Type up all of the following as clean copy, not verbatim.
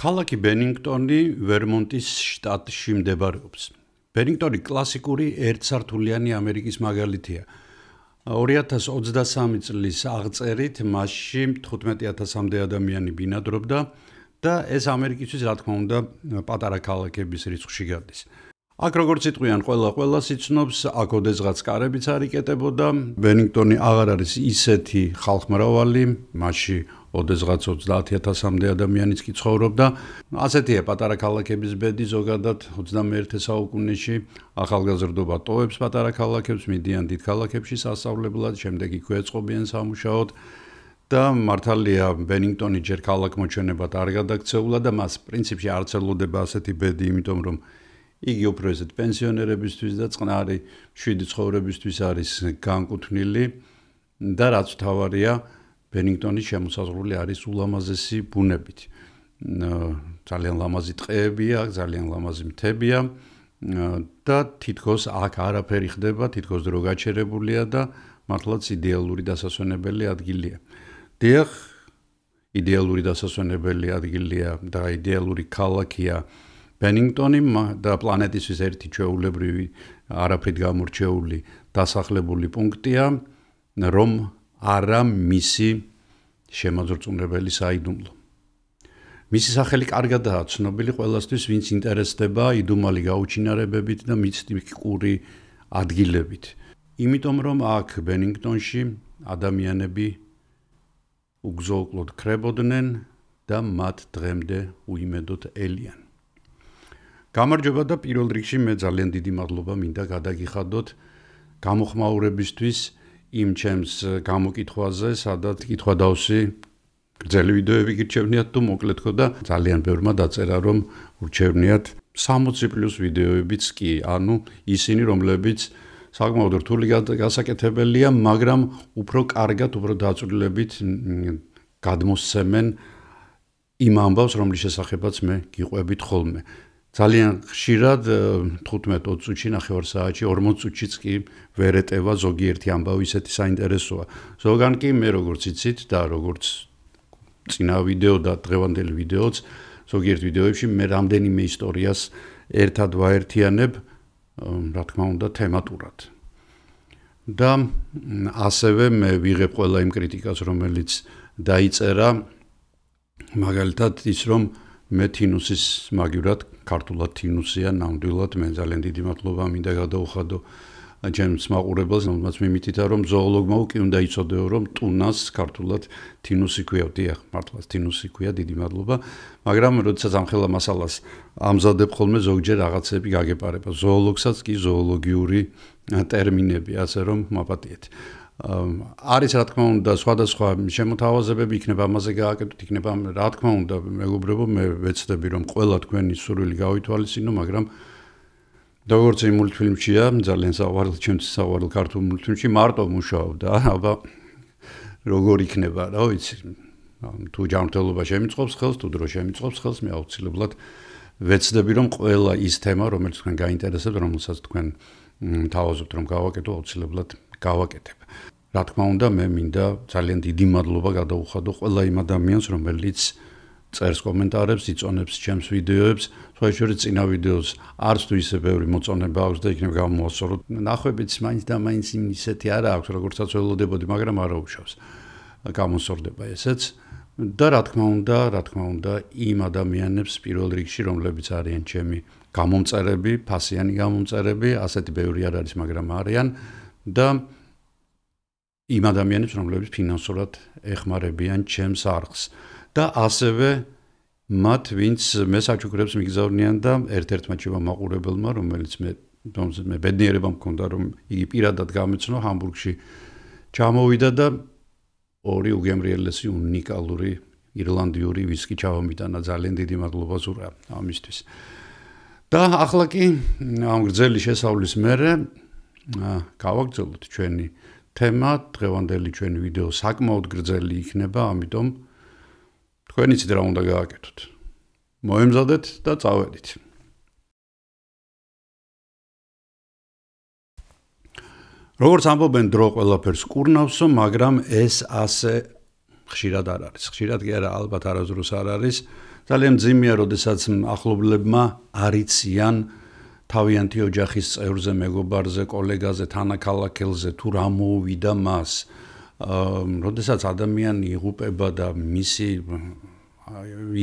ქალაქი ბენინგტონი ვერმონტის შტატში მდებარეობს. ბენინგტონი კლასიკური ერთსართულიანი ამერიკის მაგალითია. 2023 წლის აღწერით მასში 15000-მდე ადამიანი ბინადრობდა და ეს ამერიკისთვის რა თქმა უნდა პატარა ქალაქების რიცხვში გადის. აქ როგორც იტყვიან ყველას იცნობს, აქ ოდესღაც კარებიც არ იკეტებოდა. ბენინგტონი აღარ არის ისეთი ხალხმრავალი, მასში ოდესღაც 30000-მდე ადამიანიც კი ცხოვრობდა. ასეთია პატარა ქალაქების ბედი ზოგადად 21 საუკუნეში. ახალგაზრდობა ტოვებს პატარა ქალაქებს, მიდიან დიდ ქალაქებში სასწავლებლად, შემდეგ იქვე ეწყობიან სამუშაოდ და მართალია ბენინგტონი ჯერ ქალაქმოჩვენებად არ გადაქცეულა და მას პრინციპში არ ელოდება ასეთი ბედი, იმიტომ რომ იგი უფრო ესეთ პენსიონერებისთვის და წყნარი შვიდი ცხოვრებისთვის არის განკუთვნილი და რაც თავარია ბენინგტონის შემოსაზღვრული არის ულამაზესი ბუნებით. ძალიან ლამაზი ტყეებია, ძალიან ლამაზი მთებია და თითქოს აქ არაფერი ხდება, თითქოს დრო გაჩერებულია და მართლაც იდეალური დასასვენებელი ადგილია. დიახ, იდეალური დასასვენებელი ადგილია და იდეალური ქალაქია ბენინგტონი და პლანეტისთვის ერთი ჩვეულებრივი არაფრით გამორჩეული დასახლებული პუნქტია, რომ არა მისი შემაძრწუნებელი საიდუმლო. მისი სახელი კარგადაა ცნობილი ყველასთვის, ვინც ინტერესდება იდუმალი გაუჩინარებებით და მისტიკური ადგილებით. იმიტომ რომ აქ ბენინგტონში ადამიანები უგზო-უკლოდ ქრებოდნენ და მათ დღემდე უიმედოდ ელიან. გამარჯობა და პირველ რიგში მე ძალიან დიდი მადლობა მინდა გადაგიხადოთ გამოხმაურებისთვის იმ ჩემს გამოკითხვაზე, სადაც კითხვა დავსი გრძელი ვიდეოები გირჩევნიათ თუ მოკლედ ხო და ძალიან ბევრმა დაწერა რომ ურჩევნიათ 60+ ვიდეოებიც კი, ანუ ისინი რომლებიც საკმაოდ რთული გასაკეთებელია, მაგრამ უფრო კარგად, უფრო დაწვრილებით გადმოსცემენ იმ ამბავს, რომლის შესახებაც მე გიყვებით ხოლმე. ძალიან ხშირად 15-20 წუთში, ნახევარ საათში, 40 წუთშიც კი ვერ ეტევა ზოგიერთი ამბავი ისეთი საინტერესოა. ზოგან კი მე როგორც იცით და როგორც წინა ვიდეო და დღევანდელი ვიდეოც, ზოგიერთ ვიდეოებში მე რამდენიმე ისტორიას ერთად ვაერთიანებ, რა თქმა უნდა, თემატურად. და ასევე მე ვიღებ ყველა იმ კრიტიკას, რომელიც დაიწერა, მაგალითად ის რომ მე თინუსის მაგივრად, ქართულად თინუსია, ნამდვილად მე ძალიან დიდი მადლობა მინდა გადაუხადო ჩემს მაყურებელს, რომელმაც მიმითითა რომ ზოოლოგმა კი უნდა იცოდეო რომ ტუნას ქართულად თინუსი ქვია, დიახ, მართლაც თინუსი ქვია, დიდი მადლობა, მაგრამ როდესაც ამ ხელა მასალას ამზადებ ხოლმე ზოგჯერ რაღაცები გაგეპარება, ზოოლოგსაც კი ზოოლოგიური ტერმინები, ასე რომ მაპატიეთ. არის რა თქმა უნდა სხვადასხვა შემოთავაზებები იქნება ამაზე გააკეთოთ, იქნება რა თქმა უნდა მეგობრებო, მე ვეცდები რომ ყველა თქვენი სურვილი გავითვალისწინო, მაგრამ როგორც იმ მულტფილმშია, ძალიან საყვარელ ჩემთვის საყვარელ ქართულ მულტფილმში მარტო მუშაობდა, აბა როგორ იქნება, რა ვიცი, თუ ჯანმრთელობა შემიწყობს ხელს, თუ დრო შემიწყობს ხელს, მე აუცილებლად ვეცდები რომ ყველა ის თემა, რომელიც თქვენ გაინტერესებთ, რომელსაც თქვენ თავაზობთ რომ გავაკეთო, აუცილებლად გავაკეთებ. რა თქმა უნდა, მე მინდა ძალიან დიდი მადლობა გადაუხადო ყველა იმ ადამიანს, რომელიც წერს კომენტარებს, იწონებს ჩემს ვიდეოებს, სხვა შორის წინა ვიდეოს არც თუ ისე ბევრი მოწონება აქვს და იქნებ გამოვასწოროთ. ნახვებიც მაინც და მაინც ისეთი არა აქვს, როგორცაც ველოდებოდი, მაგრამ არ აუშავს. გამოსწორდება ესეც და რა თქმა უნდა, იმ ადამიანებს პირველ რიგში, რომლებიც არიან ჩემი გამომწერები, ფასიანი გამომწერები, ასეთი ბევრი არ არის, მაგრამ არიან და იმ ადამიანებს, რომლებიც ფინანსურად ეხმარებიან ჩემს არხს და ასევე მათ, ვინც მე საჩუქრებს მიგზავნიან და ერთ-ერთმა ჩემმა მაყურებელმა, რომელიც მე ბედნიერება მქონდა, რომ იგი პირადად გამეცნო, ჰამბურგში ჩამოვიდა და 2 უგემრიელესი უნიკალური ირლანდიური ვისკი ჩავამიტანა, ძალიან დიდი მადლობა ზურა ამისთვის. და ახლა კი ამ გრძელი შესავლის მერე გავაგრძელოთ ჩვენი თემა, დღევანდელი ჩვენი ვიდეო საკმაოდ გრძელი იქნება, ამიტომ თქვენ იცით რა უნდა გააკეთოთ. მოემზადეთ და წავედით. როგორც ამბობენ, დრო ყველაფერს კურნავსო, მაგრამ ეს ასე ხშირად არ არის. ხშირად კი არა, ალბათ არასდროს არ არის ძალიან ძიმეა, როდესაც ახლობლებმა არიციან თავიანთი ოჯახის წევრზე, მეგობარზე, კოლეგაზე, თანაქალაქელზე თუ რა მოუვიდა მას. როდესაც ადამიანი იღუპება და მისი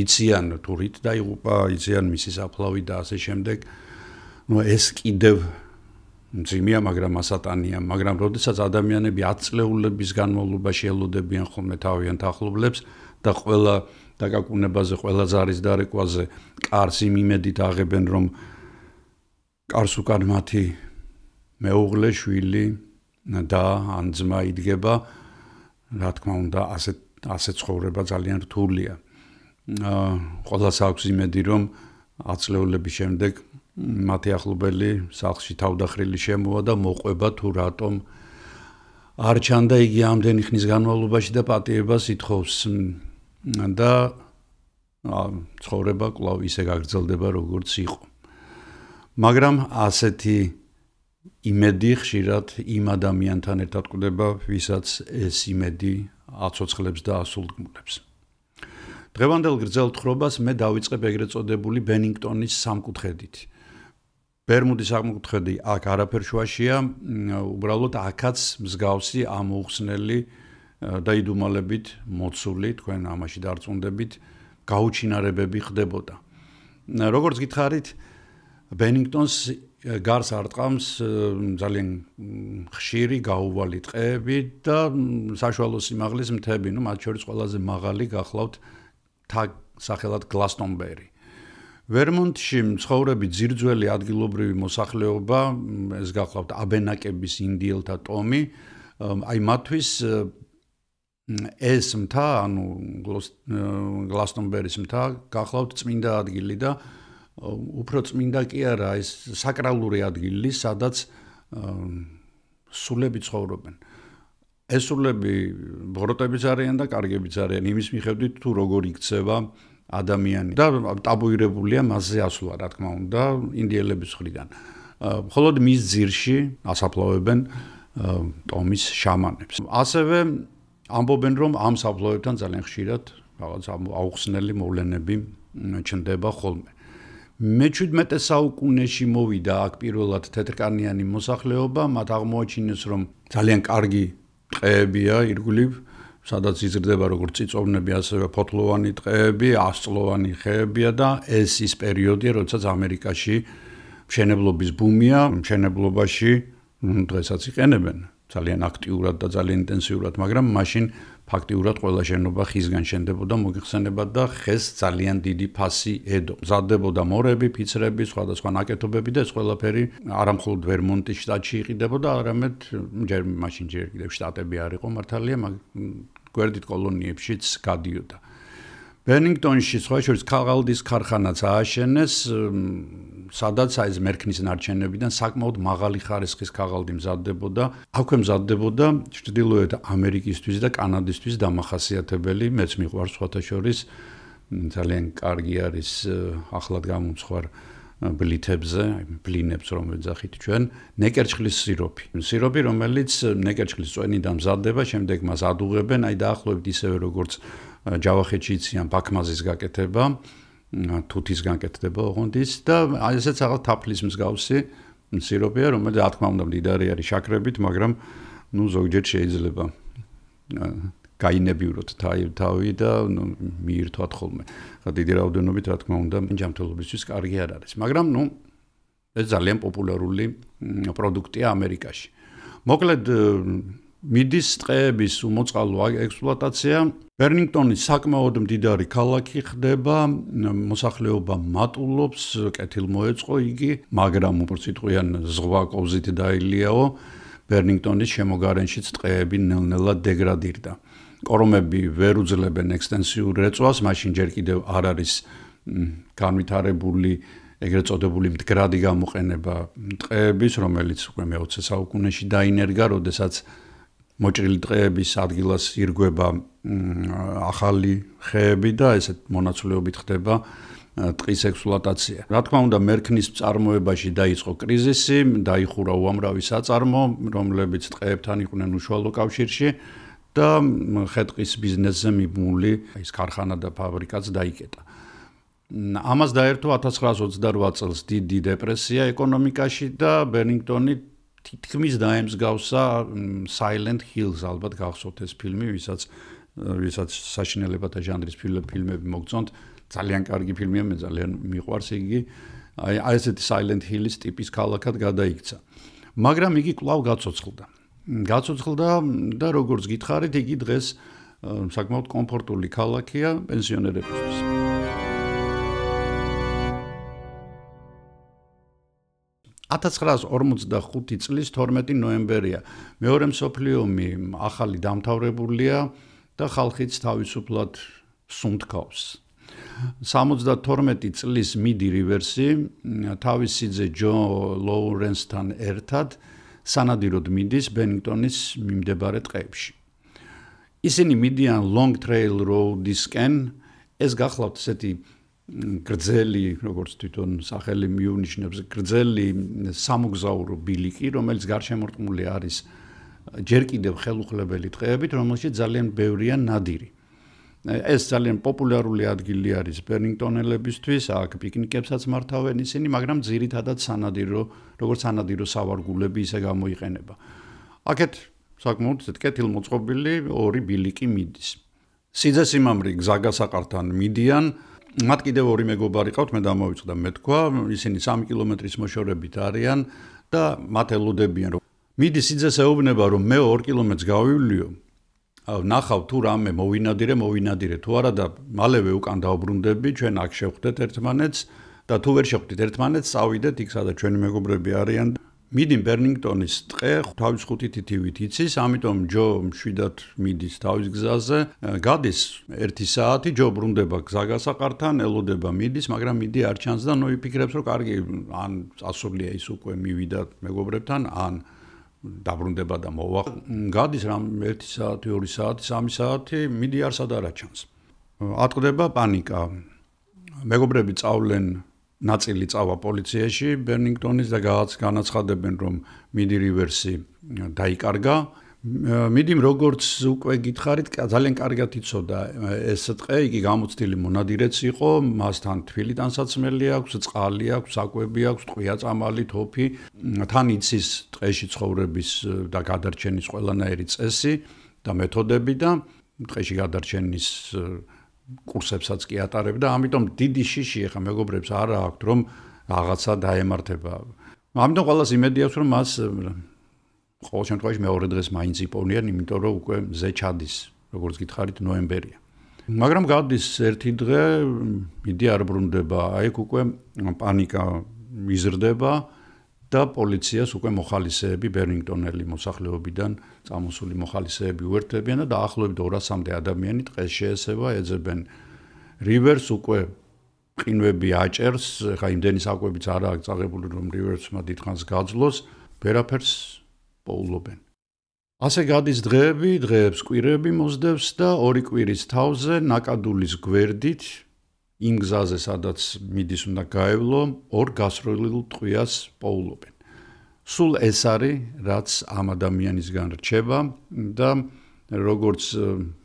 იციან თუ რით დაიღუპა, იციან მისი საფლავი და ასე შემდეგ, ეს კიდევ ძიმეა, მაგრამ ასატანია, მაგრამ როდესაც ადამიანები 10 წლეულების განმავლობაში ელოდებიან ხოლმე თავიანთ ახლობლებს და ყველა დაკაკუნებაზე, ყველა ზარის დარეკვაზე კარს იმ იმედით აღებენ, რომ კარს უკან მათი მეუღლე, შვილი და ან ძმა იდგება, რა თქმა უნდა, ასე ცხოვრება ძალიან რთულია. ყველას აქვს იმედი, რომ 10 წლეულების შემდეგ მათი ახლობელი სახლში თავდახრილი შემოვა და მოყვება თუ რატომ არ ჩანდა იგი ამდენი ხნის განმავლობაში და პატიებას ითხოვს და ცხოვრება კვლავ ისე გაგრძელდება როგორც იყო. მაგრამ ასეთი იმედი ხშირად იმ ადამიანთან ერთად კვდება, ვისაც ეს იმედი აცოცხლებს და ასულგმულებს. დღევანდელ გრძელ თხრობას მე დავიწყებ ეგრეთ წოდებული ბენინგტონის სამკუთხედით. ბერმუდის სამკუთხედი აქ არაფერ შუაშია, უბრალოდ აქაც მსგავსი ამოუხსნელი და იდუმალებით მოცული, თქვენ ამაში დარწმუნდებით, გაუჩინარებები ხდებოდა. როგორც გითხარით, ბენინგტონს გარს არტყამს ძალიან ხშირი გაუვალი ტყეები და საშუალო სიმაღლის მთები, მათ შორის ყველაზე მაღალი გახლავთ სახელად გლასტონბერი. ვერმონტში მცხოვრები ძირძველი ადგილობრივი მოსახლეობა, ეს გახლავთ აბენაკების ინდიელთა ტომი, აი მათთვის ეს მთა, ანუ გლასტონბერის მთა, გახლავთ წმინდა ადგილი და უფრო წმინდა კი არა, ეს საკრალური ადგილი, სადაც სულები ცხოვრობენ. ეს სულები ბოროტებიც არიან და კარგებიც არიან, იმის მიხედვით თუ როგორ იქცევა ადამიანი და ტაბუირებულია მასზე ასვლა, რა თქმა უნდა, ინდიელების მხრიდან. მხოლოდ მის ძირში ასაფლავებენ ტომის შამანებს. ასევე ამბობენ, რომ ამ საფლავებთან ძალიან ხშირად რაღაც აუხსნელი მოვლენები ჩნდება ხოლმე. მე-17 საუკუნეში მოვიდა აქ პირველად თეთრკანიანი მოსახლეობა, მათ აღმოაჩინეს, რომ ძალიან კარგი ტყეებია ირგვლივ, სადაც იზრდება როგორც წიწოვნები, ასევე ფოთლოვანი ტყეები, 100 წლოვანი ხეებია და ეს ის პერიოდია, როდესაც ამერიკაში მშენებლობის ბუმია, მშენებლობაში დღესაც იყენებენ ძალიან აქტიურად და ძალიან ინტენსიურად, მაგრამ მაშინ ფაქტიურად ყველა შენობა ხისგან შენდებოდა, მოგიხსენებათ და ხეს ძალიან დიდი ფასი ედო. მზადდებოდა მორები, ფიცრები, სხვადასხვა ნაკეთობები და ეს ყველაფერი არა მხოლოდ ვერმონტის შტატში იყიდებოდა, არამედ მაშინ ჯერ კიდევ შტატები არ იყო მართალია, გვერდით კოლონიებშიც გადიოდა. ბენინგტონში სხვა შორის ქაღალდის ქარხანაც ააშენეს, სადაც ეს მერქნის ნარჩენებიდან საკმაოდ მაღალი ხარისხის ქაღალდი მზადდებოდა. აქვე მზადდებოდა ჩრდილოეთ ამერიკისთვის და კანადისთვის დამახასიათებელი, მეც მიყვარს სხვათა შორის, ძალიან კარგი არის ახლად გამომცხვარ ბლითებზე, ბლინებს რომელიც ახით ჩვენ, ნეკერჩხლის სიროპი. სიროპი, რომელიც ნეკერჩხლის წვენიდან მზადდება, შემდეგ მას ადუღებენ, აი დაახლოებით ისევე როგორც ჯავახეთში იციან ბაქმაზის გაკეთება, თუთის გაკეთდება ოღონდის და ესეც რაღაც თაფლის მსგავსი სიროპია, რომელიც რა თქმა უნდა მდიდარი არის შაქრებით, მაგრამ ზოგჯერ შეიძლება გაინებივროთ თავი და მიირთვათ ხოლმე. დიდი რაოდენობით რა თქმა უნდა ჯანმრთელობისთვის კარგი არ არის, მაგრამ ეს ძალიან პოპულარული პროდუქტია ამერიკაში. მოკლედ მიდის ტყეების უმოწყალო ექსპლუატაცია. ბერნინგტონის საკმაოდ მდიდარი ქალაქი ხდება, მოსახლეობა მატულობს, კეთილმოეწყო იგი, მაგრამ უპრციტყვიან ზღვა კოვზით დაილიაო, ბერნინგტონის შემოგარენშიც ტყეები ნელ-ნელა დეგრადირდა. კორომები ვერ უძლებენ ექსტენსიურ რეწვას, მაშინ ჯერ კიდევ არ არის განვითარებული ეგრეთ წოდებული მდგრადი გამოყენება ტყეების, რომელიც უკვე მე-20 საუკუნეში დაინერგა, როდესაც მოჭრილი ტყეების ადგილას ირგვება ახალი ხეები და ესეთ მონაცვლეობით ხდება ტყის ექსპლუატაცია. რა თქმა უნდა, მერქნის წარმოებაში დაიწყო კრიზისი, დაიხურა უამრავი საწარმო, რომლებიც ტყეებთან იყვნენ უშუალო კავშირში და ხე-ტყის ბიზნესზე მიბმული ის ქარხანა და ფაბრიკაც დაიკეტა. ამას დაერთო 1928 წელს დიდი დეპრესია ეკონომიკაში და ბერნინგტონი თითქმის დაემსგავსა Silent Hills, ალბათ გახსოვთ ეს ფილმი, ვისაც საშინელებათა ჟანრის ფილმები მოგწონთ, ძალიან კარგი ფილმია, მე ძალიან მიყვარს იგი. აი ესეთი Silent Hills ტიპის ქალაქად გადაიქცა. მაგრამ იგი კვლავ გაცოცხლდა. და როგორც გითხარით, იგი დღეს საკმაოდ კომფორტული ქალაქია პენსიონერებისთვის. $1945 წლის 12 ნოემბერია. მეორე მსოფლიო ომი ახალი დამთავრებულია და ხალხიც თავისუფლად სუნთქავს. 72 წლის მიდი რივერსი თავის სიძე ჯო ლოურენსთან ერთად სანადიროდ მიდის ბერნინგტონის მიმდებარე ტყეებში. ისინი მიდიან Long Trail Road-ისკენ, ეს გახლავთ ესეთი გრძელი, როგორც თვითონ სახელი მიუნიშნებს, გრძელი სამოგზაურო ბილიკი, რომელიც გარშემორტყმული არის ჯერ კიდევ ხელუხლებელი ტყეებით, რომელშიც ძალიან ბევრია ნადირი. ეს ძალიან პოპულარული ადგილი არის ბერნინგტონელებისთვის, აქ პიკნიკებსაც მართავენ ისინი, მაგრამ ძირითადად როგორც სანადირო სავარგულები ისე გამოიყენება. აქეთ საკმაოდ კეთილმოწყობილი ორი ბილიკი მიდის. სიძესიმამრი გზაგასაყართან მიდიან, მათ კიდევ ორი მეგობარი ყავთ, მე დამოვიწყდა მე თქვა, ისინი 3 კილომეტრის მოშორებით არიან და მათ ელოდებიან. მიდის სიძეს ეუბნება, რომ მე 2 კილომეტრს გავივლიო, ნახავ თუ რამე მოვინადირე თუ არა და მალევე უკან დავბრუნდები, ჩვენ აქ შევხვდეთ ერთმანეთს და თუ ვერ შევხვდით ერთმანეთს, წავიდეთ იქ, სადაც ჩვენი მეგობრები არიან. მიდის ბერნინგტონის ტყე, თავის 5 თითივით იცის, ამიტომ ჯო მშვიდად მიდის თავის გზაზე. გადის 1 საათი, ჯო ბრუნდება გზაგასაყართან, ელოდება მიდის, მაგრამ მიდი არ ჩანს და იფიქრებს, რომ კარგი, ან წასულია ის უკვე მივიდა მეგობრებთან, ან დაბრუნდება და მოვა. გადის რამ 1 საათი, 2 საათი, 3 საათი, მიდი არსად არ აჩანს. ატყდება პანიკა. მეგობრები წავლენ ნაწილი წავა პოლიციაში ბერნინგტონის და განაცხადებენ, რომ მიდი რივერსი დაიკარგა. მიდიმ როგორც უკვე გითხარით, ძალიან კარგად იცოდა ეს ტყე, იგი გამოცდილი მონადირეც იყო, მასთან თბილი ტანსაცმელი აქვს, წყალი აქვს, საკვები აქვს, ტყვია წამალი, თოფი, თან იცის ტყეში ცხოვრების და გადარჩენის ყველანაირი წესი და მეთოდები და ტყეში გადარჩენის კურსებსაც კი ატარებდა, ამიტომ დიდი შიში ეხა მეგობრებს არ აქვთ, რომ რაღაცა დაემართება. ამიტომ ყველას იმედი აქვს, რომ მას ყოველ შემთხვევაში მეორე დღეს მაინც იპოვნიან, იმიტომ რომ უკვე მზე ჩადის, როგორც გითხარით, ნოემბერია. მაგრამ გადის ერთი დღე, მიდი არ ბრუნდება, აი უკვე პანიკა იზრდება და პოლიციას უკვე მოხალისეები ბერნინგტონელი მოსახლეობიდან წამოსული მოხალისეები უერთდებიან და დაახლოებით 200-მდე ადამიანი ტყეს შეესება, ეძებენ რივერს, უკვე ყინვები აჭერს, ხა იმდენი საკვებიც არ აქვს წაღებული, რომ რივერსმა დიდხანს გაძლოს, ვერაფერს პოულობენ. ასე გადის დღეებს კვირები მოსდევს და 2 კვირის თავზე ნაკადულის გვერდით იმ გზაზე, სადაც მიდის უნდა გაევლო, 2 გასროლილ ტყვიას პოულობენ. სულ ეს არის, რაც ამ ადამიანისგან რჩება და როგორც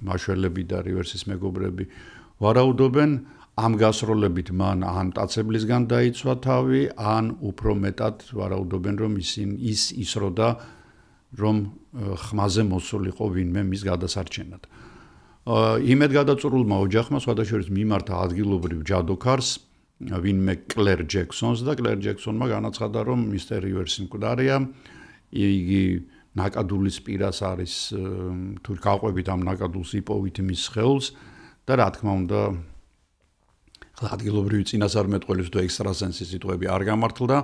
მაშველები და რივერსის მეგობრები ვარაუდობენ, ამ გასროლებით მან ან მტაცებლისგან დაიცვა თავი, ან უფრო მეტად ვარაუდობენ, რომ ის ისროდა, რომ ხმაზე მოსულიყო ვინმე მის გადასარჩენად. იმედგადაწურულმა ოჯახმა სხვადასხვა მიმართა ადგილობრივ ჯადოქარს, ვინმე კლერ ჯექსონს და კლერ ჯექსონმა განაცხადა, რომ მისტერ რივერსი მკვდარია, იგი ნაკადულის პირას არის, თუ გაყვებით ამ ნაკადულს იპოვით მის სხეულს და რა თქმა უნდა ადგილობრივი წინასწარმეტყველის თუ ექსტრასენსის სიტყვები არ გამართლდა,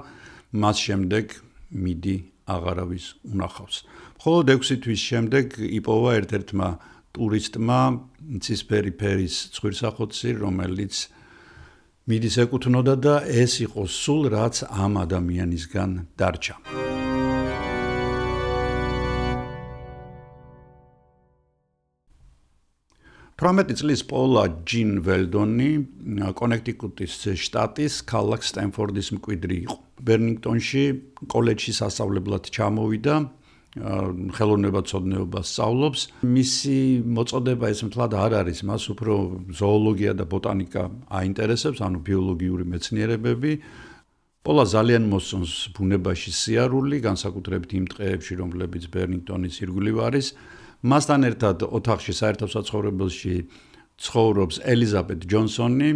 მას შემდეგ მიდი აღარავის უნახავს. მხოლოდ 6 თვის შემდეგ იპოვა ერთ-ერთმა ტურისტმა ცისფერი ფერის ცხვირსახოცი, რომელიც მიდის ეკუთვნოდა და ეს იყო სულ რაც ამ ადამიანისგან დარჩა. პრომეტი წლის პოლა ჯინ ველდონი კონექტიკუტის შტატის ქალაქ სტენფორდის მკვიდრი იყო. ბერნინგტონში კოლეჯში სასწავლებლად ჩამოვიდა ხელოვნებაცოდნეობას სწავლობს. მისი მოწოდება ეს მთლად არ არის, მას უფრო ზოოლოგია და ბოტანიკა აინტერესებს, ანუ ბიოლოგიური მეცნიერებები. პოლა ძალიან მოსწონს ბუნებაში სიარული, განსაკუთრებით იმ ტყეებში, რომლებიც ბერნინგტონის ირგვლივ არის. მასთან ერთად ოთახში საერთო საცხოვრებელში ცხოვრობს ელიზაბეთ ჯონსონი,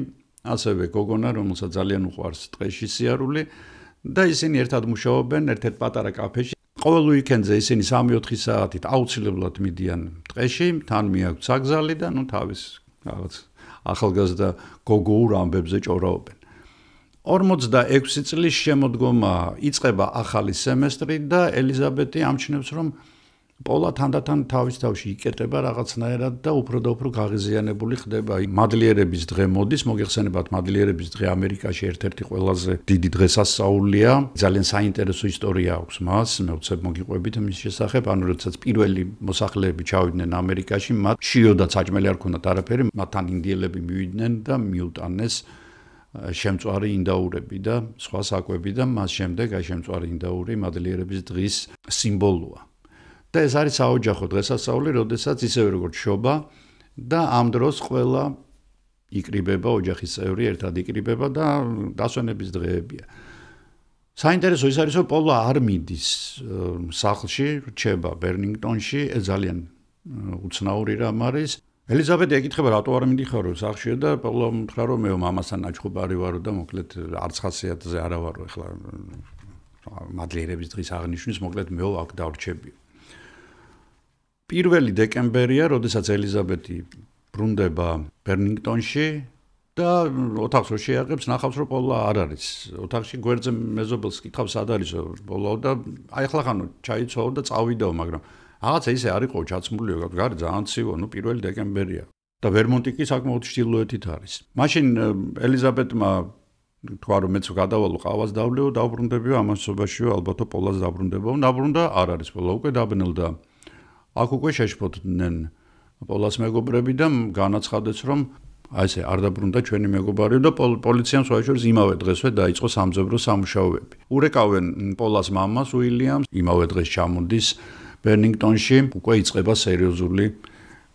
ასევე გოგონა, რომელსაც ძალიან უყვარს ტყეში სიარული და ისინი ერთად მუშაობენ ერთ-ერთ პატარა კაფეში. ყოველ უიკენდზე ისინი 3-4 საათით აუცილებლად მიდიან ტყეში, თან მიაქვთ საგზალი და თავის რაღაც ახალგაზრდა გოგოურ ამბებზე ჭორაობენ. 46 წლის შემოდგომა იწყება ახალი სემესტრი და ელიზაბეტი ამჩნევს, რომ პოლა თანდათან თავის თავში იკეტება რაღაცნაირად და უფრო გაღიზიანებული ხდება. მადლიერების დღე მოდის, მოგეხსენებათ, მადლიერების დღე ამერიკაში ერთ-ერთი ყველაზე დიდი დღესასწაულია. ძალიან საინტერესო ისტორია აქვს მას, მე ვცებ მოგიყვებით მის შესახებ, ანუ როდესაც პირველი მოსახლეები ჩავიდნენ ამერიკაში, მათ შიო და საჭმელი არ ქონდათ არაფერი, მათთან ინდიელები მივიდნენ და მიუტანეს შემწვარი ინდაურები და სხვა საკვები და მას შემდეგ აი შემწვარი ინდაური მადლიერების დღის სიმბოლოა. და ეს არის საოჯახო დღესასწაული, როდესაც ისევე როგორც შობა და ამ დროს ყველა იკრიბება, ოჯახის წევრი ერთად იკრიბება და დასვენების დღეებია. საინტერესო ის არის, რომ პოლა არ მიდის სახლში, რჩება ბერნინგტონში, ეს ძალიან უცნაური რამ არის. ელიზაბეტი ეკითხება, რატო არ მიდიხარო სახლში და პოლა უთხრა, რომ მე მამასთან აჩხუბარი ვარო და მოკლედ არც ხასიათზე არა ვარო, ეხლა მადლიერების დღის აღნიშვნის მოკლედ მე აქ დავრჩები. 1 დეკემბერია, როდესაც ელიზაბეტი ბრუნდება ბერნინგტონში და ოთახს რო შეიარებს, ნახავს, რომ პოლა არ არის. ოთახში გვერდზე მეზობელს კითხავს, სად არის პოლა და აი ახლა ხანო ჩაიცვალა და წავიდაო, მაგრამ რაღაცა ისე არ იყო ჩაცმული, გარი ძალიან ცივო, 1 დეკემბერია. და ვერმონტი კი საკმაოდ ჩრდილოეთით არის. მაშინ ელიზაბეტმა თქვა, რომ მეც გადავალო ყავას დავლეო, დავბრუნდებიო, ამასობაშიო ალბათო პოლას დაბრუნდებო. დაბრუნდა, არ არის პოლა, უკვე დაბნელდა. აქ უკვე შეშფოთდნენ პოლას მეგობრები და განაცხადეს, რომ აი ესე არ დაბრუნდა ჩვენი მეგობარი და პოლიციამ სხვა შორის იმავე დღესვე დაიწყო სამძებრო სამუშაოები. ურეკავენ პოლას მამას უილიამს, იმავე დღეს ჩამოდის ბერნინგტონში, უკვე იწყება სერიოზული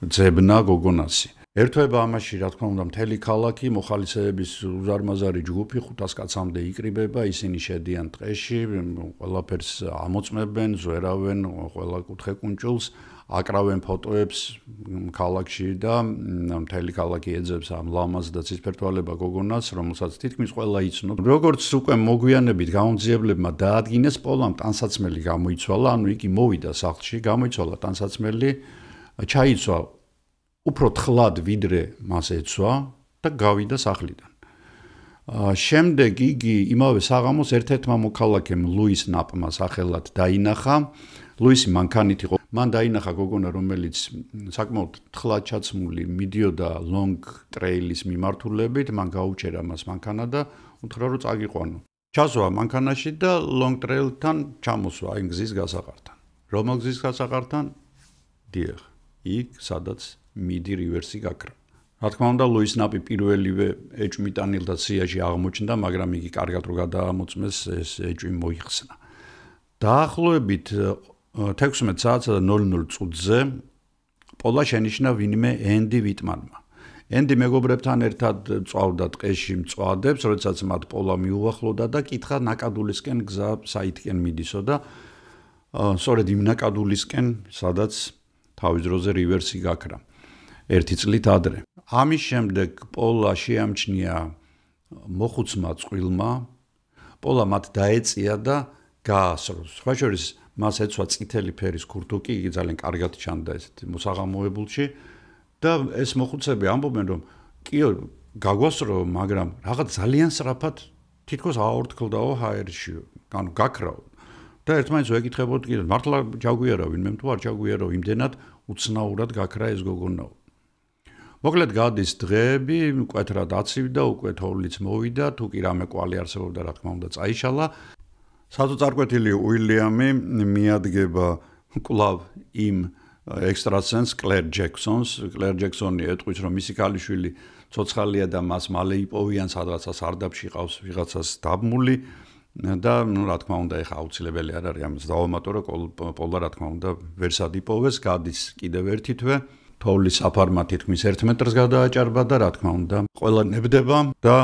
ძებნა გოგონასი. ერთვება ამაში, რა თქმა უნდა, მთელი ქალაქი, მოხალისეების უზარმაზარი ჯგუფი 500 კაცამდე იკრიბება, ისინი შედიან ტყეში, ყველაფერს ამოწმებენ, ზვერავენ ყველა კუთხე-კუნჭულს, აკრავენ ფოტოებს ქალაქში და მთელი ქალაქი ეძებს ამ ლამაზ და ცისფერთვალება გოგონას, რომელსაც თითქმის ყველა იცნობს. როგორც უკვე მოგვიანებით გამომძიებლებმა დაადგინეს, პოლამ ტანსაცმელი გამოიცვალა, ანუ იგი მოვიდა სახლში, გამოიცვალა ტანსაცმელი, ჩაიცვა უფრო თხლად ვიდრე მას ეცვა და გავიდა სახლიდან. შემდეგ იგი იმავე საღამოს ერთ-ერთმა მოქალაქემ ლუის ნაპმა სახელად დაინახა. ლუისი მანქანით იყო. მან დაინახა გოგონა, რომელიც საკმაოდ თხლად ჩაცმული მიდიოდა ლონგ ტრეილის მიმართულებით, მან გაუჩერა მას მანქანა და უთხრა, რომ წაგიყვანო. ჩასვა მანქანაში და ლონგ ტრეილთან ჩამოსვა იმ გზის გასაყართან. რომელ გზის გასაყართან? დიახ, იქ სადაც მიდი რივერსი გაქრა. რა თქმა უნდა, ლუის ნაპი პირველივე ეჭვმიტანილთა სიაში აღმოჩნდა, მაგრამ იგი კარგად რო გადაამოწმეს, ეს ეჭვი მოიხსნა. დაახლოებით 16 საათსა და 00 წუთზე პოლა შენიშნა ვინმე ენდი ვიტმანმა. ენდი მეგობრებთან ერთად წვავდა ტყეში მწვადებს, როდესაც მათ პოლა მიუახლოვდა და კითხა ნაკადულისკენ გზა საითკენ მიდისო და სწორედ იმ ნაკადულისკენ, სადაც თავის დროზე რივერსი გაქრა. 1 წლით ადრე. ამის შემდეგ პოლა შეამჩნია მოხუცმა წყვილმა, პოლა მათ დაეწია და გაასროს. სხვა შორის მას ეცვა წითელი ფერის ქურთუკი, იგი ძალიან კარგად ჩანდა ესეთ მოსაღამოებულში და ეს მოხუცები ამბობენ, რომ კიო გაგვასრო, მაგრამ რაღაც ძალიან სწრაფად თითქოს აორთქლდაო ჰაერში, ანუ გაქრაო. და ერთმანეთს ვეკითხებოდ, კიდე მართლა ჯაგვიარავინ, მე თუ არ ჯაგვიარავ, იმდენად უცნაურად გაქრა ეს გოგონაო. მოკლედ გადის დღეები, მკვეთრად აცივდა, უკვე თოვლიც მოვიდა, თუ კი რამე კვალი არსებობდა, რა თქმა უნდა, წაიშალა. საწუწარკვეთილი უილიამი მიადგება კვლავ იმ ექსტრასენს კლერ ჯექსონს. კლერ ჯექსონი ეტყვის, რომ მისი ქალიშვილი ცოცხალია და მას მალე იპოვიან, სადღაცა სარდაფში ყავს ვიღაცას დაბმული. და ნუ რა თქმა უნდა ეხა აუცილებელი არ არის ამის დავამატო რომ პოლა რა თქმა უნდა ვერ სადიპოვეს გადის კიდევ ერთი თვე თოვლის საფარმა თითქმის 1 მეტრს გადააჭარბა და რა თქმა უნდა ყველა ნებდება და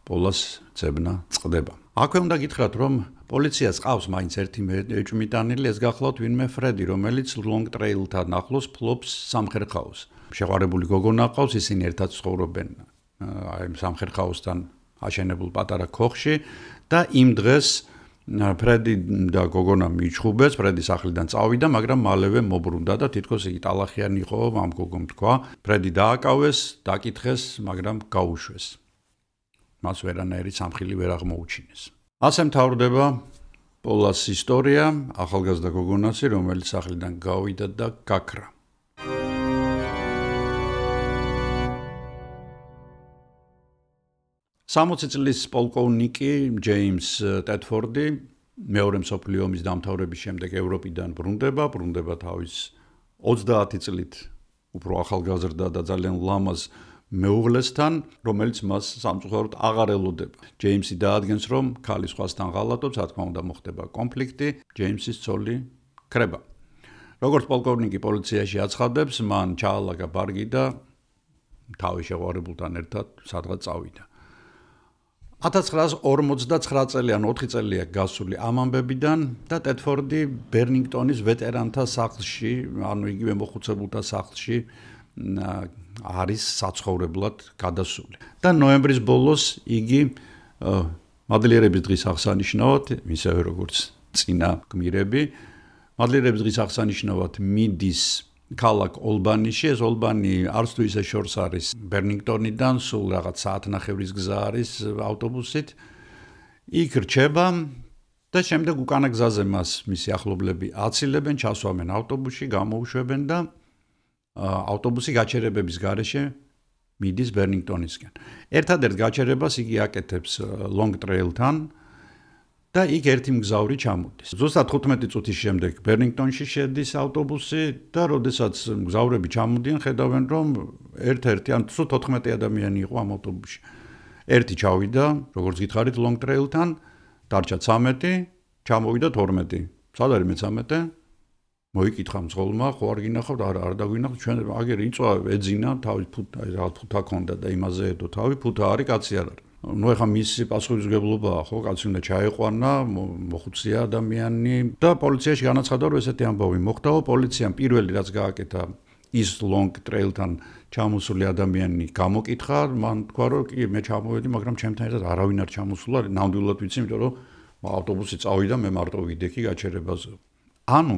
პოლას ძებნა წყდება აქვე უნდა გითხრათ რომ პოლიციას ყავს მაინც ერთი ეჭვმიტანილი ეს გახლავთ ვინმე ფრედი რომელიც long trail-თან ახლოს ფლობს სამხერხაოს შეყვარებული გოგონა ყავს ისინი ერთად ცხოვრობენ აი სამხერხაოსთან აშენებულ პატარა ქოხში და იმ დღეს ფრედი და გოგონა მიჩხუბეს, ფრედი სახლიდან წავიდა, მაგრამ მალევე მობრუნდა და თითქოს იგი ტალახიანი იყო, ამ გოგომ თქვა. ფრედი დააკავეს, დაკითხეს, მაგრამ გაუშვეს. მას ვერანაირი სამხილი ვერ აღმოუჩინეს. ასე მთავრდება პოლას ისტორია, ახალგაზრდა გოგონაცი, რომელიც სახლიდან გავიდა და გაქრა. სამოცი წლის პოლკოვნიკი ჯეიმს ტედფორდი მეორე მსოფლიო ომის დამთავრების შემდეგ ევროპიდან ბრუნდება თავის 30 წლით უფრო ახალგაზრდა და ძალიან ლამაზ მეუღლესთან, რომელიც მას სამწუხაროდ აღარ ელოდება. ჯეიმსი დაადგენს, რომ ქალი სხვასთან ღალატობს, რა თქმა უნდა მოხდება კონფლიქტი, ჯეიმსის ცოლი ქრება. როგორც პოლკოვნიკი პოლიციაში აცხადებს, მან ჩაალაგა ბარგი და თავის შეყვარებულთან ერთად სადღაც წავიდა. 1949 წელი ან 4 წელია გასული ამ ამბებიდან და ტედფორდი ბერნინგტონის ვეტერანთა სახლში, ანუ იგივე მოხუცებულთა სახლში არის საცხოვრებლად გადასული. და ნოემბრის ბოლოს იგი მადლიერების დღის აღსანიშნავად, ისევე როგორც წინა გმირები, მადლიერების დღის აღსანიშნავად მიდის ქალაქ ოლბანიში, ეს ოლბანი არც თუ ისე შორს არის ბერნინგტონიდან, სულ რაღაც საათნახევრის გზა არის ავტობუსით. იქ რჩება და შემდეგ უკანა გზაზე მას მისი ახლობლები აცილებენ, ჩასვამენ ავტობუსში, გამოუშვებენ და ავტობუსი გაჩერებების გარეშე მიდის ბერნინგტონისკენ. ერთადერთ გაჩერებას იგი აკეთებს long trail-თან და იქ ერთი მგზავრი ჩამოდის. ზუსტად 15 წუთის შემდეგ ბერნინგტონში შედის ავტობუსი და როდესაც მგზავრები ჩამოდიან, ხედავენ რომ ერთ-ერთი ან 14 ადამიანი იყო ამ ავტობუსში. ერთი ჩავიდა, როგორც გითხარით long trail-თან, დარჩა 13, ჩამოვიდა 12. სად არის მე-13? მოიკითხა მძღოლმა, ხო არ გინახავთ? არა, არ დაგვინახავთ, ჩვენ აგერ იწვა, ეძინა, თავის ფუთა ქონდა და იმაზე ედო თავი, ფუთა არის, კაცი არ არის. ნუ ეხა მისი პასუხისმგებლობაა, ხო, კაცი უნდა ჩაეყვანა, მოხუცია ადამიანი და პოლიციაში განაცხადა, რომ ესეთი ამბავი მოხდაო, პოლიციამ პირველი რაც გააკეთა ის long trail-თან ჩამოსული ადამიანი გამოკითხა, მან თქვა, რომ კი მე ჩამოვედი, მაგრამ ჩემთან ერთად არავინ არ ჩამოსულა, ნამდვილად ვიცი, იმიტომ რომ ავტობუსი წავიდა, მე მარტო ვიდექი გაჩერებაზე. ანუ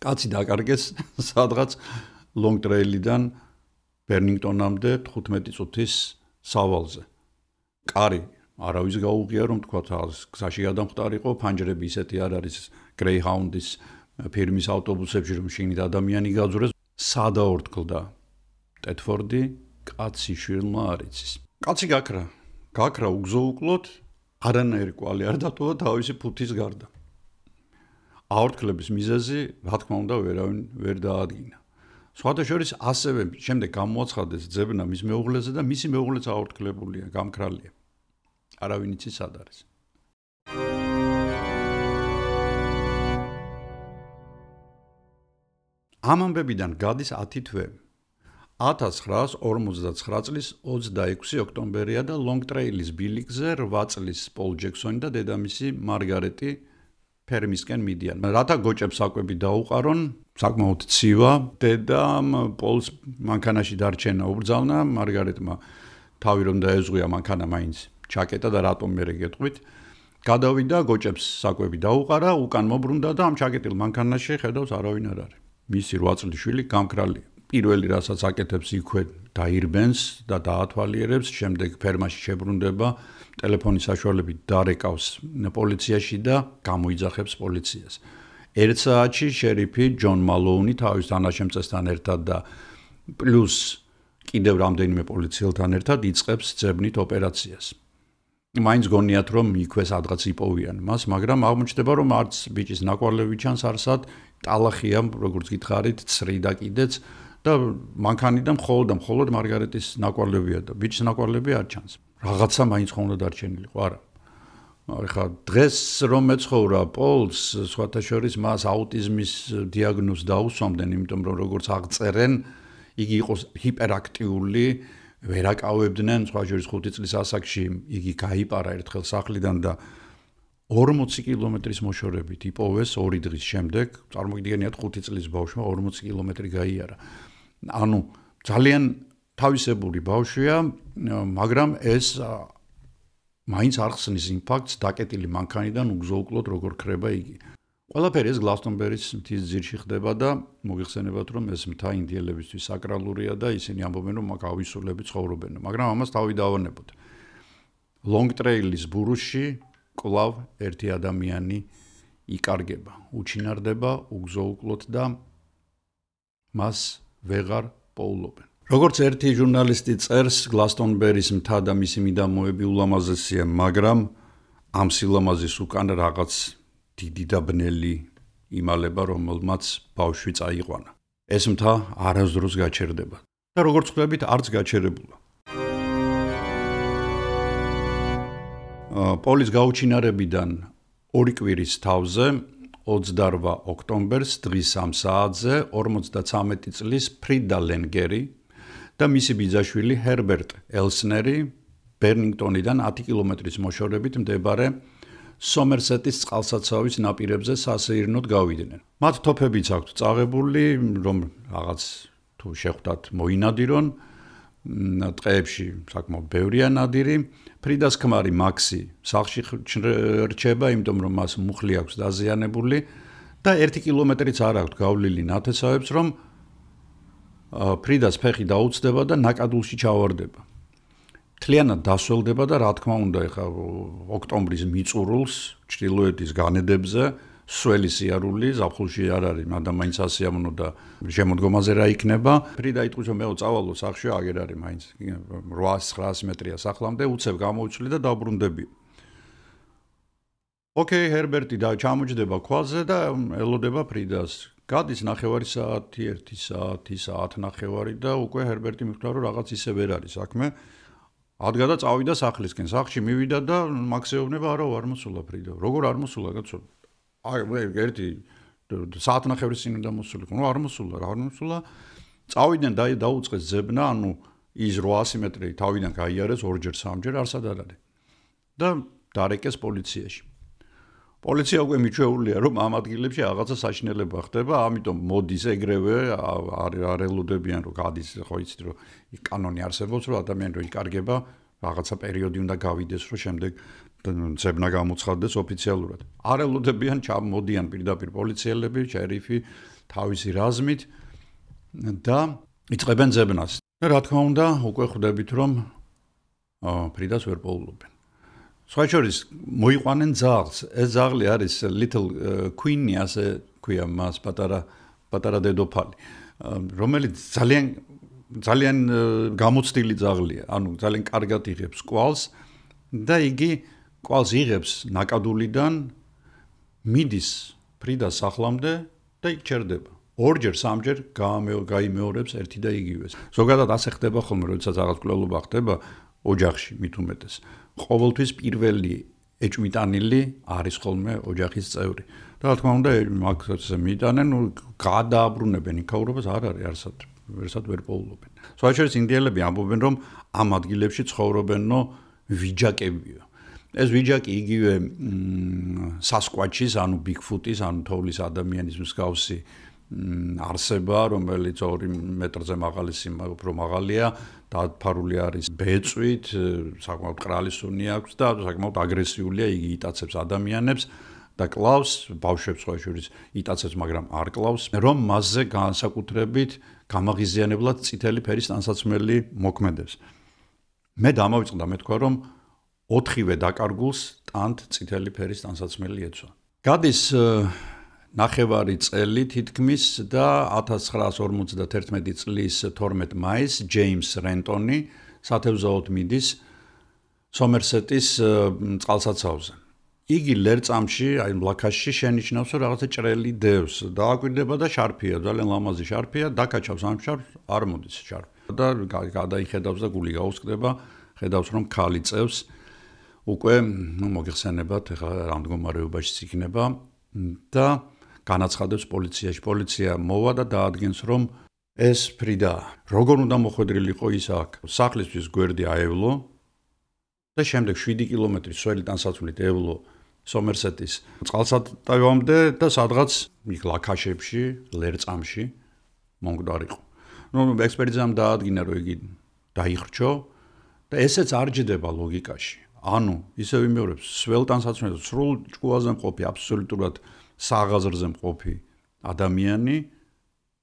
კაცი დაკარგეს სადღაც long trail-იდან ბერნინგტონამდე 15 წუთის სავალზე. კარი არავის გაუღია რომ თქვა გზაში გადამხტარიყო, ფანჯრები ისეთი არ არის Greyhound-ის ფირმის ავტობუსებში რომ შიგნით ადამიანი გაძვრეს. სადაორთქლდა ტედფორდი, კაცი შვილმა არ იცის. კაცი გაქრა უგზო-უკლოდ, არანაირი კვალი არ დატოვა თავისი ფუთის გარდა. აორთქლების მიზეზი, რა თქმა უნდა, ვერავინ ვერ დაადგინა. სხვათა შორის ასევე შემდეგ გამოაცხადეს ძებნა მის მეუღლეზე და მისი მეუღლეც აორთქლებულია, გამქრალია. არავინ იცის სად არის. ამ ამბებიდან გადის 10 თვე. 1959 წლის 26 ოქტომბერია და long trail-ის ბილიკზე 8 წლის პოლ ჯექსონი და დედამისი მარგარეტი ფერმისკენ მიდიან. რათა გოჭებს საკვები დაუყარონ, საკმაოდ ცივა, დედამ პოლს მანქანაში დარჩენა უბრძანა, მარგარეტმა თავი რომ დაეზღვია მანქანა მაინც ჩაკეტა და რატომ მერე გეტყვით. გადავიდა, გოჭებს საკვები დაუყარა, უკან მობრუნდა და ამ ჩაკეტილ მანქანაში ხედავს არავინ არ არის. მისი 8 წლის შვილი გამქრალია. პირველი რასაც აკეთებს იქვე დაირბენს და დაათვალიერებს, შემდეგ ფერმაში შებრუნდება, ტელეფონის საშუალებით დარეკავს პოლიციაში და გამოიძახებს პოლიციას. 1 საათში შერიფი ჯონ მალოუნი თავის თანაშემწესთან ერთად და პლუს კიდევ რამდენიმე პოლიციელთან ერთად იწყებს ძებნით ოპერაციას. მაინც გონიათ რომ იქვე სადღაც იპოვიან მას, მაგრამ აღმოჩნდება რომ არც ბიჭის ნაკვალევი ჩანს არსად, ტალახია, როგორც გითხარით, ცრიდა კიდეც და მანქანიდან მხოლოდ მარგარეტის ნაკვალევია და ბიჭის ნაკვალევი არ ჩანს. რაღაცა მაინც ხომ უნდა დარჩენილიყო, არა. ხა დღეს რომ მეცხოვრა პოლს, სხვათა შორის მას აუტიზმის დიაგნოზს დაუსვამდნენ, იმიტომ რომ როგორც აღწერენ, იგი იყო ჰიპერაქტიული, ვერ აკავებდნენ, სხვა შორის 5 წლის ასაკში იგი გაიპარა ერთხელ სახლიდან და 40 კილომეტრის მოშორებით იპოვეს 2 დღის შემდეგ, წარმოგიდგენიათ 5 წლის ბავშვმა 40 კილომეტრი გაიარა. ანუ ძალიან თავისებური ბავშვია, მაგრამ ეს მაინც არ ხსნის იმ ფაქტს, დაკეტილი მანქანიდან უგზო-უკლოდ როგორ ქრება იგი. ყველაფერი ეს გლასტონბერის მთის ძირში ხდება და მოგიხსენებათ, რომ ეს მთა ინდიელებისთვის საკრალურია და ისინი ამბობენ, რომ აქ ავისულები ცხოვრობენ, მაგრამ ამას თავი დავანებოთ. ლონგ-ტრეილის ბურუსში კვლავ ერთი ადამიანი იკარგება, უჩინარდება უგზო-უკლოდ და მას ვეღარ პოულობენ. როგორც ერთი ჟურნალისტი წერს, გლასტონბერის მთა და მისი მიდამოები ულამაზესია, მაგრამ ამ სილამაზის უკან რაღაც დიდი და ბნელი იმალება, რომელმაც ბავშვი წაიყვანა. ეს მთა არასდროს გაჩერდება და როგორც ხვდებით, არც გაჩერებულა. პოლის გაუჩინარებიდან 2 კვირის თავზე 28 ოქტომბერს დღის 3 საათზე 53 წლის ფრიდა ლენგერი და მისი ბიძაშვილი ჰერბერტ ელსნერი ბერნინგტონიდან 10 კილომეტრის მოშორებით მდებარე სომერსეტის წყალსაცავის ნაპირებზე სასეირნოდ გავიდნენ. მათ თოფებიც აქვთ წაღებული, რომ რაღაც თუ შეხვდათ მოინადირონ, ტყეებში საკმაოდ ბევრია ნადირი. ფრიდას ქმარი მაქსი სახლში რჩება, იმიტომ რომ მას მუხლი აქვს დაზიანებული და 1 კილომეტრიც არ აქვს გავლილი ნათესავებს, რომ ფრიდას ფეხი დაუწდება და ნაკადულში ჩავარდება. მთლიანად დასველდება და რა თქმა უნდა, ეხა ოქტომბრის მიწურულს, ჩრდილოეთის განედებზე, სველი სიარული, ზაფხულში არ არის, მაგრამ მაინც ასიამოვნო და შემოდგომაზე რა იქნება. ფრიდა იტყვის, რომ მეო წავალო სახლში, აგერ არის მაინც 800-900 მეტრია სახლამდე, უცებ გამოვიცვლი და დაბრუნდები. ოკეი, ჰერბერტი და ჩამოჯდება ქვაზე და ელოდება ფრიდას. გადის ნახევარი საათი, 1 საათი, საათნახევარი და უკვე ჰერბერტი მიხვდა, რომ რაღაც ისე ვერ არის საქმე. ადგა და წავიდა სახლისკენ. სახლში მივიდა და მაქსეუბნება, არა, არ მოსულა ფრიდა. როგორ არ მოსულა, კაცო? აი, ერთი საათნახევრის წინ უნდა მოსულიყო. ნუ არ მოსულა, რა არ მოსულა. წავიდნენ და დაუწყეს ძებნა, ანუ ის 800 მეტრი თავიდან გაიარეს 2-ჯერ 3-ჯერ არსად არ არის. და დარეკეს პოლიციაში. პოლიცია უკვე მიჩვეულია, რომ ამ ადგილებში რაღაცა საშინელება ხდება, ამიტომ მოდის ეგრევე, არ ელოდებიან, რომ გადის, ხო იცით, რომ კანონი არსებობს, რომ ადამიანი რო იკარგება, რაღაცა პერიოდი უნდა გავიდეს, რომ შემდეგ ძებნა გამოცხადდეს ოფიციალურად. არ ელოდებიან, ჩამოდიან პირდაპირ პოლიციელები, შერიფი, თავისი რაზმით და იწყებენ ძებნას. და რა თქმა უნდა, უკვე ხვდებით, რომ ფრიდას ვერ პოულობენ. სხვა შორის მოიყვანენ ძაღლს. ეს ძაღლი არის Little Queen-ი, ასე ქვია მას, პატარა დედოფალი, რომელიც ძალიან გამოცდილი ძაღლია, ანუ ძალიან კარგად იღებს კვალს და იგი კვალს იღებს ნაკადულიდან, მიდის ფრიდას სახლამდე და იქ ჩერდება. 2-ჯერ 3-ჯერ გაიმეორებს ერთი და იგივეს. ზოგადად ასე ხდება ხოლმე, როდესაც რაღაც კვლელობა ხდება ოჯახში მით უმეტეს. ყოველთვის პირველი ეჭვმიტანილი არის ხოლმე ოჯახის წევრი. და რა თქმა უნდა, მაგაზე მიიტანენ, გადააბრუნებენ იქაურობას, არ არის არსად ვერ პოულობენ. სხვა შორის ინდიელები ამბობენ, რომ ამ ადგილებში ცხოვრობენო ვიჯაკებიო. ეს ვიჯაკი იგივე სასკვაჩის, ანუ ბიგფუტის, ანუ თოვლის ადამიანის მსგავსი არსება, რომელიც 2 მეტრზე მაღალი, უფრო მაღალია, დაფარული არის ბეწვით, საკმაოდ კრალი სუნი აქვს და საკმაოდ აგრესიულია, იგი იტაცებს ადამიანებს და კლავს, ბავშვებს სხვა შორის იტაცებს, მაგრამ არ კლავს, რომ მასზე განსაკუთრებით გამაღიზიანებლად წითელი ფერის ტანსაცმელი მოქმედებს. მე დამავიწყდა, მე თქვა, რომ 4-ვე დაკარგულს ტანთ წითელი ფერის ტანსაცმელი ეცვა. გადის ნახევარი წელი თითქმის და 1951 წლის 12 მაისს ჯეიმს რენტონი სათევზაოდ მიდის სომერსეტის წყალსაცავზე. იგი ლერწამში, აი ლაქაშში შენიშნავს, რომ რაღაცა ჭრელი დევს, დააკვირდება და შარფია, ძალიან ლამაზი შარფია, დაკაჩავს ამ შარფს, არ მოდის შარფი. და გადაიხედავს და გული გაუსკდება, ხედავს რომ ქალი წევს უკვე მოგეხსენებათ, ეხლა რა მდგომარეობაშიც იქნება და განაცხადებს პოლიციაში. პოლიცია მოვა და დაადგენს, რომ ეს ფრიდა როგორ უნდა მოხვედრილიყო ის აქ სახლისთვის გვერდი აევლო და შემდეგ 7 კილომეტრი სველი ტანსაცმლით ევლო სომერსეტის წყალსატევამდე და სადღაც იქ ლაქაშებში, ლერწამში მომკვდარიყო. ექსპერტიზამ დაადგინა, რომ იგი დაიხრჩო და ესეც არ ჯდება ლოგიკაში. ანუ ისე ვიმეორებს, სველ ტანსაცმელს სრულ ჭკუაზე მყოფი, აბსოლუტურად საღაზრზე მყოფი ადამიანი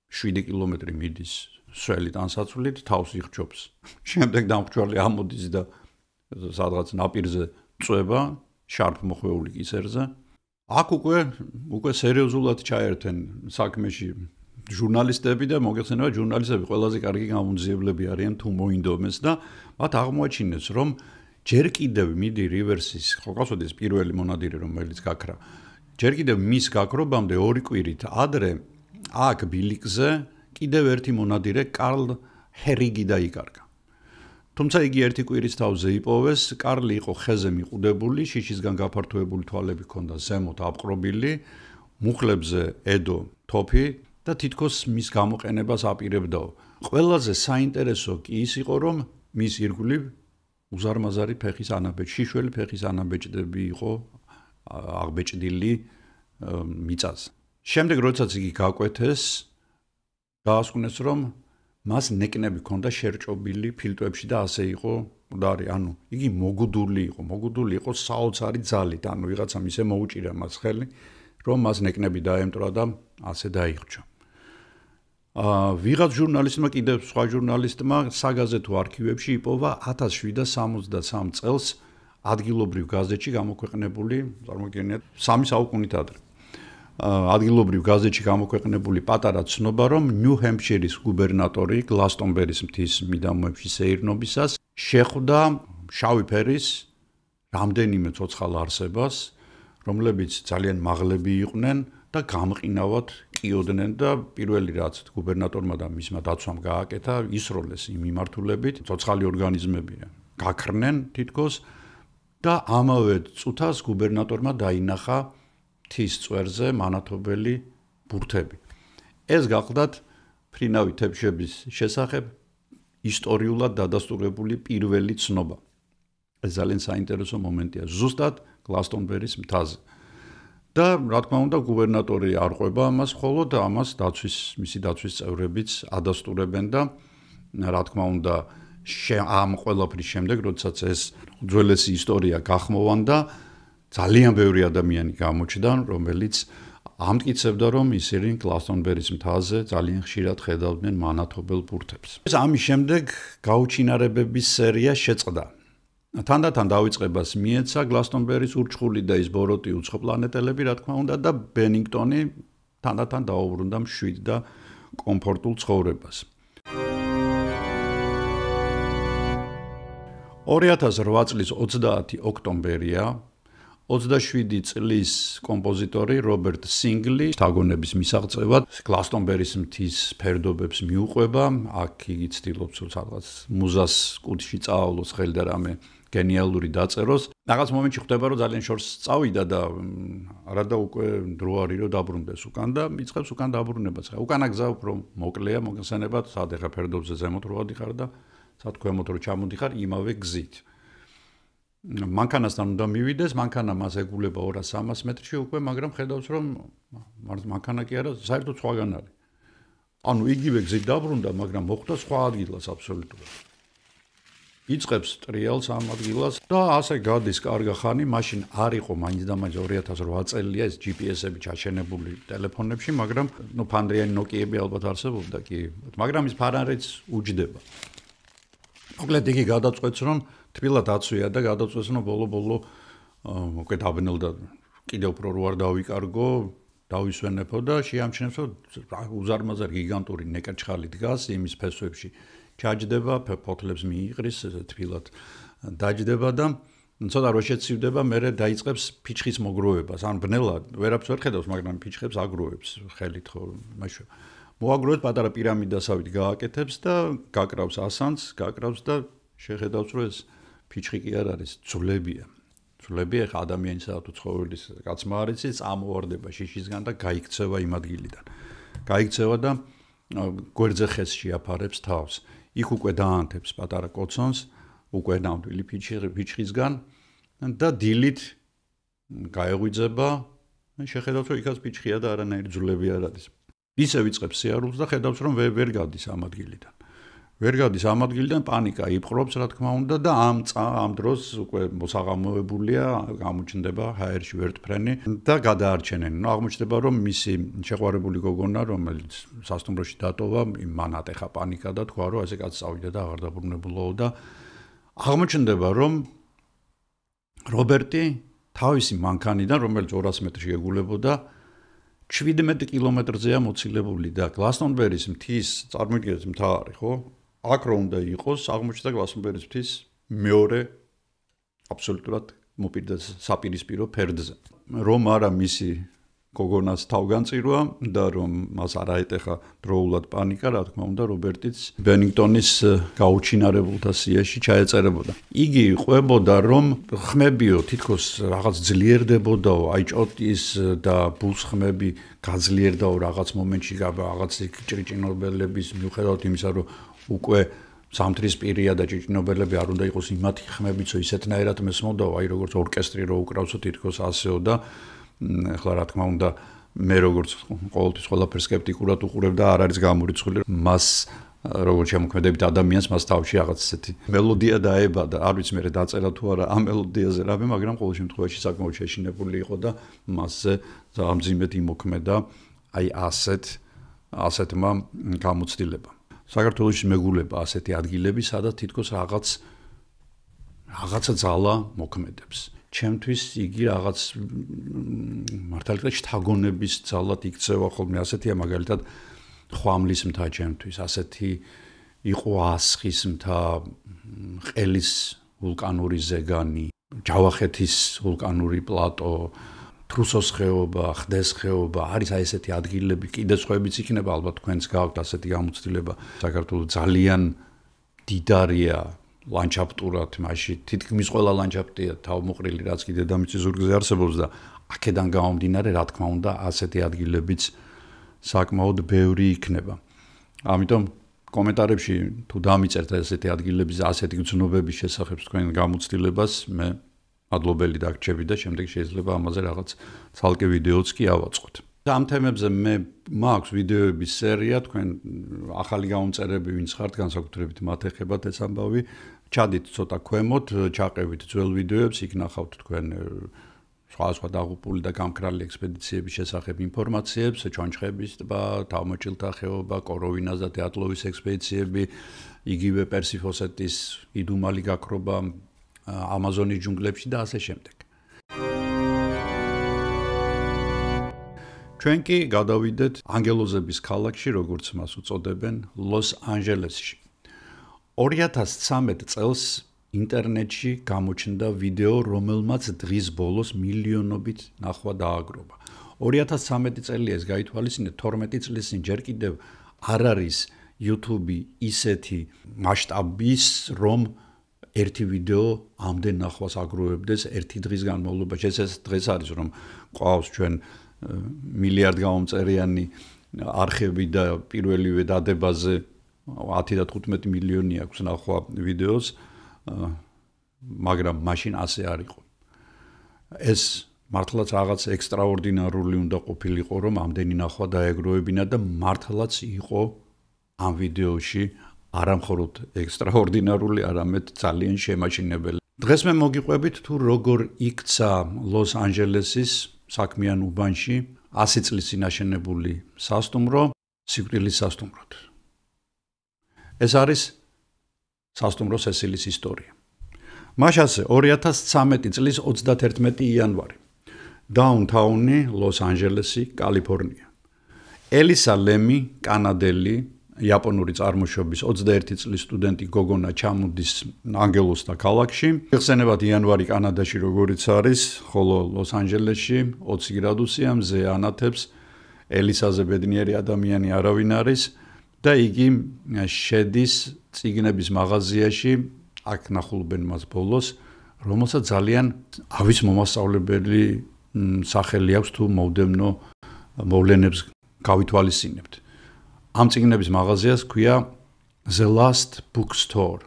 7 კილომეტრი მიდის სველი ტანსაცმლით, თავს იხრჩობს. შემდეგ დამხმარალი ამოდის და სადღაც ნაპირზე წვება, შარფმოხვეული კისერზე. აქ უკვე სერიოზულად ჩაერთენ საქმეში ჟურნალისტები და მოგეხსენება, ჟურნალისტები ყველაზე კარგი გამომძიებლები არიან თუ მოინდომეს და მათ აღმოაჩინეს, რომ ჯერ კიდევ მიდი რივერსის ხალხოსოდეს პირველი მონადირე, რომელიც გაქრა. ჯერ კიდევ მის გაქრობამდე 2 კვირით ადრე აქ ბილიკზე კიდევ ერთი მონადირე კარლ ჰერიგი დაიკარგა. თუმცა იგი ერთი კვირის თავზე იპოვეს, კარლი იყო ხეზე მიყუდებული, შიშისგან გაფართოებული თვალები ჰქონდა ზემოთ აპყრობილი, მუხლებზე ედო თოფი და თითქოს მის გამოყენებას აპირებდაო. ყველაზე საინტერესო კი ის იყო, რომ მის ირგვლივ უზარმაზარი ფეხის ანაბეჭდი, შიშველი ფეხის ანაბეჭდები იყო აღბეჭდილი მიწაზე. შემდეგ როდესაც იგი გაკვეთეს, დაასკვნეს, რომ მას ნეკნები ჰქონდა შერჭობილი ფილტვებში და ასე იყო მკვდარი, ანუ იგი მოგუდული იყო საოცარი ძალით, ანუ ვიღაცამ ისე მოუჭირა მას ხელი, რომ მას ნეკნები დაემტრა და ასე დაიხრჩა. ვიღაც ჟურნალისტმა, კიდევ სხვა ჟურნალისტმა საგაზეთო არქივებში იპოვა 1763 წელს ადგილობრივ გაზეთში გამოქვეყნებული, წარმოგიდგენიათ, 3 საუკუნით ადრე. ადგილობრივ გაზეთში გამოქვეყნებული პატარა ცნობა, რომ ნიუ-ჰემპშირის გუბერნატორი გლასტონბერის მთის მიდამოებში სეირნობისას შეხვდა შავი ფერის რამდენიმე ცოცხალ არსებას, რომლებიც ძალიან მაღლები იყვნენ და გამყინავად ყიოდნენ და პირველი რაც გუბერნატორმა და მისმა დაცვამ გააკეთა, ისროლეს იმ მიმართულებით, ცოცხალი ორგანიზმები გაქრნენ თითქოს და ამავე წუთას გუბერნატორმა დაინახა მთის წვერზე მანათობელი ბურთები. ეს გახლდათ ფრინავი თებშების შესახებ ისტორიულად დადასტურებული პირველი ცნობა. ეს ძალიან საინტერესო მომენტია ზუსტად გლასტონბერის მთაზე. და რა თქმა უნდა გუბერნატორი არ ყვება ამას, მხოლოდ ამას მისი დაცვის წევრებიც ადასტურებენ და რა თქმა უნდა ამ ყველაფრის შემდეგ, როდესაც ეს უძველესი ისტორია გახმოვანდა, ძალიან ბევრი ადამიანი გამოჩნდა, რომელიც ამტკიცებდა, რომ ისინი გლასტონბერის მთაზე ძალიან ხშირად ხედავდნენ მანათობელ ბურთებს. ეს ამის შემდეგ გაუჩინარებების სერია შეწყდა. თანდათან დაიწყებას მიეცა გლასტონბერის ურჩხული და ის ბოროტი უცხოპლანეტელები, რა თქმა უნდა, და ბენინგტონი თანდათან დაუბრუნდა მშვიდ და კომფორტულ ცხოვრებას. 2008 წლის 30 ოქტომბერია 27 წლის კომპოზიტორი რობერტ სინგლი თაგონების მისაღწევად გლასტონბერის მთის ფერდობებს მიუყვება, აქ იგი ცდილობს სადღაც მუზას კუდში წაავლოს ხელი და რამე გენიალური დაწეროს. რაღაც მომენტში ხვდება, რომ ძალიან შორს წავიდა და არადა უკვე დრო არის, რომ დაბრუნდეს უკან და იწყებს უკან დაბრუნებას. უკანა გზა უფრო მოკლეა, მოგხსენებათ, სად ეხა ფერდობზე ზემოთ რო ვადიხარ და სად ქვემოთ რო ჩამოდიხარ, იმავე გზით. მანქანასთან უნდა მივიდეს, მანქანა მას ეგულება 200-300 მეტრში უკვე, მაგრამ ხედავს, რომ მანქანა კი არა, საერთოდ სხვაგან არის. ანუ იგივე გზით დაბრუნდა, მაგრამ მოხვდა სხვა ადგილას აბსოლუტურად. იწყებს ტრიალს ამ ადგილას და ასე გადის კარგა ხანი, მაშინ არ იყო მაინც და მაინც 2008 წელია ეს GPS-ები ჩაშენებული ტელეფონებში, მაგრამ ფანდრიანი ნოკიები ალბათ არსებობდა კი, მაგრამ ის ფარანრიც უჯდება. მოკლედ იგი გადაწყვეტს, რომ თბილად აცვია და გადაწყვეტს, რომ ბოლო-ბოლო უკვე დაბნელდა კიდევ უფრო რო არ დავიკარგო, დავისვენებო და შეამჩნევს, რომ უზარმაზარი გიგანტური ნეკერჩხალი დგას იმის ფესვებში. ჩაჯდება, ფოთლებს მიიყრის, თბილად დაჯდება და ცოტა რო შეცივდება, მერე დაიწყებს ფიჩხის მოგროვებას. ან ბნელად ვერაფერს ვერ ხედავს, მაგრამ ფიჩხებს აგროვებს ხელით ხო, მაშინ მოაგროვებს პატარა პირამიდასავით გააკეთებს და გაკრავს ასანს, გაკრავს და შეხედავს, რომ ეს ფიჩხი კი არ არის, ძვლებია. ძვლები ეხა ადამიანისა თუ ცხოველის კაცმა არ იცის, ამოვარდება შიშისგან და გაიქცევა იმ ადგილიდან. გაიქცევა და გვერდზე ხეს შეაფარებს თავს. იქ უკვე დაანთებს პატარა კოცონს, უკვე ნამდვილი ფიჩხისგან და დილით გაეღვიძება, შეხედავს რომ იქაც ფიჩხია და არანაირი ძვლები არ არის. ისე ვიწყებს სიარულს და ხედავს რომ ვერ გადის ამ ადგილიდან. ვერ გადის ამ ადგილიდან, პანიკა იპყრობს, რა თქმა უნდა და ამ დროს უკვე მოსაღამოებულია, გამოჩნდება ჰაერში ვერტფრენი და გადაარჩენენ. აღმოჩნდება რომ მისი შეყვარებული გოგონა, რომელიც სასტუმროში დატოვა, მან ატეხა პანიკა და თქვა რომ ესე კაცი წავიდა და აღარ დაბრუნებულაო და აღმოჩნდება რომ რობერტი თავისი მანქანიდან, რომელიც 200 მეტრში ეგულებოდა, 17 კილომეტრზეა მოცილებული და გლასტონბერის მთის წარმოიდგინეთ მთა არის, ხო? აქ რო უნდა იყოს, აღმოჩნდა გლასტონბერის მთის მეორე აბსოლუტურად მოპირდას საპირისპირო ფერდზე. რომ არა მისი გოგონას თავგანწირვა და რომ მას არ აეტეხა დროულად პანიკა, რა თქმა უნდა, რობერტიც ბენინგტონის გაუჩინარებულთა სიაში ჩაეწერებოდა. იგი ყვებოდა, რომ ხმებიო თითქოს რაღაც ძლიერდებოდაო, აი ჭოტის და ბულს ხმები გაძლიერდაო რაღაც მომენტში, რაღაც ჭრიჭინობელების მიუხედავად იმისა, რომ უკვე სამთრის პირია და ჭრიჭინობელები არ უნდა იყოს იმათი ხმებიც, რომ ისეთნაირად მესმოდაო, აი როგორც ორკესტრი რო უკრავსო თითქოს ასეო და ახლა რა თქმა უნდა მე როგორც ყოველთვის ყველაფერს სკეპტიკურად უყურებ და არ არის გამორიცხული მას როგორც შემოქმედებით ადამიანს მას თავში რაღაც ესეთი მელოდია დაებადა არ ვიცი მე დაწერა თუ არა ამ მელოდიაზე რამე მაგრამ ყოველ შემთხვევაში საკმაოდ შეშინებული იყო და მასზე ამძიმედ იმოქმედა აი ასეთმა გამოცდილებამ საქართველოში მეგულება ასეთი ადგილები სადაც თითქოს რაღაცა ძალა მოქმედებს ჩემთვის იგი რაღაც მართალია შთაგონების ძალად იქცევა ხოლმე ასეთია მაგალითად ხვამლის მთა ჩემთვის ასეთი იყო ასხის მთა ყელის ვულკანური ზეგანი ჯავახეთის ვულკანური პლატო თრუსოს ხეობა ხდეს ხეობა არის აი ესეთი ადგილები კიდე სხვაებიც იქნება ალბათ თქვენს გაქვთ ასეთი გამოცდილება საქართველოს ძალიან დიდარია ლანდშაფტურად, მაშინ თითქმის ყველა ლანდშაფტია თავმოყრილი, რაც კიდე დედამიწის ზურგზე არსებობს და აქედან გამომდინარე, რა თქმა უნდა, ასეთი ადგილებიც საკმაოდ ბევრი იქნება. ამიტომ კომენტარებში თუ დამიწერთ ასეთი ადგილების, ასეთი გრძნობების შესახებ თქვენ გამოცდილებას, მე მადლობელი დაგრჩები და შემდეგ შეიძლება ამაზე რაღაც ცალკე ვიდეოც კი ავაწყოთ. ამ თემებზე მე მაქვს ვიდეოების სერია, თქვენ ახალი გამომწერები ვინც ხართ, განსაკუთრებით მათ ეხებათ ეს ამბავი. ჩადით ცოტა ქვემოთ, ჩაყევით ძველ ვიდეოებს, იქ ნახავთ თქვენ სხვა დაღუპული და გამკრალი ექსპედიციების შესახებ ინფორმაციებს, ჩონჩხების ტბა, თავმოჭილთა ხეობა, კოროვინას და თეატლოვის ექსპედიციები, იგივე პერსიფოსეთის იდუმალი გაქრობა ამაზონის ჯუნგლებში და ასე შემდეგ. ჩვენ კი გადავიდეთ ანგელოზების ქალაქში, როგორც მას უწოდებენ, ლოს-ანჯელესში. 2013 წელს ინტერნეტში გამოჩნდა ვიდეო, რომელმაც დღის ბოლოს მილიონობით ნახვა დააგროვა. 2013 წელი ეს გაითვალისწინეთ 12 წლის წინ ჯერ კიდევ არ არის YouTube ისეთი მასშტაბის, რომ ერთი ვიდეო ამდენ ნახვას აგროვებდეს ერთი დღის განმავლობაში. ეს დღეს არის, რომ ყავს ჩვენ მილიარდ გამომწერიანი არხები და პირველივე დადებაზე 10 და 15 მილიონი აქვს ნახვა ვიდეოს, მაგრამ მაშინ ასე არ იყო. ეს მართლაც რაღაც ექსტრაორდინარული უნდა ყოფილიყო, რომ ამდენი ნახვა დაეგროვებინა და მართლაც იყო ამ ვიდეოში არა მხოლოდ ექსტრაორდინარული, არამედ ძალიან შემაჩინებელი. დღეს მე მოგიყვებით თუ როგორ იქცა ლოს-ანჯელესის საქმიან უბანში 100 წლის წინ აშენებული სასტუმრო სიკვდილის სასტუმროდ. ეს არის სასტუმრო სესილის ისტორია. მაშასე 2013 წლის 31 იანვარი. დაუნთაუნი, ლოს-ანჯელესი, კალიფორნია. ელისა ლემი, კანადელი, იაპონური წარმოშობის 21 წლის სტუდენტი გოგონა ჩამოდის ანგელოსთა ქალაქში. იხსენებათ იანვარი კანადაში როგორიც არის, ხოლო ლოს-ანჯელესში 20 გრადუსია, მზე ანათებს, ელისაზე ბედნიერი ადამიანი არავინ არის და იგი შედის წიგნების მაღაზიაში, აქ ნახულობენ მას ბოლოს, რომელსაც ძალიან ავის მომასწავლებელი სახელი აქვს თუ მოვდემნო მოვლენებს გავითვალისწინებთ. ამ წიგნების მაღაზიას ქვია The Last Bookstore,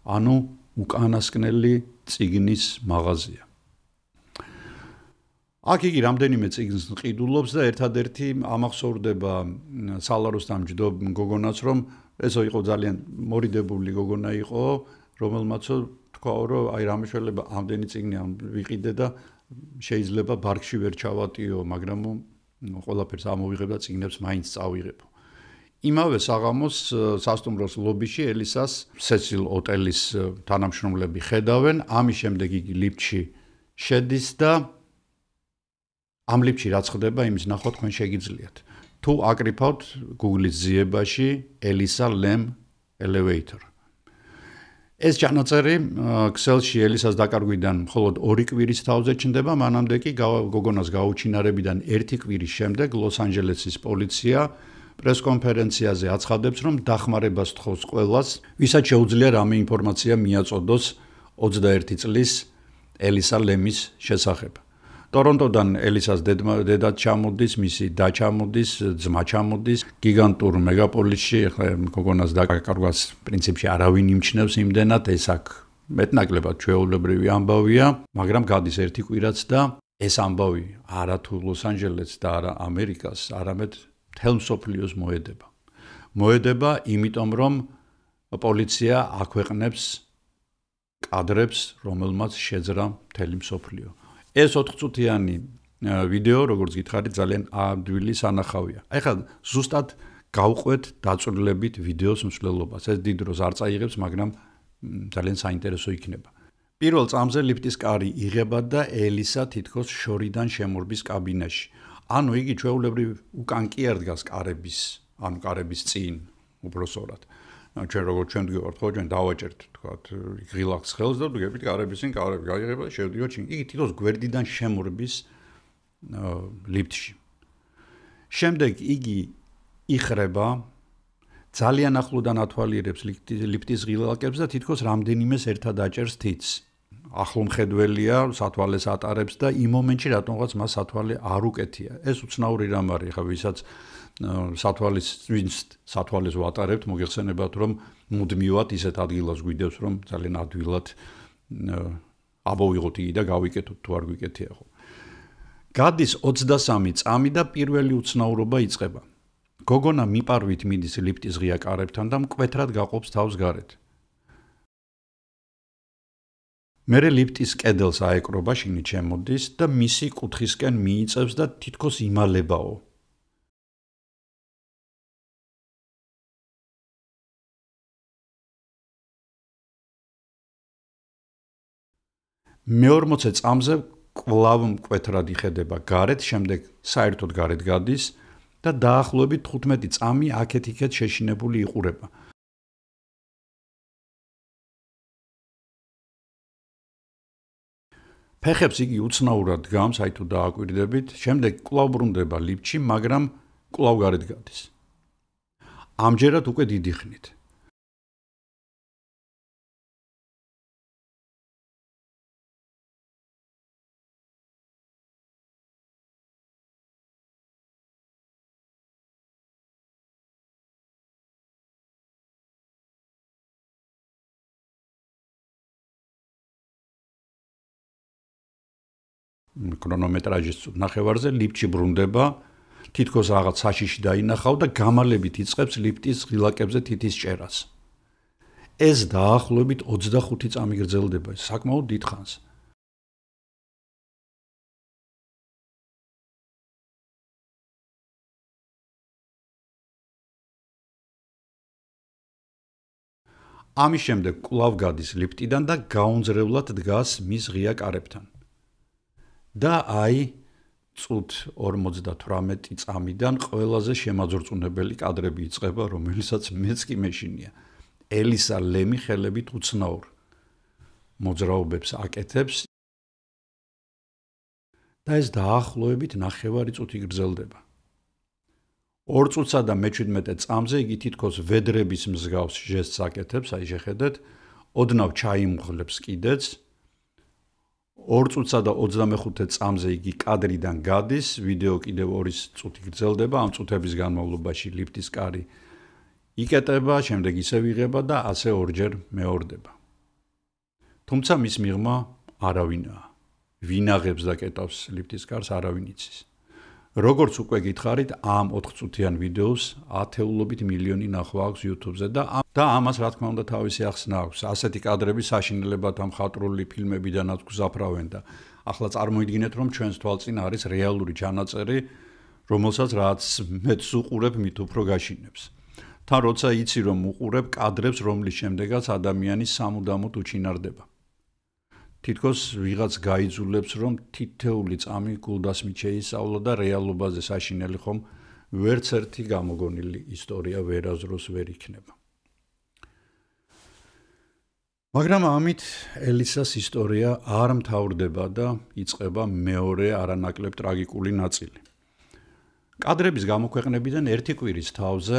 ანუ უკანასკნელი წიგნის მაღაზია. აქ იგი რამდენიმე წიგნს ყიდულობს და ერთადერთი ამახსოვრდება სალაროსთან მჯდობ გოგონას, რომ ესო იყო ძალიან მორიდებული გოგონა იყო, რომელმაც თქვა, რომ აი რამე შეიძლება ამდენი წიგნი ვიყიდე და შეიძლება ბარგში ვერ ჩავატიო, მაგრამ ყველაფერს ამოვიღებ და წიგნებს მაინც წავიღებო. იმავე საღამოს სასტუმროს ლობიში ელისას სესილ ოტელის თანამშრომლები ხედავენ, ამის შემდეგ იგი ლიფტში შედის და ამ ლიფტში რაც ხდება, იმის ნახვა თქვენ შეგიძლიათ. თუ აკრიფავთ Google-ის ძიებაში ელისა ლემ elevator. ეს ჩანაწერი Excel-ში ელისას დაკარგვიდან მხოლოდ 2 კვირის თავზე ჩნდება, მანამდე კი გოგონას გაუჩინარებიდან 1 კვირის შემდეგ ლოს-ანჯელესის პოლიცია პრესკონფერენციაზე აცხადებს, რომ დახმარებას თხოვს ყველას, ვისაც შეუძლია რამე ინფორმაცია მიაწოდოს 21 წლის ელისა ლემის შესახებ. ტორონტოდან ელისას დედა ჩამოდის, მისი და ჩამოდის, ძმა ჩამოდის, გიგანტურ მეგაპოლისში, გოგონას დაკარგვას პრინციპში არავინ იმჩნევს იმდენად, ეს აქ მეტნაკლებად ჩვეულებრივი ამბავია, მაგრამ გადის 1 კვირაც და ეს ამბავი არა თუ ლოს-ანჯელესს და არა ამერიკას, არამედ მთელ მსოფლიოს მოედება. მოედება, იმიტომ რომ პოლიცია აქვეყნებს კადრებს, რომელმაც შეძრა მთელი მსოფლიო. ეს 4 წუთიანი ვიდეო, როგორც გითხარით, ძალიან ადვილი სანახავია. ეხლა ზუსტად გავყვეთ დაწვრილებით ვიდეოს მსვლელობას. ეს დიდ დროს არ წაიღებს, მაგრამ ძალიან საინტერესო იქნება. პირველ წამზე ლიფტის კარი იღება და ელისა თითქოს შორიდან შემორბის კაბინაში. ანუ იგი ჩვეულებრივ უკან კი არ დგას კარების, ანუ კარების წინ, უბრალოდ. ჩვენ როგორც ჩვენ ვდგევართ, ხო, ჩვენ დავაჭერთ, თქვათ, ღილაკს ხელს და ვდგებით კარების წინ, კარები გაიღება და შევდივართ წინ. იგი თითქოს გვერდიდან შემორბის ლიფტში. შემდეგ იგი იხრება, ძალიან ახლოდან ათვალიერებს ლიფტის ღილაკებს და თითქოს რამდენიმეს ერთად აჭერს თითს. ახლომხედველია, სათვალეს ატარებს და იმ მომენტში რატომღაც მას სათვალე არ უკეთია. ეს უცნაური რამ არის, ხა ვისაც სათვალეს ვატარებთ, მოგეხსენებათ, რომ მუდმივად ისეთ ადგილას გვიდევს, რომ ძალიან ადვილად აბოვიღოთ იგი და გავიკეთოთ თუ არ გვიკეთია ხო. გადის 23 წამი და პირველი უცნაურობა იწყება. გოგონა მიპარვით მიდის ლიფტის ღია კარებთან და მკვეთრად გაყოფს თავს გარეთ. მერე ლიფტის კედელს აეკრობა, შიგნით შემოდის და მისი კუთხისკენ მიიწევს და თითქოს იმალებაო. მე-40 წამზე კვლავ მკვეთრად იხედება გარეთ, შემდეგ საერთოდ გარეთ გადის და დაახლოებით 15 წამი აქეთ-იქეთ შეშინებული იყურება. ფეხებს იგი უცნაურად დგამს, აი თუ დააკვირდებით, შემდეგ კვლავ ბრუნდება ლიფტში, მაგრამ კვლავ გარეთ გადის. ამჯერად უკვე დიდი ხნით. ქრონომეტრაჟის ნახევარზე ლიფტში ბრუნდება, თითქოს რაღაც საშიში დაინახავ და გამალებით იწყებს ლიფტის ღილაკებზე თითის ჭერას. ეს დაახლოებით 25 წამი გრძელდება, საკმაოდ დიდ ხანს. ამის შემდეგ კვლავ გადის ლიფტიდან და გაუნძრევლად დგას მის ღია კარებთან. და აი წუთ 58 წამიდან ყველაზე შემაძორწუნებელი კადრები იწყება, რომელსაც მეც კი მეშინია. ელისა ლემი ხელებით უცნაურ მოძრაობებს აკეთებს და ეს დაახლოებით 9 წუთი გრძელდება. 2 წუთსა და მე-17 წამზე იგი თითქოს ვედრების მსგავს ჟესტს აკეთებს, აი შეხედეთ, ოდნავ ჩაიმუხლებს კიდეც 2 წუთსა და 25 წამზე იგი კადრიდან გადის, ვიდეო კიდევ 2 წუთი გრძელდება, ამ წუთების განმავლობაში ლიფტის კარი იკეტება, შემდეგ ისე ვიღება და ასე ორჯერ მეორდება. თუმცა მის მიღმა არავინაა. ვინ აღებს და კეტავს ლიფტის კარს, არავინ იცის. როგორც უკვე გითხარით, ამ 4 წუთიან ვიდეოს ათეულობით მილიონი ნახვა აქვს YouTube-ზე და ამას რა თქმა უნდა თავისი ახსნა აქვს. ასეთი კადრები საშინელებათა მხატვრული ფილმებიდანაც გზაფრავენ და ახლა წარმოიდგინეთ, რომ ჩვენს თვალწინ არის რეალური ჩანაწერი, რომელსაც რაც მეც უყურებ, მით უფრო გაშინებს. თან როცა იცი რომ უყურებ კადრებს, რომლის შემდეგაც ადამიანი სამუდამოდ უჩინარდება. თითქოს ვიღაც გაიძულებს, რომ თითეული წამი გულდასმით შეისწავლა და რეალობაზე საშინელი ხომ ვერც ერთი გამოგონილი ისტორია ვერაზროს ვერ იქნება. მაგრამ ამით ელისას ისტორია არ მთავრდება და იწყება მეორე არანაკლებ ტრაგიკული ნაწილი. კადრების გამოქვეყნებიდან ერთი კვირის თავზე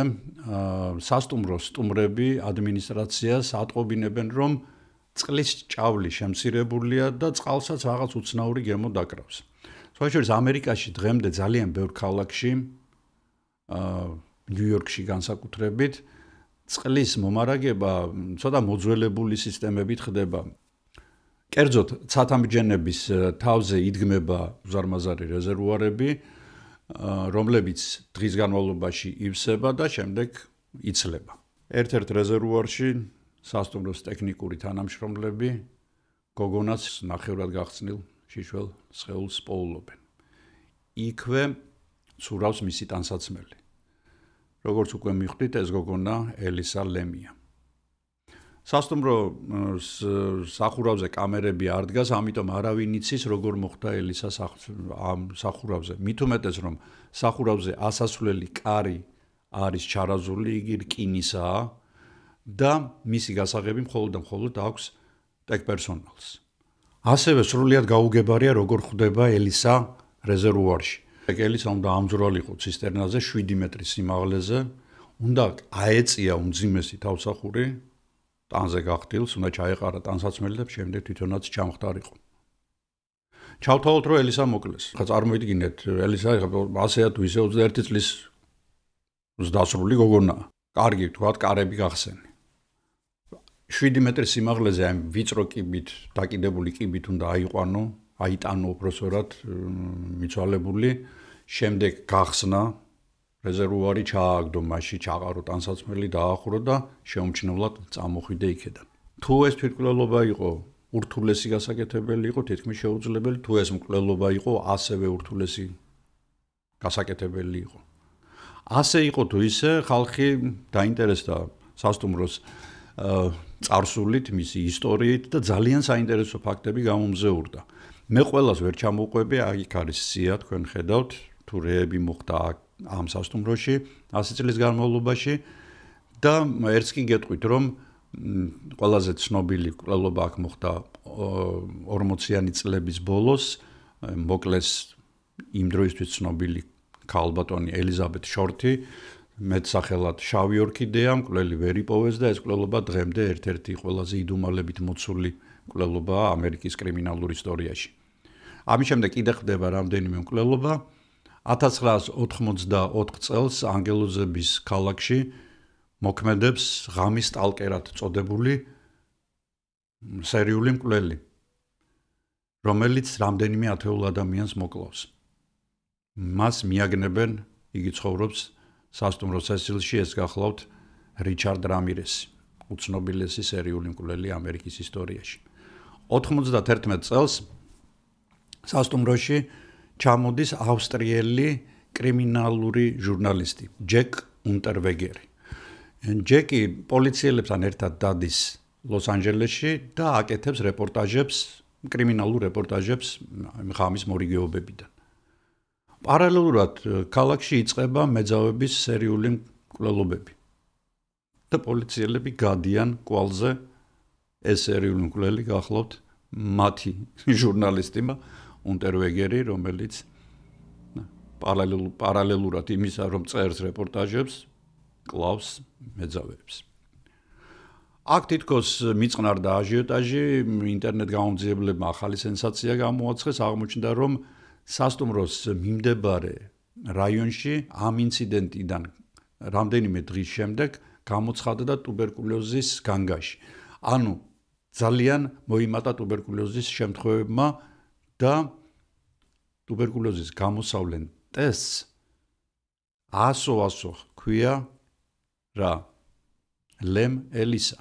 სასტუმრო სტუმრები ადმინისტრაციას ატყობინებენ, რომ წყლის ჭავლი შემცირებულია და წყალსაც რაღაც უცნაური გემო დაკრავს. სხვა შორის ამერიკაში დღემდე ძალიან ბევრ ქალაქში, ნიუ-იორკში განსაკუთრებით, წყლის მომარაგება ცოტა მოძველებული სისტემებით ხდება. კერძოდ, ცათამბჯენების თავზე იდგმება უზარმაზარი რეზერვუარები, რომლებიც დღის განმავლობაში ივსება და შემდეგ იცლება. ერთ-ერთ რეზერვუარში სასტუმროს ტექნიკური თანამშრომლები გოგონას ნახევრად გახსნილ შიშველ სხეულს პოულობენ. იქვე ცურავს მისი ტანსაცმელი. როგორც უკვე მიხვდით, ეს გოგონა ელისა ლემია. სასტუმროს სახურავზე კამერები არ დგას, ამიტომ არავინ იცის, როგორ მოხდა ელისას ამ სახურავზე. მით უმეტეს, რომ სახურავზე ასასვლელი კარი არის ჩარაზული, იგი რკინისაა და მისი გასაღები მხოლოდ და მხოლოდ აქვს ტექპერსონალს. ასევე სრულიად გაუგებარია, როგორ ხვდება ელისა რეზერვუარში. ელისა უნდა ამძვრალიყო ცისტერნაზე 7 მეტრის სიმაღლეზე, უნდა აეწია უმძიმესი თავსახური, ტანზე გახდილს, უნდა ჩაეყარა ტანსაცმელი და შემდეგ თვითონაც ჩამხდარიყო. ჩავთვალოთ, რომ ელისა მოკლეს. ხა წარმოიდგინეთ, ელისა ასეა თუ ისე 21 წლის დასრული გოგონაა. კარგი, თქვათ, კარები გახსენი. 7 მეტრის სიმაღლეზე ამ ვიწრო კიბით, დაკიდებული კიბით უნდა აიტანო უბრალოდ მიცვალებული, შემდეგ გახსნა რეზერვუარი ჩააგდო მასში, ჩაყარო ტანსაცმელი, დაახურო და შეუმჩნევლად წამოხვიდე იქედან. თუ ეს თვითმკვლელობა იყო, ურთულესი გასაკეთებელი იყო, თითქმის შეუძლებელი, თუ ეს მკვლელობა იყო, ასევე ურთულესი გასაკეთებელი იყო. ასე იყო თუ ისე, ხალხი დაინტერესდა სასტუმროს წარსულით, მისი ისტორიით და ძალიან საინტერესო ფაქტები გამომზეურდა. მე ყველას ვერ ჩამოვყვები, აქ არის სია, თქვენ ხედავთ, თუ რეები მოხდა ამ სასტუმროში 100 წლის განმავლობაში და ერთს კი გეტყვით, რომ ყველაზე ცნობილი მკვლელობა აქ მოხდა 40-იანი წლების ბოლოს, მოკლეს იმ დროისთვის ცნობილი ქალბატონი ელიზაბეთ შორთი, მეტსახელად შავი ორქიდეა, მკვლელი ვერ იპოვეს და ეს მკვლელობა დღემდე ერთ-ერთი ყველაზე იდუმალებით მოცული მკვლელობაა ამერიკის კრიმინალურ ისტორიაში. ამის შემდეგ კიდე ხდება რამდენიმე მკვლელობა. 1984 წელს ანგელოზების ქალაქში მოქმედებს ღამის სტალკერად წოდებული სერიული მკვლელი, რომელიც რამდენიმე ათეულ ადამიანს მოკლავს. მას მიაგნებენ, იგი ცხოვრობს სასტუმრო სესილში, ეს გახლავთ რიჩარდ რამირესი, უცნობილესი სერიული მკვლელი ამერიკის ისტორიაში. 91 წელს სასტუმროში ჩამოდის ავსტრიელი კრიმინალური ჟურნალისტი ჯეკ უნტერვეგერი. ჯეკი პოლიციელებთან ერთად დადის ლოს-ანჯელესში და აკეთებს რეპორტაჟებს, კრიმინალურ რეპორტაჟებს ღამის მორიგეობებიდან. პარალელურად ქალაქში იწყება მეძავების სერიული მკვლელობები და პოლიციელები გადიან კვალზე, ეს სერიული მკვლელი გახლავთ მათი ჟურნალისტმა უნტერვეგერი, რომელიც პარალელურად იმისა, რომ წერს რეპორტაჟებს, კლავს მეძავებს. აქ თითქოს მიწყნარდა აჟიოტაჟი, ინტერნეტ გამოძიებლებმა ახალი სენსაცია გამოაცხეს, აღმოჩნდა რომ სასტუმროს მიმდებარე რაიონში ამ ინციდენტიდან რამდენიმე დღის შემდეგ გამოცხადდა ტუბერკულოზის განგაში. ანუ ძალიან მოიმატა ტუბერკულოზის შემთხვევებმა და ტუბერკულოზის გამოსავლენ ტესტს 100 ქვია რა ლემ ელისა.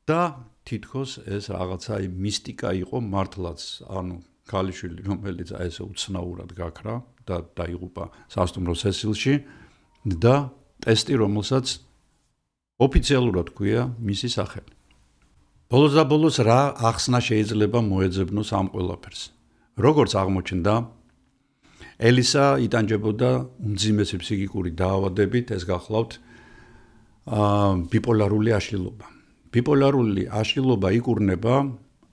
და თითქოს ეს რაღაცა მისტიკა იყო მართლაც, ანუ ქალიშვილი, რომელიც ესე უცნაურად გაქრა და დაიღუპა სასტუმრო სესილში და ტესტი, რომელსაც ოფიციალურად ქვია მისი სახელი. ბოლოს და ბოლოს რა ახსნა შეიძლება მოეძებნოს ამ ყველაფერს? როგორც აღმოჩნდა, ელისა იტანჯებოდა უმძიმესი ფსიქიკური დაავადებით, ეს გახლავთ ბიპოლარული აშლილობა. ბიპოლარული აშლილობა იკურნება,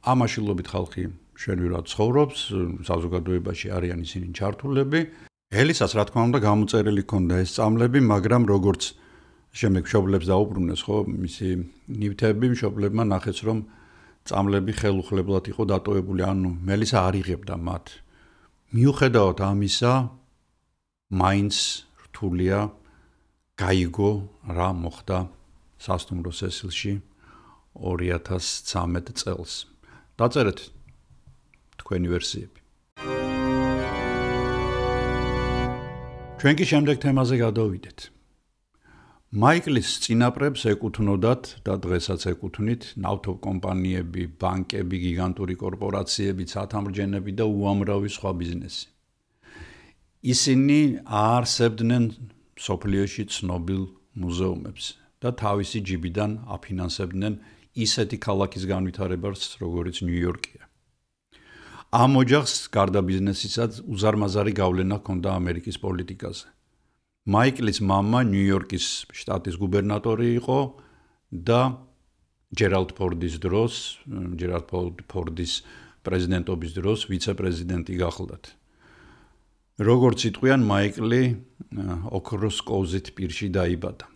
ამ აშლილობით ხალხი შენვირად ცხოვრობს, საზოგადოებაში არიან ისინი ჩართულები. ელისას რა თქმა უნდა გამოწერილი ჰქონდა ეს წამლები, მაგრამ როგორც შემდეგ მშობლებს დაუბრუნეს, ხო, მისი ნივთები, მშობლებმა ნახეს, რომ წამლები ხელუხლებლად იყო დატოვებული, ანუ მელისა არ იღებდა მათ. მიუხედავად ამისა, მაინც რთულია გაიგო რა მოხდა სასტუმრო სესილში 2013 წელს. დაწერეთ თქვენი ვერსიები. ჩვენ კი შემდეგ თემაზე გადავიდეთ. მაიკლის წინაპრებს ეკუთვნოდათ და დღესაც ეკუთვნით ნავთობ კომპანიები, ბანკები, გიგანტური კორპორაციები, ცათამრჯენები და უამრავი სხვა ბიზნესი. ისინი აარსებდნენ სოფლიოში ცნობილ მუზეუმებს და თავისი ჯიბიდან აფინანსებდნენ ისეთი ქალაქის განვითარებას, როგორც ნიუ-იორკია. ამ ოჯახს გარდა ბიზნესისა უზარმაზარი გავლენა ჰქონდა ამერიკის პოლიტიკაზე. მაიკლის მამა ნიუ-იორკის შტატის გუბერნატორი იყო და ჯერალდ ფორდის დროს, ჯერალდ ფორდის პრეზიდენტობის დროს ვიცე-პრეზიდენტი გახლდათ. როგორც იტყვიან, მაიკლი ოქროს კოვზით პირში დაიბადა.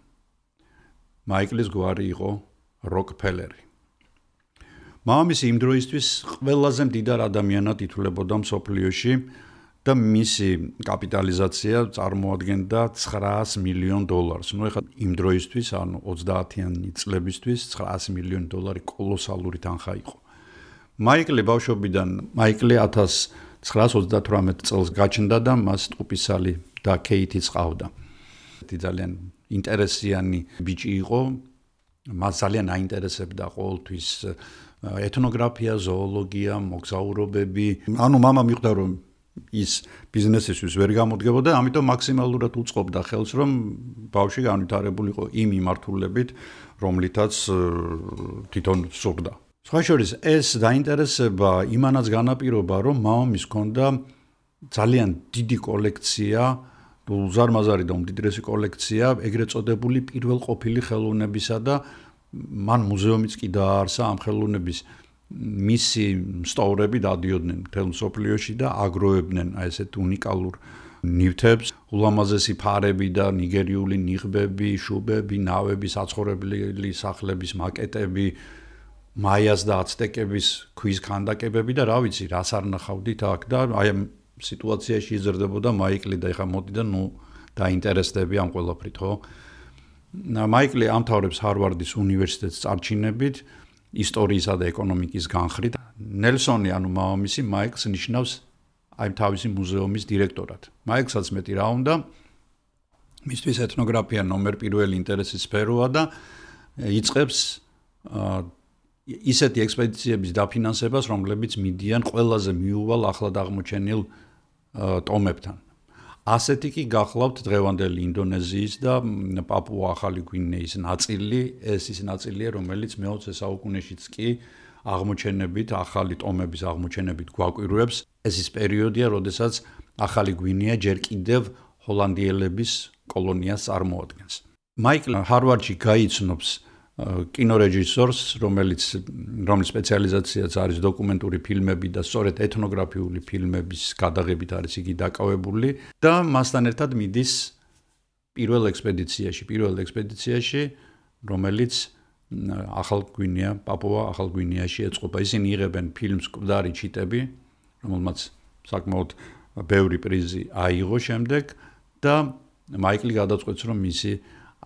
მაიკლის გვარი იყო როკფელერი. მამამისი იმ დროისთვის ყველაზე მდიდარ ადამიანად ითვლებოდა მსოფლიოში და მისი კაპიტალიზაცია წარმოადგენდა $900 მილიონ. ნუ ეხლა იმ დროისთვის, ანუ 30-იანი წლებისთვის $900 მილიონ კოლოსალური თანხა იყო. მაიკლი ბავშვობიდან, მაიკლი 1938 წელს გაჩნდა და მას ტყუპისალი და კეითიც ყავდა. ძალიან ინტერესიანი ბიჭი იყო, მას ძალიან აინტერესებდა ყოველთვის ეთნოგრაფია, ზოოლოგია, მოგზაურობები. ანუ მამა მიხვდა, რომ ის ბიზნესისთვის ვერ გამოდგებოდა, ამიტომ მაქსიმალურად უწყობდა ხელს, რომ ბავშვი განვითარებულიყო იმ მიმართულებით, რომლითაც თვითონ სურდა. სხვა შორის ეს დაინტერესება იმანაც განაპირობა, რომ მამამის ჰქონდა ძალიან დიდი კოლექცია, უზარმაზარი და უმდიდრესი კოლექცია ეგრეთ წოდებული პირველ ყოფილი ხელოვნებისა და მან მუზეუმიც კი დააარსა ამ ხელოვნების. მისი მსტოვრები დადიოდნენ მთელ მსოფლიოში და აგროვებდნენ ესეთ უნიკალურ ნივთებს, ულამაზესი ფარები და ნიგერიული ნიღბები, შუბები, ნავები, საცხოვრებელი სახლების მაკეტები, მაიას და აცტეკების ქვის ქანდაკებები და რა ვიცი, რას არ ნახავდით აქ და აი ამ სიტუაციაში იზრდებოდა მაიკლი და ეხა მოდი და ნუ დაინტერესდები ამ ყველაფრით, ხო? მაიკლი ამთავრებს ჰარვარდის უნივერსიტეტს წარჩინებით, ისტორიისა და ეკონომიკის განხრით. ნელსონი, ანუ მამამისი, მაიკლს ნიშნავს აი თავისი მუზეუმის დირექტორად. მაიკლსაც მეტი რა უნდა, მისთვის ეთნოგრაფია ნომერ პირველი ინტერესის სფეროა და იწყებს ისეთი ექსპედიციების დაფინანსებას, რომლებიც მიდიან ყველაზე მიუვალ ახლად აღმოჩენილ ტომებთან. ასეთი კი გახლავთ დღევანდელი ინდონეზიის და პაპუა-ახალი გვინეის ნაწილი, ეს ის ნაწილია, რომელიც მე-20 საუკუნეშიც კი აღმოჩენებით, ახალი ტომების აღმოჩენებით გვაკვირვებს. ეს ის პერიოდია, როდესაც ახალი გვინეა ჯერ კიდევ ჰოლანდიელების კოლონიას წარმოადგენს. მაიკლი ჰარვარდში გაიცნობს კინორეჟისორს, რომლის სპეციალიზაციაც არის დოკუმენტური ფილმები და სწორედ ეთნოგრაფიული ფილმების გადაღებით არის იგი დაკავებული და მასთან ერთად მიდის პირველ ექსპედიციაში, რომელიც ახალ გვინეა, პაპუა ახალ გვინეაში ეწყობა. ისინი იღებენ ფილმს „მკვდარი ჩიტები“, რომელმაც საკმაოდ ბევრი პრიზი აიღო შემდეგ და მაიკლი გადაწყვეტს, რომ მისი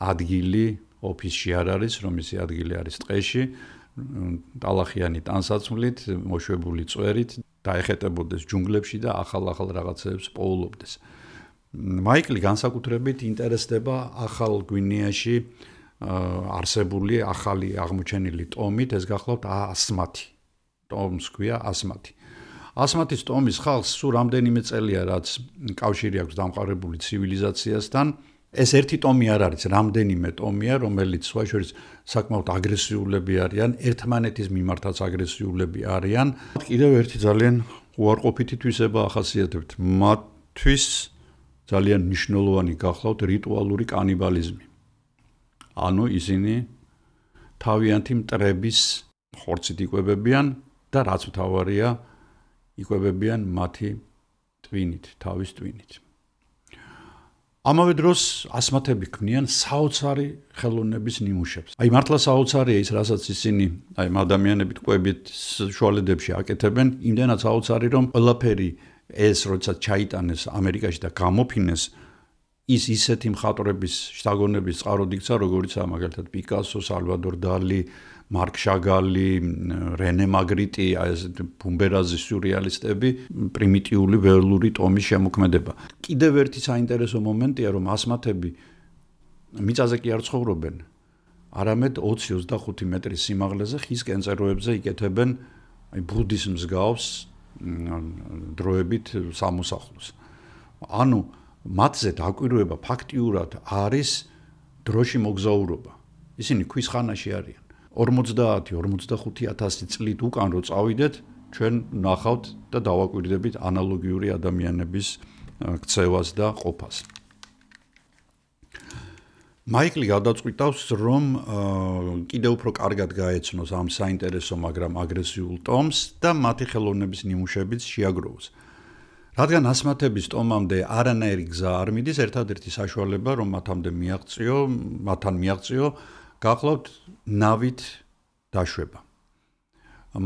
ადგილი ოფისში არ არის, რომ მისი ადგილი არის ტყეში, ტალახიანი ტანსაცმლით, მოშვებული წვერით, დაეხეტებოდეს ჯუნგლებში და ახალ რაღაცებს პოულობდეს. მაიკლი განსაკუთრებით ინტერესდება ახალ გვინეაში არსებული ახალი აღმოჩენილი ტომით, ეს გახლავთ ასმათი. ტომს ქვია ასმათი. ასმათის ტომის ხალხს სულ რამდენიმე წელია, რაც კავშირი აქვს დამყარებული ცივილიზაციასთან. ეს ერთი ტომი არ არის, რამდენიმე ტომია, რომელიც სხვა შორის საკმაოდ აგრესიულები არიან, ერთმანეთის მიმართაც აგრესიულები არიან. კიდევ ერთი ძალიან უარყოფითი თვისება ახასიათებთ. მათთვის ძალიან მნიშვნელოვანი გახლავთ რიტუალური კანიბალიზმი. ანუ ისინი თავიანთი მტრების ხორცით იკვებებიან და რაც მთავარია, იკვებებიან მათი ტვინით, თავის ტვინით. ამავე დროს ასმათები ქმნიან საოცარი ხელოვნების ნიმუშებს. აი მართლა საოცარია ის, რასაც ისინი აი ადამიანებით კვებით შუალედებში აკეთებენ, იმდენად საოცარი, რომ ყველაფერი ეს როდესაც ჩაიტანეს ამერიკაში და გამოფინეს, ის ისეთი მხატვრების შთაგონების წყაროდ იქცა, როგორიცაა მაგალითად პიკასო, სალვადორ დალი, მარკ შაგალი, რენე მაგრიტი, ეს ბუმბერაზის სიურეალისტები, პრიმიტიული ველური ტომის შემოქმედება. კიდევ ერთი საინტერესო მომენტია, რომ ასმათები მიწაზე კი არ ცხოვრობენ, არამედ 20-25 მეტრის სიმაღლეზე ხის კენწეროებზე იკეთებენ აი ბუდდის მსგავს დროებით სამოსახლოს. ანუ მათზე დაკვირვება ფაქტიურად არის დროში მოგზაურობა. ისინი ქვის ხანაში არიან. 40-45,000 წლით უკან რო წავიდეთ, ჩვენ ნახავთ და დავაკვირდებით ანალოგიური ადამიანების ქცევას და ყოფას. მაიკლი გადაწყვიტავს, რომ კიდევ უფრო კარგად გაეცნოს ამ საინტერესო, მაგრამ აგრესიულ ტომს და მათი ხელოვნების ნიმუშებიც შეაგროვოს. რადგან ასმათების ტომამდე არანაირი გზა არ მიდის, ერთადერთი საშუალება, რომ მათთან მიაღწიო, გახლავთ ნავით დაშვება.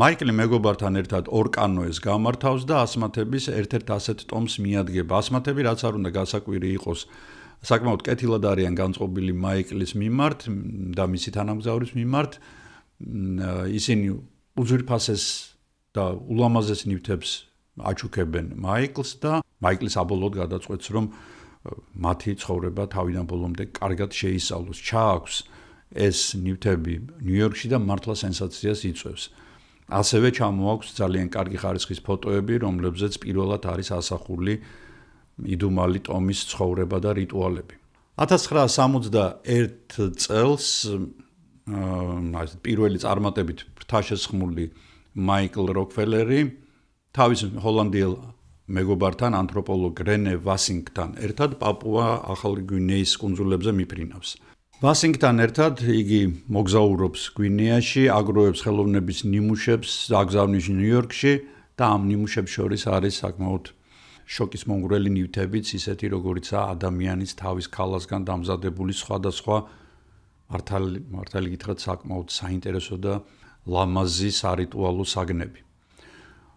მაიკლი მეგობართან ერთად ორ კანოეს გამართავს და ასმათების ერთ-ერთ ასეთ ტომს მიადგება. ასმათები რაც არ უნდა გასაკვირი იყოს, საკმაოდ კეთილად არიან განწყობილი მაიკლის მიმართ და მისი თანამგზავრის მიმართ. ისინი უძვირფასეს და ულამაზეს ნივთებს აჩუქებენ მაიკლს და მაიკლი საბოლოოდ გადაწყვეტს, რომ მათი ცხოვრება თავიდან ბოლომდე კარგად შეისწავლოს. ჩააქვს ეს ნივთები ნიუ-იორკში და მართლა სენსაციას იწვევს. ასევე ჩამოაქვს ძალიან კარგი ხარისხის ფოტოები, რომლებზეც პირველად არის ასახული იდუმალი ტომის ცხოვრება და რიტუალები. 1961 წელს პირველი წარმატებით ფრთაშესხმული მაიკლ როკფელერი თავის ჰოლანდიელ მეგობართან, ანთროპოლოგ რენე ვასინგთან ერთად პაპუა ახალი გვინეის კუნძულებზე მიფრინავს. ვასინგთან ერთად იგი მოგზაურობს გვინეაში, აგროვებს ხელოვნების ნიმუშებს, აგზავნის ნიუ-იორკში და ამ ნიმუშებს შორის არის საკმაოდ შოკის მომგვრელი ნივთებიც, ისეთი როგორიცაა ადამიანის თავის ქალასგან დამზადებული სხვადასხვა მართალი გითხრათ საკმაოდ საინტერესო და ლამაზი სარიტუალო საგნები.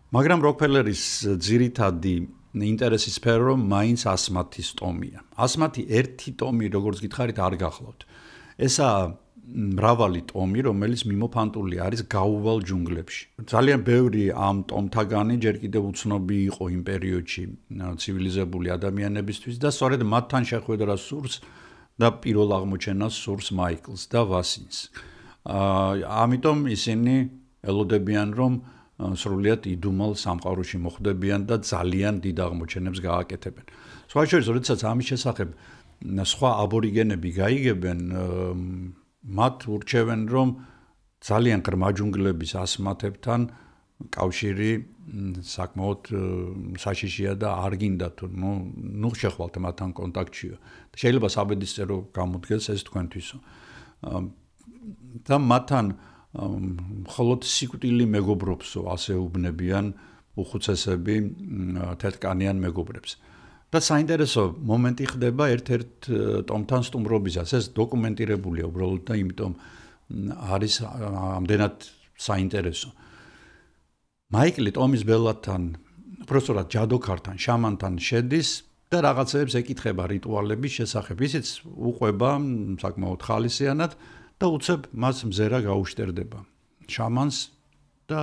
მაგრამ როკფელერის ძირითადი ინტერესის სფერო მაინც ასმათის ტომია. ასმათი ერთი ტომი, როგორც გითხარით, არ გახლავთ. ესაა მრავალი ტომი, რომელიც მიმოფანტული არის გაუვალ ჯუნგლებში. ძალიან ბევრი ამ ტომთაგანი ჯერ კიდევ უცნობი იყო იმ პერიოდში ცივილიზებული ადამიანებისთვის და სწორედ მათთან შეხვედრას სურს და პირველ აღმოჩენას სურს მაიკლს და ვასინს. ამიტომ ისინი ელოდებიან, რომ სრულიად იდუმალ სამყაროში მოხვდებიან და ძალიან დიდ აღმოჩენებს გააკეთებენ. სხვა შორის, როდესაც ამის შესახებ სხვა აბორიგენები გაიგებენ, მათ ურჩევენ, რომ ძალიან ღრმა ჯუნგლების ასმათებთან კავშირი საკმაოდ საშიშია და არ გინდათ, ნუ შეხვალთ მათთან კონტაქტშიო. შეიძლება საბედისწერო გამოდგეს ეს თქვენთვისო. და მათთან მხოლოდ სიკვდილი მეგობრობსო ასე უბნებიან უხუცესები თეთრკანიან მეგობრებს. და საინტერესო მომენტი ხდება ერთ-ერთ ტომთან სტუმრობისას. ეს დოკუმენტირებულია უბრალოდ და იმიტომ არის ამდენად საინტერესო. მაიკლი ტომის ბელათან, უბრალოდ ჯადოქართან, შამანთან შედის და რაღაცებს ეკითხება რიტუალების შესახებ. ისიც უყვება საკმაოდ ხალისიანად და უცებ მას მზერა გაუშტერდება. შამანს და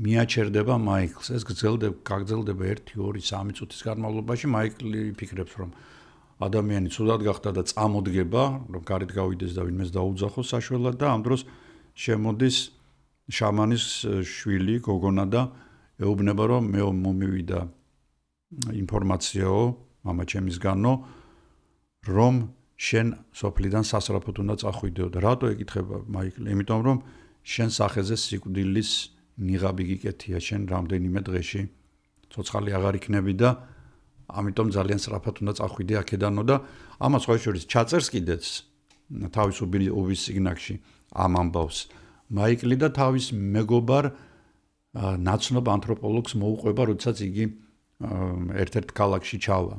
მიაჩერდება მაიკლს. ეს გაგრძელდება 1-2-3 წუთის განმავლობაში. მაიკლი ფიქრებს, რომ ადამიანი ცუდად გახდა და წამოდგება, რომ გარეთ გავიდეს და ვინმეს დაუძახოს საშველად და ამ დროს შემოდის შამანის შვილი გოგონა და ეუბნება, რომ მე მომივიდა ინფორმაციაო მამა ჩემისგანო, რომ შენ სოფლიდან სასწრაფოდ უნდა წახვიდეო და რატო ეკითხება მაიკლი? იმიტომ რომ შენ სახეზე სიკვდილის ნიღაბი გიკეთია შენ რამდენიმე დღეში ცოცხალი აღარ იქნები და ამიტომ ძალიან სწრაფად უნდა წახვიდე აქედანო და ამას სხვა შორის ჩაწერს კიდეც თავის უბის სიგნალში ამ ამბავს მაიკლი და თავის მეგობარ ნაცნობ ანთროპოლოგს მოუყვება, როდესაც იგი ერთ-ერთ ქალაქში ჩავა.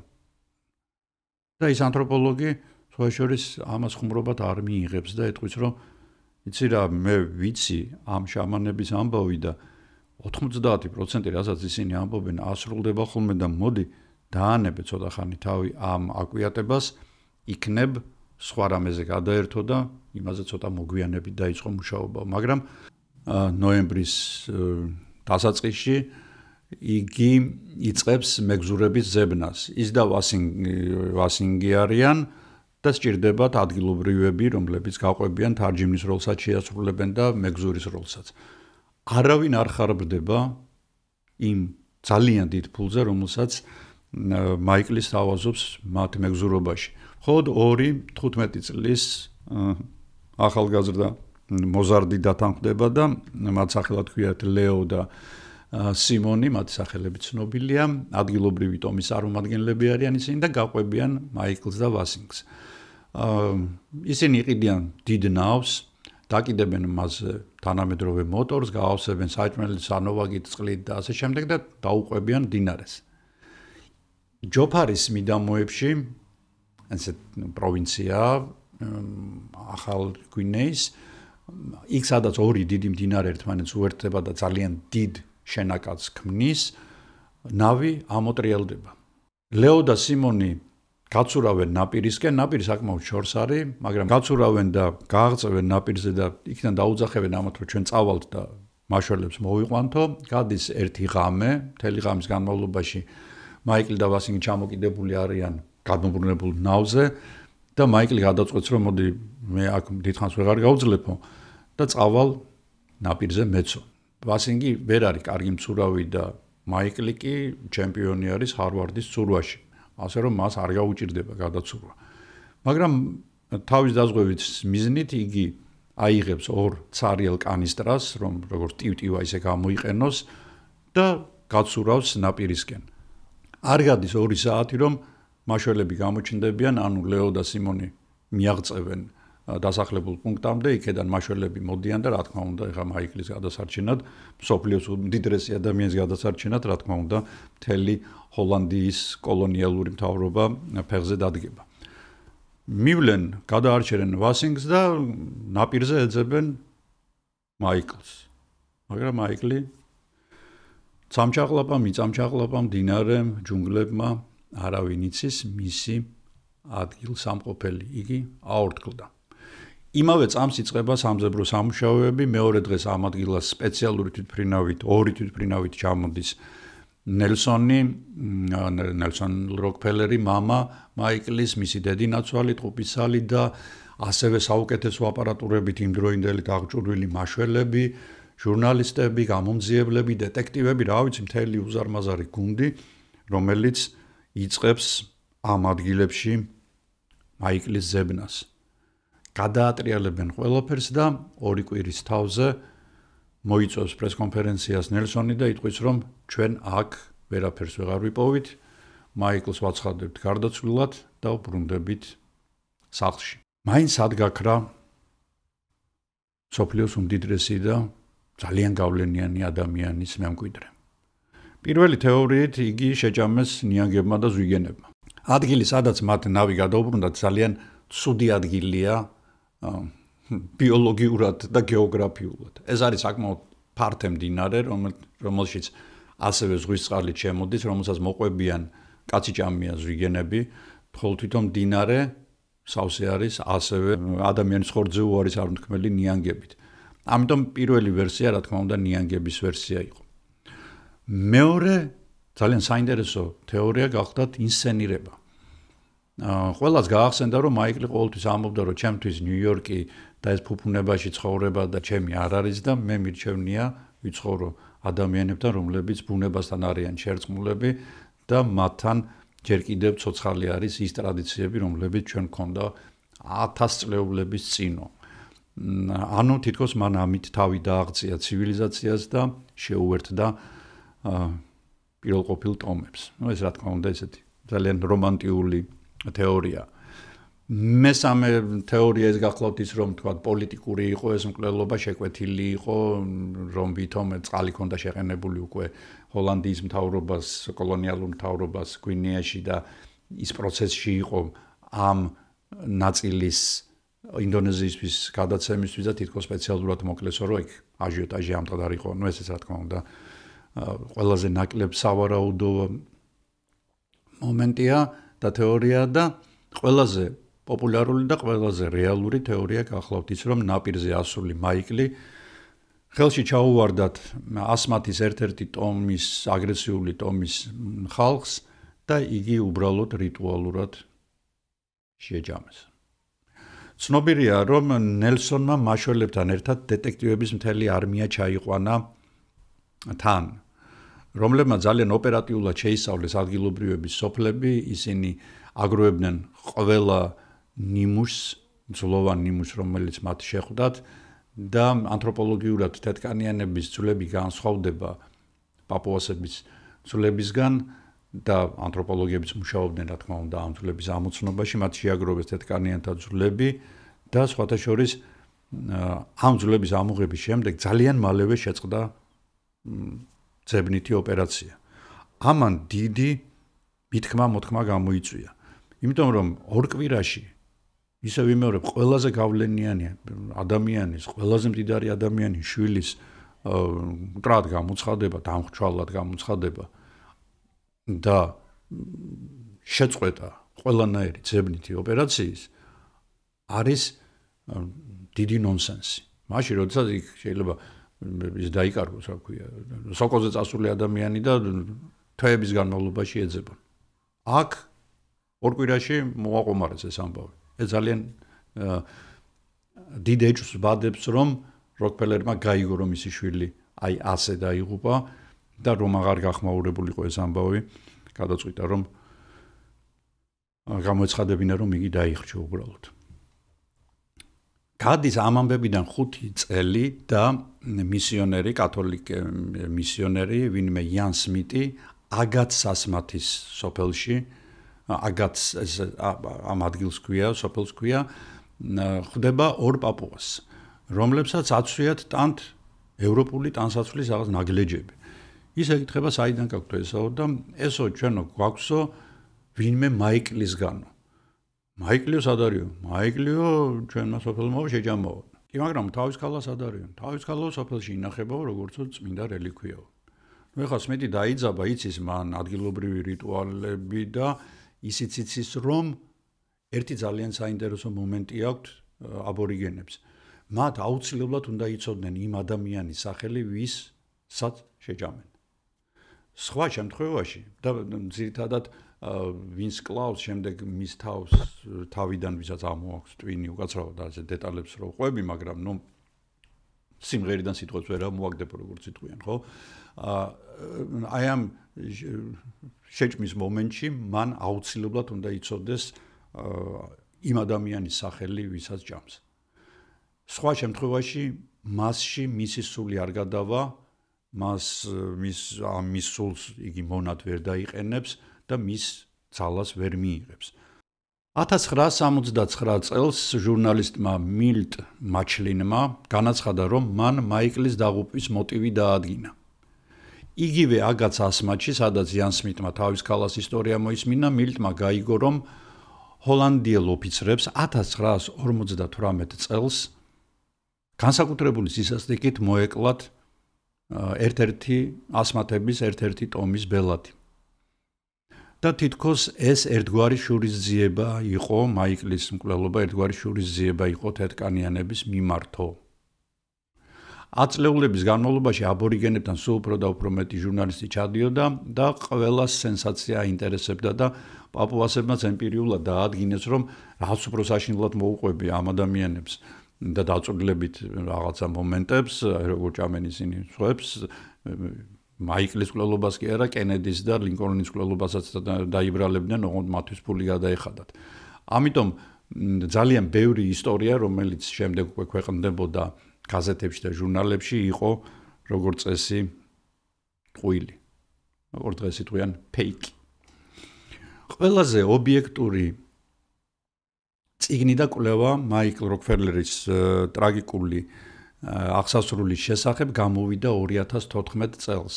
და ის ანთროპოლოგი სხვა შორის ამას ხუმრობად არ მიიღებს და ეტყვის, რომ იცი რა, მე ვიცი ამ შამანების ამბავი და 90%, რასაც ისინი ამბობენ, ასრულდება ხოლმე და მოდი დაანებე ცოტა ხანი თავი ამ აკვიატებას, იქნებ სხვა რამეზე გადაერთო და იმაზე ცოტა მოგვიანებით დაიწყო მუშაობა. მაგრამ ნოემბრის დასაწყისში იგი იწყებს მეგზურების ზებნას. ის და ვასინგი არიან და სჭირდებათ ადგილობრივები, რომლებიც გაყვებიან თარჯიმნის როლსაც შეასრულებენ და მეგზურის როლსაც. არავინ არ ხარბდება იმ ძალიან დიდ ფულზე, რომელსაც მაიკლი სთავაზობს მათ მეგზურობაში. მხოლოდ 2-15 წლის ახალგაზრდა მოზარდი დათანხმდება და მათ სახელად ქვიათ ლეო და სიმონი, მათი სახელები ცნობილია, ადგილობრივი ტომის წარმომადგენლები არიან ისინი და გაყვებიან მაიკლს და ვასინგს. ისინი იყიდიან დიდ ნავს, დაკიდებენ მასზე თანამედროვე მოტორს, გაავსებენ საჭმელით, სანოვაგით, წყლით და ასე შემდეგ და დაუყვებიან მდინარეს. ჯოფარის მიდამოებში, ესე პროვინცია ახალ გვინეის, იქ სადაც ორი დიდი მდინარე ერთმანეთს უერთდება და ძალიან დიდ შენაკადს ქმნის, ნავი ამოტრიალდება. ლეო და სიმონი გაცურავენ ნაპირისკენ, ნაპირი საკმაოდ შორს არის, მაგრამ გაცურავენ და გააღწევენ ნაპირზე და იქიდან დაუძახებენ ამათ, რომ ჩვენ წავალთ და მაშველებს მოვიყვანთო. გადის ერთი ღამე, მთელი ღამის განმავლობაში მაიკლი და ვასინგი ჩამოკიდებული არიან გადმობრუნებულ ნავზე და მაიკლი გადაწყვეტს, რომ მოდი მე აქ დიდხანს ვეღარ გავძლებო და წავალ ნაპირზე მეცო. ვასინგი ვერ არის კარგი მცურავი და მაიკლი კი ჩემპიონი არის ჰარვარდის ცურვაში. ასე რომ მას არ გაუჭირდება გადაცურვა. მაგრამ თავის დაზღვევის მიზნით იგი აიღებს 2 ცარიელ კანისტრას, რომ როგორც ტივტივა ისე გამოიყენოს და გაცურავს ნაპირისკენ. არ გადის 2 საათი, რომ მაშველები გამოჩნდებიან, ანუ ლეო და სიმონი მიაღწევენ დასახლებულ პუნქტამდე, იქედან მაშველები მოდიან და რა თქმა უნდა, ეხა მაიკლის გადასარჩენად, მსოფლიოს უდიდრესი ადამიანის გადასარჩენად, რა თქმა უნდა, მთელი ჰოლანდიის კოლონიალური მთავრობა ფეხზე დადგება. მივლენ, გადაარჩენენ ვასინგს და ნაპირზე ეძებენ მაიკლს. მაგრამ მაიკლი წამჩაყლაპა, მიწამჩაყლაპა მდინარემ, ჯუნგლებმა არავინ იცის მისი ადგილსამყოფელი, იგი აორთქლდა. იმავე წამს იწყება სამძებრო სამუშაოები, მეორე დღეს ამ ადგილას სპეციალური თვითმფრინავით, 2 თვითმფრინავით ჩამოდის ნელსონ როკფელერი, მამა მაიკლის, მისი დედინაცვალი, ტყუპისალი და ასევე საუკეთესო აპარატურებით იმდროინდელი გაღჭურვილი მაშველები, ჟურნალისტები, გამომძიებლები, დეტექტივები, რა ვიცი, მთელი უზარმაზარი გუნდი, რომელიც იწყებს ამ ადგილებში მაიკლის ზებნას. გადაატრიალებენ ყველაფერს და 2 კვირის თავზე მოიწვევს პრესკონფერენციას ნელსონი და იტყვის, რომ ჩვენ აქ ვერაფერს ვეღარ ვიპოვით, მაიკლს ვაცხადებთ გარდაცვლილად და ვბრუნდებით სახლში. მაინც ადგაქრა მსოფლიოს უმდიდრესი და ძალიან გავლენიანი ადამიანის მემკვიდრე. პირველი თეორიით იგი შეჭამეს ნიანგებმა და ზვიგენებმა. ადგილი, სადაც მათ ნავი გადაუბრუნდათ, ძალიან ცუდი ადგილია ბიოლოგიურად და გეოგრაფიულად. ეს არის საკმაოდ ფართე მდინარე, რომელშიც ასევე ზღვის წყალით შემოდის, რომელსაც მოყვებიან კაციჭამია ზვიგენები, ხოლო თვითონ მდინარე სავსე არის ასევე ადამიანის ხორცზე უარის არუნთქმელი ნიანგებით. ამიტომ პირველი ვერსია, რა თქმა უნდა, ნიანგების ვერსია იყო. მეორე ძალიან საინტერესო თეორია გახლდათ ინსცენირება. ყველას გაახსენდა, რომ მაიკლი ყოველთვის ამბობდა, რომ ჩემთვის ნიუ-იორკი და ეს ფუფუნებაში ცხოვრება და ჩემი არ არის და მე მირჩევნია ვიცხოვრო ადამიანებთან, რომლებიც ბუნებასთან არიან შერწყმულები და მათთან ჯერ კიდევ ცოცხალი არის ის ტრადიციები, რომლებიც ჩვენ გქონდა 1000 წლეულების წინო. ანუ თითქოს მან ამით თავი დააღწია ცივილიზაციას და შეუერთდა პირველყოფილ ტომებს. ეს რა თქმა უნდა ესეთი ძალიან რომანტიული თეორია. მესამე თეორია ეს გახლავთ ის, რომ თქვა პოლიტიკური იყო ეს მკვლელობა, შეკვეთილი იყო, რომ ვითომ წყალი ქონდა შეყენებული უკვე ჰოლანდიის მთავრობას, კოლონიალურ მთავრობას გვინეაში და ის პროცესში იყო ამ ნაწილის ინდონეზიისთვის გადაცემისთვის და თითქოს სპეციალურად მოკლესო, რომ იქ აჟიოტაჟი ამდღარ იყო. ეს რა თქმა უნდა ყველაზე ნაკლებ სავარაუდო მომენტია და თეორია და ყველაზე პოპულარული და ყველაზე რეალური თეორია გახლავთ ის, რომ ნაპირზე ასული მაიკლი ხელში ჩაუვარდათ ასმათის ერთ-ერთი ტომის, აგრესიული ტომის ხალხს და იგი უბრალოდ რიტუალურად შეჯამეს. ცნობილია, რომ ნელსონმა მაშველებთან ერთად დეტექტივების მთელი არმია ჩაიყვანა თან, რომლებმა ძალიან ოპერატიულად შეისწავლეს ადგილობრივების სოფლები, ისინი აგროვებდნენ ყველა ნიმუშს, ძვლოვან ნიმუშს, რომელიც მათ შეხვდათ და ანთროპოლოგიურად თეთრკანიანების ძვლები განსხვავდება პაპუასების ძვლებისგან და ანთროპოლოგიებიც მუშაობდნენ, რა თქმა უნდა, ამ ძვლების ამოცნობაში, მათ შეაგროვეს თეთრკანიანთა ძვლები და სხვათა შორის ამ ძვლების ამოღების შემდეგ ძალიან მალევე შეწყდა ძებნითი ოპერაცია. ამან დიდი მითქმა-მოთქმა გამოიწვია. იმიტომ რომ ორ კვირაში ისე ვიმეორებ ყველაზე გავლენიანი ადამიანის, ყველაზე მდიდარი ადამიანის შვილის მტრად გამოცხადება, დამხჩვალად გამოცხადება და შეწყვეტა ყველანაირი ძებნითი ოპერაციის არის დიდი ნონსენსი. მაშინ როდესაც იქ შეიძლება ის დაიკარგოს, რა ქვია, სოკოზე წასული ადამიანი და თვეების განმავლობაში ეძებონ. აქ ორ კვირაში მოაყომარეს ეს ამბავი. ეს ძალიან დიდ ეჭვს ვადებს, რომ როკფელერმა გაიგო, რომ მისი შვილი აი ასე დაიღუპა და რომ აღარ გახმაურებულიყო ეს ამბავი, გადაწყვიტა, რომ გამოეცხადებინა, რომ იგი დაიხრჩა უბრალოდ. გადის ამ ამბებიდან 5 წელი და მისიონერი, კათოლიკე მისიონერი, ვინმე იან სმიტი, აგაც სასმათის სოფელში, აგაც ამ ადგილს ქვია, სოფელს ქვია, ხვდება ორ პაპუას, რომლებსაც აცვიათ ტანთ ევროპული ტანსაცმლის რაღაც ნაგლეჯები. ის ეკითხება, საიდან გაქვთ ესაო და ესო ჩვენო გვაქვსო ვინმე მაიკლისგანო. მაიკლიო სად არისო? მაიკლიო ჩვენმა სოფელმა შეჯამაო. კი, მაგრამ თავის ქალას სად არისო? თავის ქალო სოფელში ინახებაო, როგორცო წმინდა რელიქვიაო. ნუ ეხლა სმიტი დაიძაბა, იცის მან ადგილობრივი რიტუალები და ისიც იცის, რომ ერთი ძალიან საინტერესო მომენტი აქვთ აბორიგენებს. მათ აუცილებლად უნდა იცოდნენ იმ ადამიანის სახელი, ვისაც შეჯამენ. სხვა შემთხვევაში და ძირითადად ვინს კლავს შემდეგ მის თავიდან ვისაც ამოაქვს ტვინი უკაცრავად ასე დეტალებს რო ყვები, მაგრამ ნუ სიმღერიდან სიტყვებს ვერ ამოაგდებ როგორც იტყვიან, ხო? აი ამ შეჭმის მომენტში მან აუცილებლად უნდა იცოდეს იმ ადამიანის სახელი, ვისაც ჯამს. სხვა შემთხვევაში მასში მისი სული არ გადავა, მის სულს იგი მონად ვერ დაიყენებს და მის ძალას ვერ მიიღებს. 1969 წელს ჟურნალისტმა მილტ მაჩლინმა განაცხადა, რომ მან მაიკლის დაღუპვის მოტივი დაადგინა. იგივე აგაც ასმათში, სადაც იან სმიტმა თავის ქალას ისტორია მოისმინა, მილტმა გაიგო, რომ ჰოლანდიელ ოფიცრებს 1958 წელს განსაკუთრებული სისასტიკით მოეკლათ ერთ-ერთი ასმათების ერთ-ერთი ტომის ბელადი. და თითქოს ეს ერთგვარი შურისძიება იყო მაიკლის მკვლელობა ერთგვარი შურისძიება იყო თეთრკანიანების მიმართო. 10 წლეულების განმავლობაში აბორიგენებთან სულ უფრო და უფრო მეტი ჟურნალისტი ჩადიოდა და ყველას სენსაცია აინტერესებდა და პაპუასებმაც ემპირიულად დაადგინეს, რომ რაღაც უფრო საშინლად მოუყვები ამ ადამიანებს და დაწვრილებით რაღაცა მომენტებს, როგორც ჭამენ ისინი სხვებს, მაიკლის მკვლელობას კი არა, კენედის და ლინკოლნის მკვლელობასაც დაიბრალებდნენ, ოღონდ მათთვის ფული გადაეხადათ. ამიტომ ძალიან ბევრი ისტორია, რომელიც შემდეგ უკვე ქვეყნდებოდა გაზეთებში და ჟურნალებში იყო როგორც წესი ტყუილი. როგორც დღეს იტყვიან ფეიკი. ყველაზე ობიექტური წიგნი და კვლევა მაიკლ როკფელერის ტრაგიკული აღსასრულის შესახებ გამოვიდა 2014 წელს.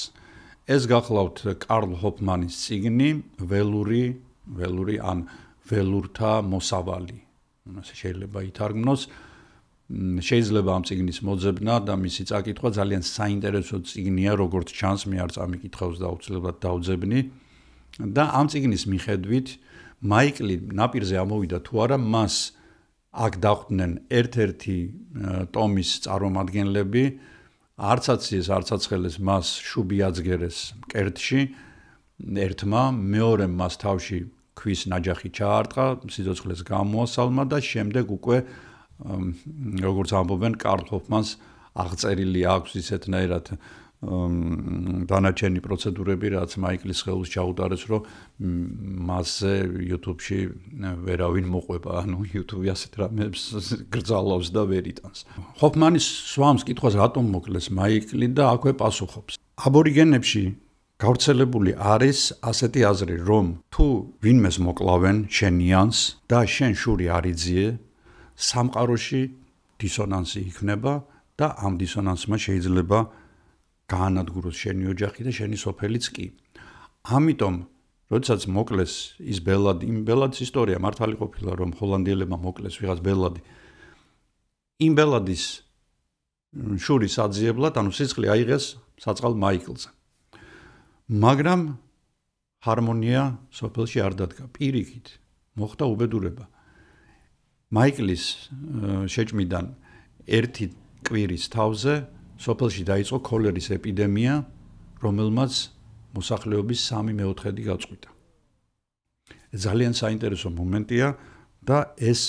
ეს გახლავთ კარლ ჰოფმანის წიგნი ველური ან ველურთა მოსავალი. ასე შეიძლება ითარგმნოს. შეიძლება ამ წიგნის მოძებნა და მისი წაკითხვა ძალიან საინტერესო წიგნია, როგორც ჩანს, მე არ წამიკითხავს და აუცილებლად დავძებნი. და ამ წიგნის მიხედვით მაიკლი ნაპირზე ამოვიდა თუ არა, მას აქ დახვდნენ ერთ-ერთი ტომის წარმომადგენლები, არც აციეს, არც აცხელეს მას შუბი აძგერეს მკერდში ერთმა, მეორემ მას თავში ქვის ნაჯახი ჩაარტყა, სიცოცხლეს გამოასალმა და შემდეგ უკვე როგორც ამბობენ, კარლ ჰოფმანს აღწერილი აქვს ისეთნაირად დანარჩენი პროცედურები, რაც მაიკლის ხელს ჩაუტარეს, რომ მასზე YouTube-ში ვერავინ მოყვება, ანუ YouTube-ი ასეთ რამებს გრძალავს და ვერ იტანს. ჰოფმანის სვამს კითხვას რატომ მოკლეს მაიკლი და აქვე პასუხობს. აბორიგენებში გავრცელებული არის ასეთი აზრი, რომ თუ ვინმეს მოკლავენ შენიანს და შენ შური არ იძიე, სამყაროში დისონანსი იქნება და ამ დისონანსმა შეიძლება გაანადგუროს შენი ოჯახი და შენი სოფელიც კი. ამიტომ, როდესაც მოკლეს ის ბელადი, იმ ბელადის ისტორია მართალი ყოფილა, რომ ჰოლანდიელებმა მოკლეს ვიღაც ბელადი. იმ ბელადის შურის აძიებლად, ანუ სიცხლე აიღეს საწყალ მაიკლზე. მაგრამ ჰარმონია სოფელში არ დადგა. პირიქით მოხდა უბედურება. მაიკლის შეჭმიდან ერთი კვირის თავზე სოფელში დაიწყო ქოლერის ეპიდემია, რომელმაც მოსახლეობის 3/4 გაწყვიტა. ძალიან საინტერესო მომენტია და ეს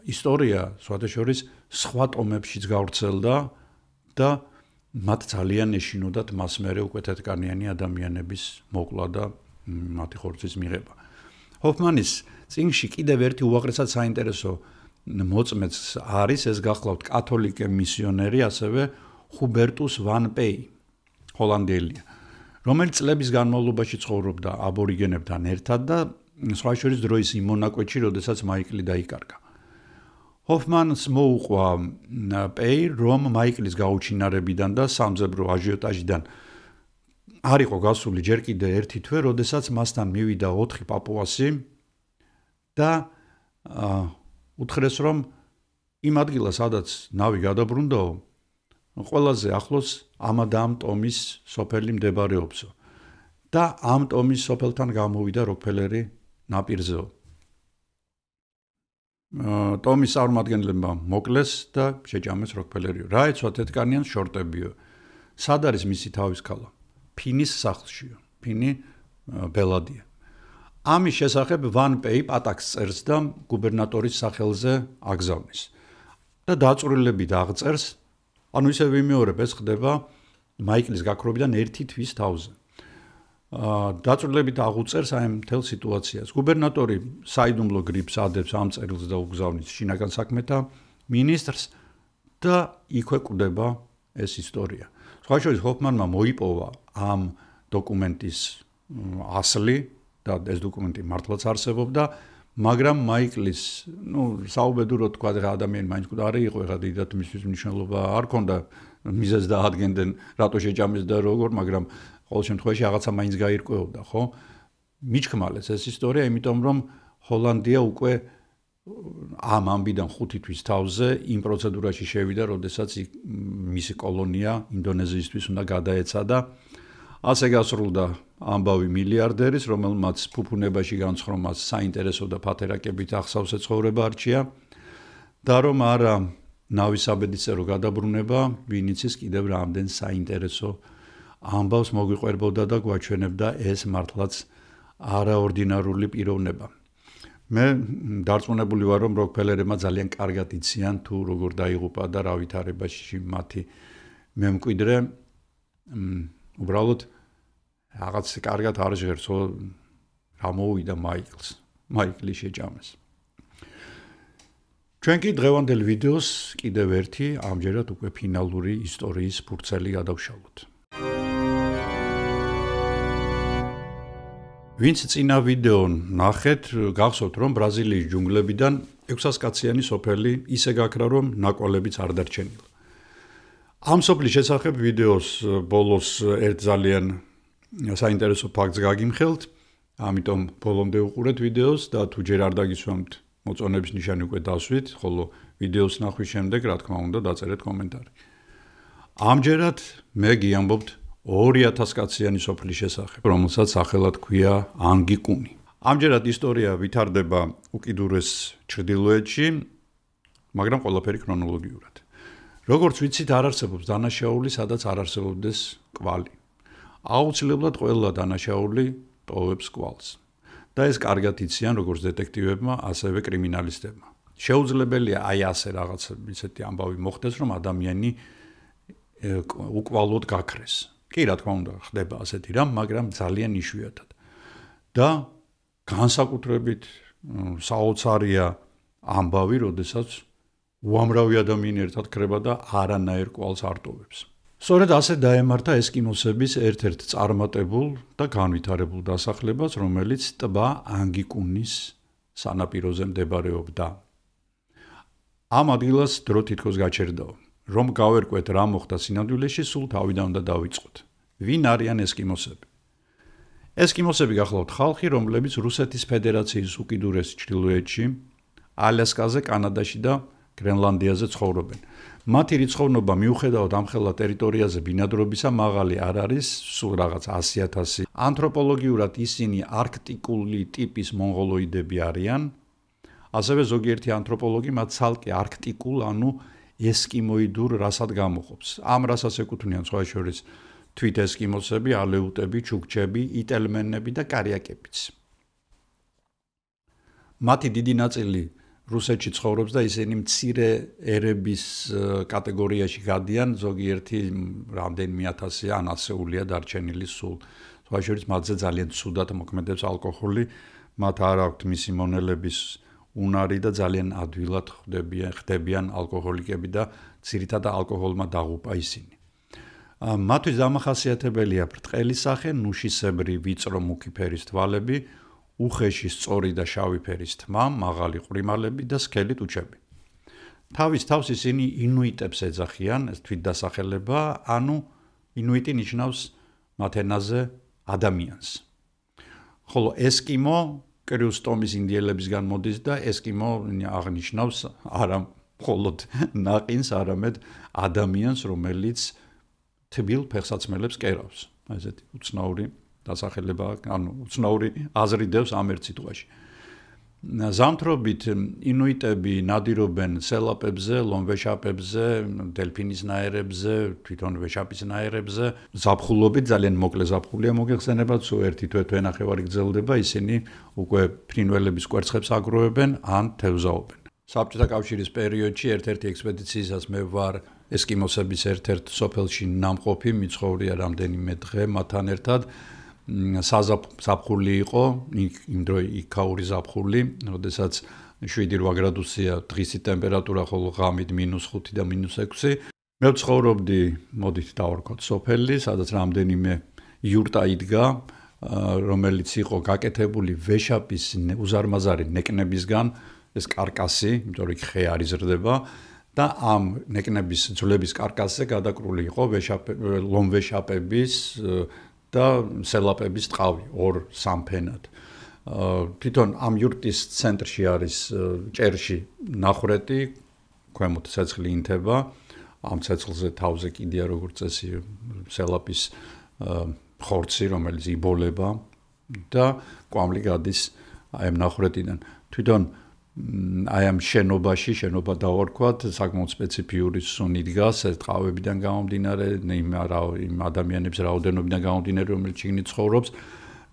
ისტორია სხვადასხვა სხვა ტომებშიც გავრცელდა და მათ ძალიან ეშინოდათ მას მერე უკვე თეთრკანიანი ადამიანების მოკლა და მათი ხორცის მიღება. ჰოფმანის წიგნში კიდევ ერთი უაღრესად საინტერესო მოწმეც არის, ეს გახლავთ კათოლიკე მისიონერი, ასევე ჰუბერტუს ვან პეი, ჰოლანდიელია, რომელიც წლების განმავლობაში ცხოვრობდა აბორიგენებთან ერთად და სხვა შორის დროის იმ მონაკვეთში, როდესაც მაიკლი დაიკარგა. ჰოფმანს მოუყვა პეი, რომ მაიკლის გაუჩინარებიდან და სამძებრო აჟიოტაჟიდან არ იყო გასული ჯერ კიდე ერთი თვე, როდესაც მასთან მივიდა 4 პაპუასი და უთხრეს, რომ იმ ადგილას, სადაც ნავი გადაბრუნდაო, ყველაზე ახლოს ამა და ამ ტომის სოფელი მდებარეობსო. და ამ ტომის სოფელთან გამოვიდა როკფელერი ნაპირზეო. ტომის წარმომადგენლებმა მოკლეს და შეჭამეს როკფელერიო. რა ეცვა თეთრკანიანს შორტებიო. სად არის მისი თავის ქალა? ფინის სახლშიო. ფინი ბელადია. ამის შესახებ ვან პეი პატაკს წერს და გუბერნატორის სახელზე აგზავნის. და დაწვრილებით აღწერს, ანუ ისე ვიმეორებ, ეს ხდება მაიკლის გაქრობიდან 1 თვის თავზე. დაწვრილებით აღუწერს აი მთელ სიტუაციას. გუბერნატორი საიდუმლო გრიპს ადებს ამ წერილს და უგზავნის შინაგან საქმეთა მინისტრს და იქვე კვდება ეს ისტორია. სხვა შორის ჰოფმანმა მოიპოვა ამ დოკუმენტის ასლი და ეს დოკუმენტი მართლაც არსებობდა, მაგრამ მაიკლის, საუბედუროდ თქვა და ადამიანი მაინც მკვდარი იყო, ეხლა დიდად მისთვის მნიშვნელობა არ ქონდა, მიზეზს დაადგენდნენ, რატო შეჭამეს და როგორ, მაგრამ ყოველ შემთხვევაში რაღაცა მაინც გაირკვეოდა, ხო? მიჩქმალეს ეს ისტორია, იმიტომ რომ ჰოლანდია უკვე ამ ამბიდან 5 თვის თავზე იმ პროცედურაში შევიდა, როდესაც მისი კოლონია ინდონეზიისთვის უნდა გადაეცადა. ასე გასრულდა ამბავი მილიარდერის, რომელმაც ფუფუნებაში განცხრომას საინტერესო და ფათერაკებით ახსავსე ცხოვრება არჩია და რომ არა ნავის საბედისწერო გადაბრუნება, ვინც ის კიდევ რამდენ საინტერესო ამბავს მოგვიყვებოდა და გვაჩვენებდა ეს მართლაც არაორდინარული პიროვნება. მე დარწმუნებული ვარ, რომ როკფელერებმა ძალიან კარგად იციან თუ როგორ დაიღუპა და რა ვითარებაში მათი მემკვიდრე უბრალოდ რაღაც კარგად არ ჟღერს, რა მოუვიდა მაიკლი შეჭამეს. ჩვენ კი დღევანდელ ვიდეოს კიდევ ერთი ამჯერად უკვე ფინალური ისტორიის ფურცელი გადავშალოთ. ვინც წინა ვიდეო ნახეთ, გახსოვთ, რომ ბრაზილიის ჯუნგლებიდან 600 კაციანი სოფელი ისე გაქრა, რომ ნაკვალებიც არ დარჩენილა. ამ სოფლის შესახებ ვიდეოს ბოლოს ერთ ძალიან საინტერესო ფაქტს გაგიმხელთ, ამიტომ ბოლომდე უყურეთ ვიდეოს და თუ ჯერ არ დაგისვამთ, მოწონების ნიშანი უკვე დასვით, ხოლო ვიდეოს ნახვის შემდეგ, რა თქმა უნდა, დაწერეთ კომენტარი. ამჯერად მე გიამბობთ 2000 კაციანი სოფლის შესახებ, რომელსაც სახელად ქვია ანგიკუნი. ამჯერად ისტორია ვითარდება უკიდურეს ჩრდილოეთში, მაგრამ ყველაფერი ქრონოლოგიურად. როგორც ვიცით, არ არსებობს დანაშაული, სადაც არ არსებობდეს კვალი. აუცილებლად ყველა დანაშაული ტოვებს კვალს. და ეს კარგად იციან როგორც დეტექტივებმა, ასევე კრიმინალისტებმა. შეუძლებელია აი ასე რაღაც ისეთი ამბავი მოხდეს, რომ ადამიანი უკვალოდ გაქრეს. კი, რა თქმა უნდა, ხდება ასეთი რამ, მაგრამ ძალიან იშვიათად. და განსაკუთრებით საოცარია ამბავი, როდესაც უამრავი ადამიანი ერთად ქრება და არანაირ კვალს არ ტოვებს. სწორედ ასე დაემართა ესკიმოსების ერთ-ერთ წარმატებულ და განვითარებულ დასახლებას, რომელიც ტბა ანგიკუნის სანაპიროზე მდებარეობდა. ამ ადგილას დრო თითქოს გაჩერდაო. რომ გავერკვეთ რა მოხდა სინამდვილეში, სულ თავიდან უნდა დავიწყოთ. ვინ არიან ესკიმოსები? ესკიმოსები გახლავთ ხალხი, რომლებიც რუსეთის ფედერაციის უკიდურეს ჩრდილოეთში, ალასკაზე, კანადაში და გრენლანდიაზე ცხოვრობენ. მათი რიცხოვნობა მიუხედავად ამხელა ტერიტორიაზე ბინადრობისა მაღალი არ არის, სულ რაღაც 100,000. ანთროპოლოგიურად ისინი არქტიკული ტიპის მონღოლოიდები არიან. ასევე ზოგიერთი ანთროპოლოგი მათ ცალკე არქტიკულ, ანუ ესკიმოიდურ რასად გამოყოფს. ამ რასას ეკუთვნიან სხვა შორის თვით ესკიმოსები, ალეუტები, ჩუქჩები, იტელმენები და კარიაკებიც. მათი დიდი ნაწილი რუსეთში ცხოვრობს და ისინი მცირე ერების კატეგორიაში გადიან, ზოგიერთი რამდენიმე ათასია ან ასეულია დარჩენილი სულ. სხვა შორის მათზე ძალიან ცუდად მოქმედებს ალკოჰოლი, მათ არ აქვთ მისი მონელების უნარი და ძალიან ადვილად ხდებიან ალკოჰოლიკები და ძირითადად ალკოჰოლმა დაღუპა ისინი. მათთვის დამახასიათებელია ბრტყელი სახე, ნუშისებრი ვიწრო მუქი ფერის თვალები, უხეში სწორი და შავი ფერის თმა, მაღალი ყვრიმალები და სქელი ტუჩები. თავის თავს ისინი ინუიტებს ეძახიან, ეს თვითდასახელება, ანუ ინუიტი ნიშნავს მათ ენაზე ადამიანს. ხოლო ესკიმო კრიუსტომის ინდიელებისგან მოდის და ესკიმო აღნიშნავს არა მხოლოდ ნაყინს, არამედ ადამიანს, რომელიც თბილ ფეხსაცმელებს კერავს. ესეთი უცნაური დასახელება, ანუ უცნაური აზრი დევს ამ ერთ სიტყვაში. ზამთრობით ინუიტები ნადირობენ სელაპებზე, ლომვეშაპებზე, დელფინის ნაერებზე, თვითონ ვეშაპის ნაერებზე. ზაფხულობით ძალიან მოკლე ზაფხულია მოგეხსენებათ, სულ ერთი თვე ნახევარი გრძელდება, ისინი უკვე ფრინველების კვერცხებს აგროვებენ ან თევზაობენ. საბჭოთა კავშირის პერიოდში ერთ-ერთი ექსპედიციისას მე ვარ ესკიმოსების ერთ-ერთ სოფელში ნამყოფი, მიცხოვრია რამდენიმე დღე მათთან ერთად. საზაფხული იყო, იმ დრო იქაური ზაფხული, როდესაც 7-8 გრადუსია დღისი ტემპერატურა, ხოლო ღამით -5 და -6. მე ვცხოვრობდი, მოდით დავარქვათ სოფელი, სადაც რამდენიმე იურტა იდგა, რომელიც იყო გაკეთებული ვეშაპის უზარმაზარი ნეკნებისგან, ეს კარკასი, იმიტომ რომ ხე არ იზრდება და ამ ნეკნების ძვლების კარკასზე გადაკრული იყო ლომვეშაპების და სელაპების ტყავი ორ სამფენად. თვითონ ამ იურტის ცენტრში არის ჭერში ნახრეტი, ქვემოთ ცეცხლი ინთება, ამ ცეცხლზე თავზე კიდია როგორც წესი სელაპის ხორცი, რომელიც იბოლება და კვამლი გადის აი ამ ნახრეტიდან. თვითონ აი ამ შენობა დავარქვათ, საკმაოდ სპეციფიური სუნი დგას, ეს ტყავებიდან გამომდინარე, იმ ადამიანების რაოდენობიდან გამომდინარე, რომელიც შიგნით ცხოვრობს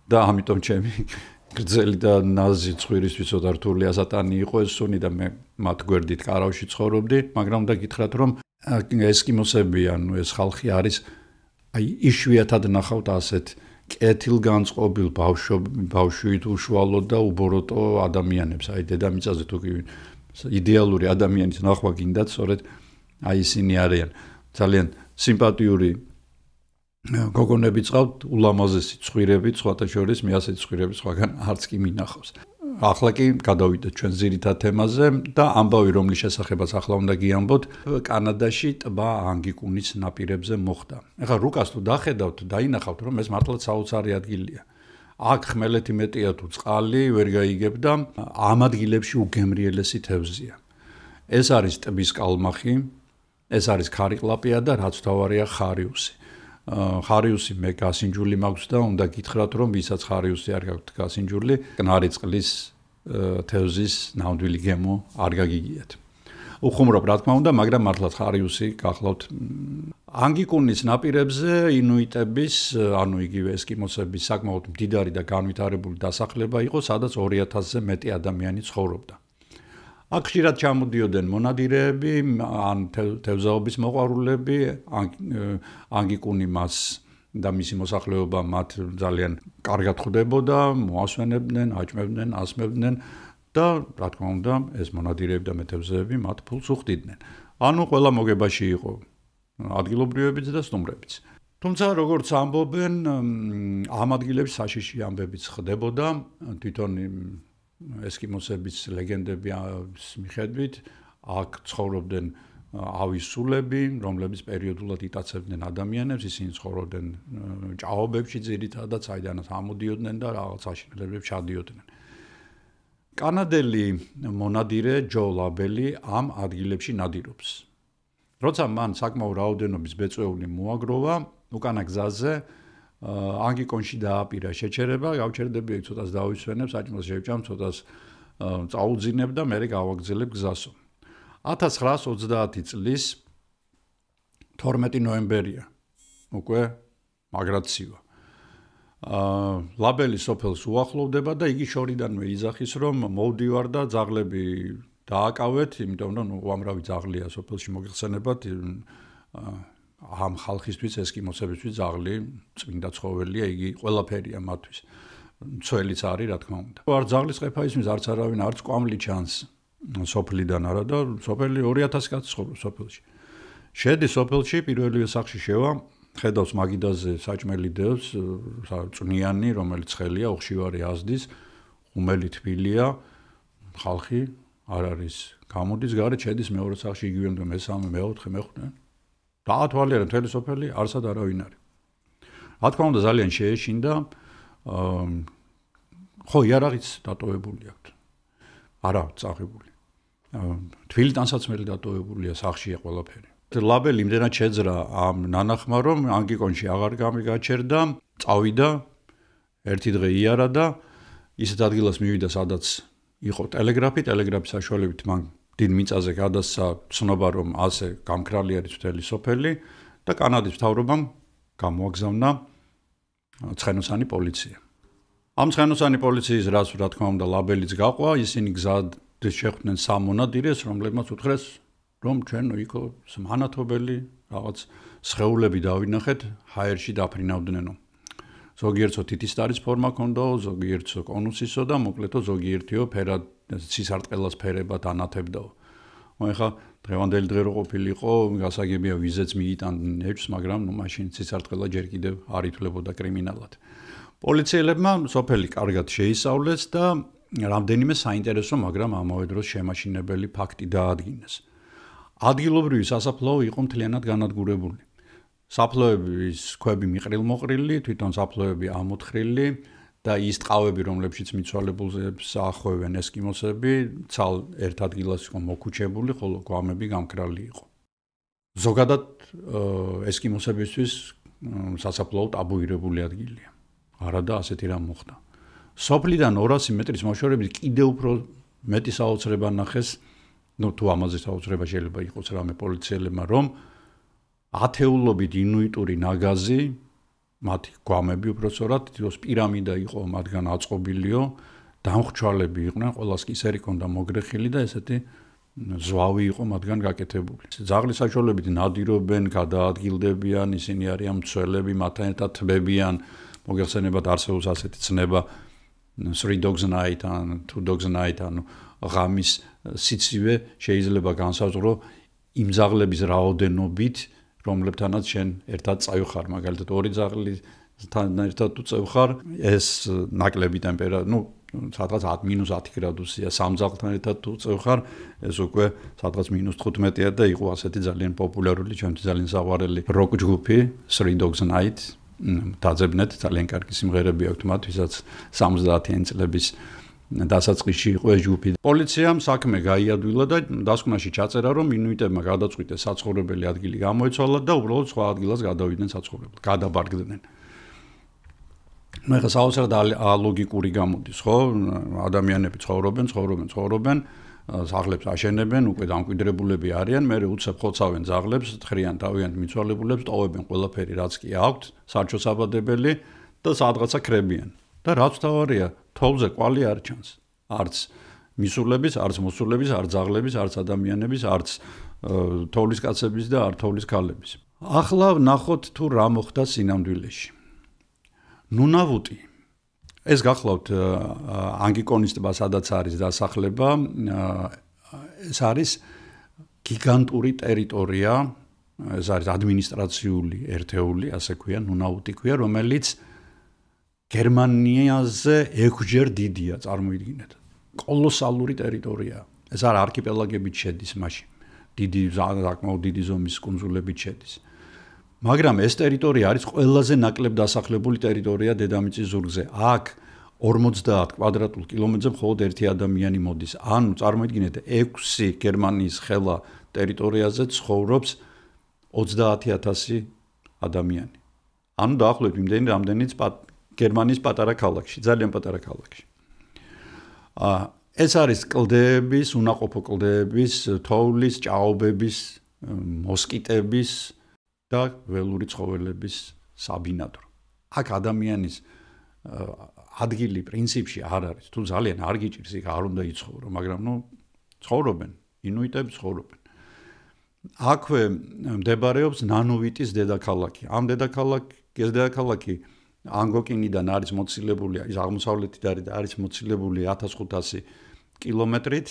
და ამიტომ ჩემი გრძელი და ნაზი ცხვირისთვის ცოტა რთული ასატანი იყო ეს სუნი და მე მათ გვერდით კარავში ცხოვრობდი, მაგრამ უნდა გითხრათ, რომ ესკიმოსები, ანუ ეს ხალხი არის აი იშვიათად ნახავთ ასეთ კეთილგანწყობილ ბავშვით უშუალო და უბოროტო ადამიანებს, აი დედამიწაზე თუ კი იდეალური ადამიანის ნახვა გინდათ, სწორედ აი ისინი არიან. ძალიან სიმპათიური გოგონები წავთ, ულამაზესი ცხვირები, სხვათა შორის მე ასეთი ცხვირები სხვაგან არც კი მინახავს. ახლა კი გადავიდეთ ჩვენ ძირითად თემაზე და ამბავი რომლის შესახებაც ახლა უნდა გიამბოთ, კანადაში ტბა ანგიკუნის ნაპირებზე მოხდა. ეხლა რუკას თუ დახედავთ, დაინახავთ, რომ ეს მართლაც საოცარი ადგილია. აქ ხმელეთი მეტია თუ წყალი ვერ გაიგებ და ამ ადგილებში უგემრიელესი თევზია. ეს არის ტბის კალმახი, ეს არის ქარიყლაპია და რაც თავარია ხარიუსი. ხარიუსი მე გასინჯული მაქვს და უნდა გითხრათ, რომ ვისაც ხარიუსი არ გაქვთ გასინჯული, მყარი წყლის თევზის ნამდვილი გემო არ გაგიგიათ. უხუმრობ რა თქმა უნდა, მაგრამ მართლაც ხარიუსი გახლავთ. ანგიკუნის ნაპირებზე ინუიტების, ანუ იგივე ესკიმოსების საკმაოდ მდიდარი და განვითარებული დასახლება იყო, სადაც 2000-ზე მეტი ადამიანი ცხოვრობდა. აქ ხშირად ჩამოდიოდნენ მონადირეები, ან თევზაობის მოყვარულები, ანგიკუნი მას და მისი მოსახლეობა მათ ძალიან კარგად ხვდებოდა, მოასვენებდნენ, აჭმევდნენ, ასმევდნენ და რა თქმა უნდა, ეს მონადირეები და მეთევზეები მათ ფულს უხდიდნენ. ანუ ყველა მოგებაში იყო ადგილობრივებიც და სტუმრებიც. თუმცა როგორც ამბობენ, ამ ადგილებში საშიში ამბებიც ხდებოდა, თვითონ ესკიმოსების ლეგენდების მიხედვით, აქ ცხოვრობდნენ ავისულები, რომლებიც პერიოდულად იტაცებდნენ ადამიანებს, ისინი ცხოვრობდნენ ჭაობებში ძირითადად, საიდანაც ამოდიოდნენ და რაღაც აშენებებში ჩადიოდნენ. კანადელი მონადირე ჯო ლაბელი ამ ადგილებში ნადირობს. როცა მან საკმაო რაოდენობის ბეწვეული მოაგროვა, უკანა გზაზე ანგიკონში დააპირა შეჩერება, გავჩერდებია ცოტას დავისვენებ, საჭმელს შევჭამ, ცოტას წაუძინებ და მე გავაგზელებ გზასო. 1930 წლის 12 ნოემბერია. უკვე მაგრაცივა. ლაბელი სოფელს უახლოვდება და იგი შორიდანვე იძახის, რომ მოვდივარ და ძაღლები დააკავეთ, იმიტომ რომ უამრავი ძაღლია სოფელში მოგეხსენებათ, ამ ხალხისთვის, ესკიმოსებისთვის ძაღლი წმინდა ცხოველია, იგი ყველაფერია მათთვის. მცველიც არის, რა თქმა უნდა. არ ძაღლის ყეფა ისმის არც არავინ, არც კვამლი ჩანს სოფლიდან არა და სოფელი 2000 კაცი ცხოვრობს სოფელში. შედის სოფელში, პირველივე სახლში შევა, ხედავს მაგიდაზე საჭმელი დევს, წვნიანი, რომელიც ხელია, უხშივარი აზდის, ღუმელი თბილია, ხალხი არ არის. გამოდის გარეთ, შედის მეორე სახლში, იგივე მესამე, მეოთხე, მეხუთე. დაათვალიერე მთელი სოფელი, არსად არავინ არის. რა თქმა უნდა, ძალიან შეეშინდა, ხო, იარაღიც დატოვებული აქვს. არა, წაღებული. თბილი ტანსაცმელი დატოვებულია, სახლშია ყველაფერი. ლაბელი იმდენად შეძრა ამ ნანახმა, რომ ანგიკონში აღარ გამიგაჩერდა, წავიდა, ერთი დღე იარა და ისეთ ადგილას მივიდა, სადაც იყო ტელეგრაფის საშუალებით მან დიდ მიწაზე გადასცა ცნობა, რომ ასე გამქრალი არის მთელი სოფელი და კანადის მთავრობამ გამოაგზავნა ცხენოსანი პოლიცია. ამ ცხენოსანი პოლიციის რას რა თქმა უნდა ლაბელიც გაყვა, ისინი გზად შეხვდნენ სამ მონადირეს, რომლებმაც უთხრეს, რომ ჩვენ იქ მანათობელი რაღაც სხეულები დავინახეთ, ჰაერში დაფრინავდნენო. ზოგიერთო თითისტარის ფორმა ჰქონდაო, ზოგიერთო კონუსისო და მოკლედო ზოგიერთიო ფერად ცისარტყელას ფერებად ანათებდაო. ეხლა დღევანდელი დღე რო ყოფილიყო, გასაგებია ვიზეც მიიტანდნენ ეჭვს, მაგრამ მაშინ ცისარტყელა ჯერ კიდევ არ ითვლებოდა კრიმინალად. პოლიციელებმა სოფელი კარგად შეისწავლეს და რამდენიმე საინტერესო, მაგრამ ამავე დროს შემაშინებელი ფაქტი დაადგინეს. ადგილობრივი სასაფლაო იყო მთლიანად განადგურებული. საფლავების ქვები მიყრილ-მოყრილი, თვითონ საფლავები ამოთხრილი და ის ტყავები, რომლებშიც მიცვალებულებს ახვევენ ესკიმოსები, ცალ ერთ ადგილას იყო მოკუჩებული, ხოლო გვამები გამკრალი იყო. ზოგადად ესკიმოსებისთვის სასაფლაო ტაბუირებული ადგილია. არა და ასეთი რამ მოხდა. სოფლიდან 200 მეტრის მოშორებით კიდევ უფრო მეტი საოცრება ნახეს, თუ ამაზე საოცრება შეიძლება იყოს რამე პოლიციელებმა, რომ ათეულობით ინუიტური ნაგაზი, მათი გვამები უბრალოდ თითქოს პირამიდა იყო მათგან აწყობილიო, დამხჩვალები იყვნენ, ყველას კისერი ჰქონდა მოგრეხილი და ესეთი ზვავი იყო მათგან გაკეთებული. ძაღლის საშუალებით ნადირობენ, გადაადგილდებიან, ისინი არიან მცველები, მათთან ერთად თბებიან, მოგეხსენებათ არსებობს ასეთი ცნება 3 dogs a night ან 2 dogs a night ანუ ღამის სიცივე შეიძლება განსაზღვრო იმ ძაღლების რაოდენობით, რომლებთანაც შენ ერთად წავიხარ, მაგალითად 2 ძაღლთან ერთად თუ წევხარ, ეს ნაკლები ტემპერატურა, სადღაც -10 გრადუსია, 3 ძაღლთან ერთად თუ წევხარ, ეს უკვე სადღაც -15-ია და იყო ასეთი ძალიან პოპულარული, ჩვენთვის ძალიან საყვარელი როკ ჯგუფი 3 dogs a night. დაძებნეთ ძალიან კარგი სიმღერები აქვთ მათ, ვისაც 70-იანი წლების დასაწყისში იყო ეს ჯგუფი. პოლიციამ საქმე გაიადვილა და დასკვნაში ჩაწერა, რომ ინუიტებმა გადაწყვიტეს საცხოვრებელი ადგილი გამოეცვალათ და უბრალოდ სხვა ადგილას გადავიდნენ საცხოვრებლად, გადაბარგდნენ. ეხლა საოცრად ალოგიკური გამოდის, ხო? ადამიანები ცხოვრობენ, სახლებს აშენებენ, უკვე დამკვიდრებულები არიან, მერე უცებ ხოცავენ ძაღლებს, თხრიან თავიანთ მიცვალებულებს, ტოვებენ ყველაფერი, რაც კი აქვთ, სარჩოსაბადებელი და სადღაცა ქრებიან. და რაც თავარია, თოვლზე კვალი არ ჩანს. არც მისულების, არც მოსულების, არც ძაღლების, არც ადამიანების, არც თოვლის კაცების და არ თოვლის ქალების. ახლა ნახოთ თუ რა მოხდა სინამდვილეში. ნუნავუტი ეს გახლავთ ანგიკონის ტბა, სადაც არის დასახლება, ეს არის გიგანტური ტერიტორია, ეს არის ადმინისტრაციული ერთეული, ასე ქვია, ნუნავუტი ქვია, რომელიც გერმანიაზე 6-ჯერ დიდია, წარმოიდგინეთ. კოლოსალური ტერიტორია. ეს არ არქიპელაგებით შედის მაშინ. დიდი საკმაოდ დიდი ზომის კუნძულებით შედის. მაგრამ ეს ტერიტორია არის ყველაზე ნაკლებ დასახლებული ტერიტორია დედამიწის ზურგზე. აქ 50 კვადრატულ კილომეტრზე მხოლოდ ერთი ადამიანი მოდის. ანუ წარმოიდგინეთ 6 გერმანიის ხელა ტერიტორიაზე ცხოვრობს 30,000 ადამიანი. ანუ დაახლოებით იმდენი რამდენიც გერმანიის პატარა ქალაქში, ძალიან პატარა ქალაქში. ეს არის კლდეების, უნაყოფო კლდეების, თოვლის, ჭაობების, მოსკიტების და ველური ცხოველების საბინადრო. აქ ადამიანის ადგილი პრინციპში არ არის. თუ ძალიან არ გიჭირს, იქ არ უნდა იცხოვრო, მაგრამ ცხოვრობენ, ინუიტები ცხოვრობენ. აქვე მდებარეობს ნანოვიტის დედაქალაქი. ამ დედაქალაქი ანგოკინიდან არის მოცილებული, ის აღმოსავლეთით არის მოცილებული 1500 კილომეტრით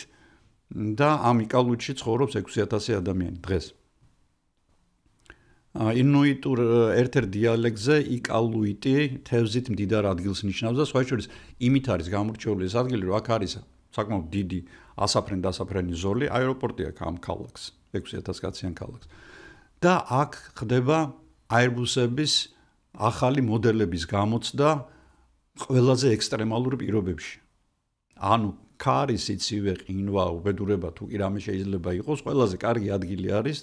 და ამ იკალუჩში ცხოვრობს 6000 ადამიანი დღეს. ინუიტურ ერთ-ერთ დიალექტზე იკალუიტი თევზით მდიდარ ადგილს ნიშნავს და სხვა შორის იმით არის გამორჩეული ეს ადგილი, რომ აქ არის საკმაოდ დიდი ასაფრენ-დასაფრენი ზოლი, აეროპორტი აქვს ამ ქალაქს, 6000 კაციან ქალაქს. და აქ ხდება აირბუსების ახალი მოდელების გამოცდა ყველაზე ექსტრემალურ პირობებში. ანუ ქარი, სიცივე, ყინვა, უბედურება თუ კი რამე შეიძლება იყოს, ყველაზე კარგი ადგილი არის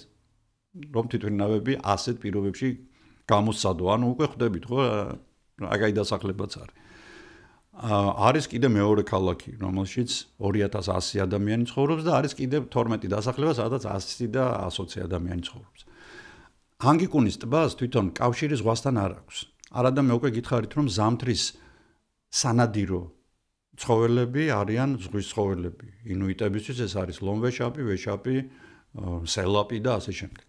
რომ თვითმფრინავები ასეთ პირობებში გამოსცადო. ანუ უკვე ხვდებით, ხო, აგაი დასახლებაც არის. არის კიდე მეორე ქალაქი, რომელშიც 2100 ადამიანი ცხოვრობს და არის კიდე 12 დასახლება, სადაც 100 და 120 ადამიანი ცხოვრობს. ანგიკუნის ტბას თვითონ კავშირი ზღვასთან არ აქვს. არა და მე უკვე გითხარით, რომ ზამთრის სანადირო ცხოველები არიან ზღვის ცხოველები. ინუიტებისთვის ეს არის ლომვეშაპი, ვეშაპი, სელაპი და ასე შემდეგ.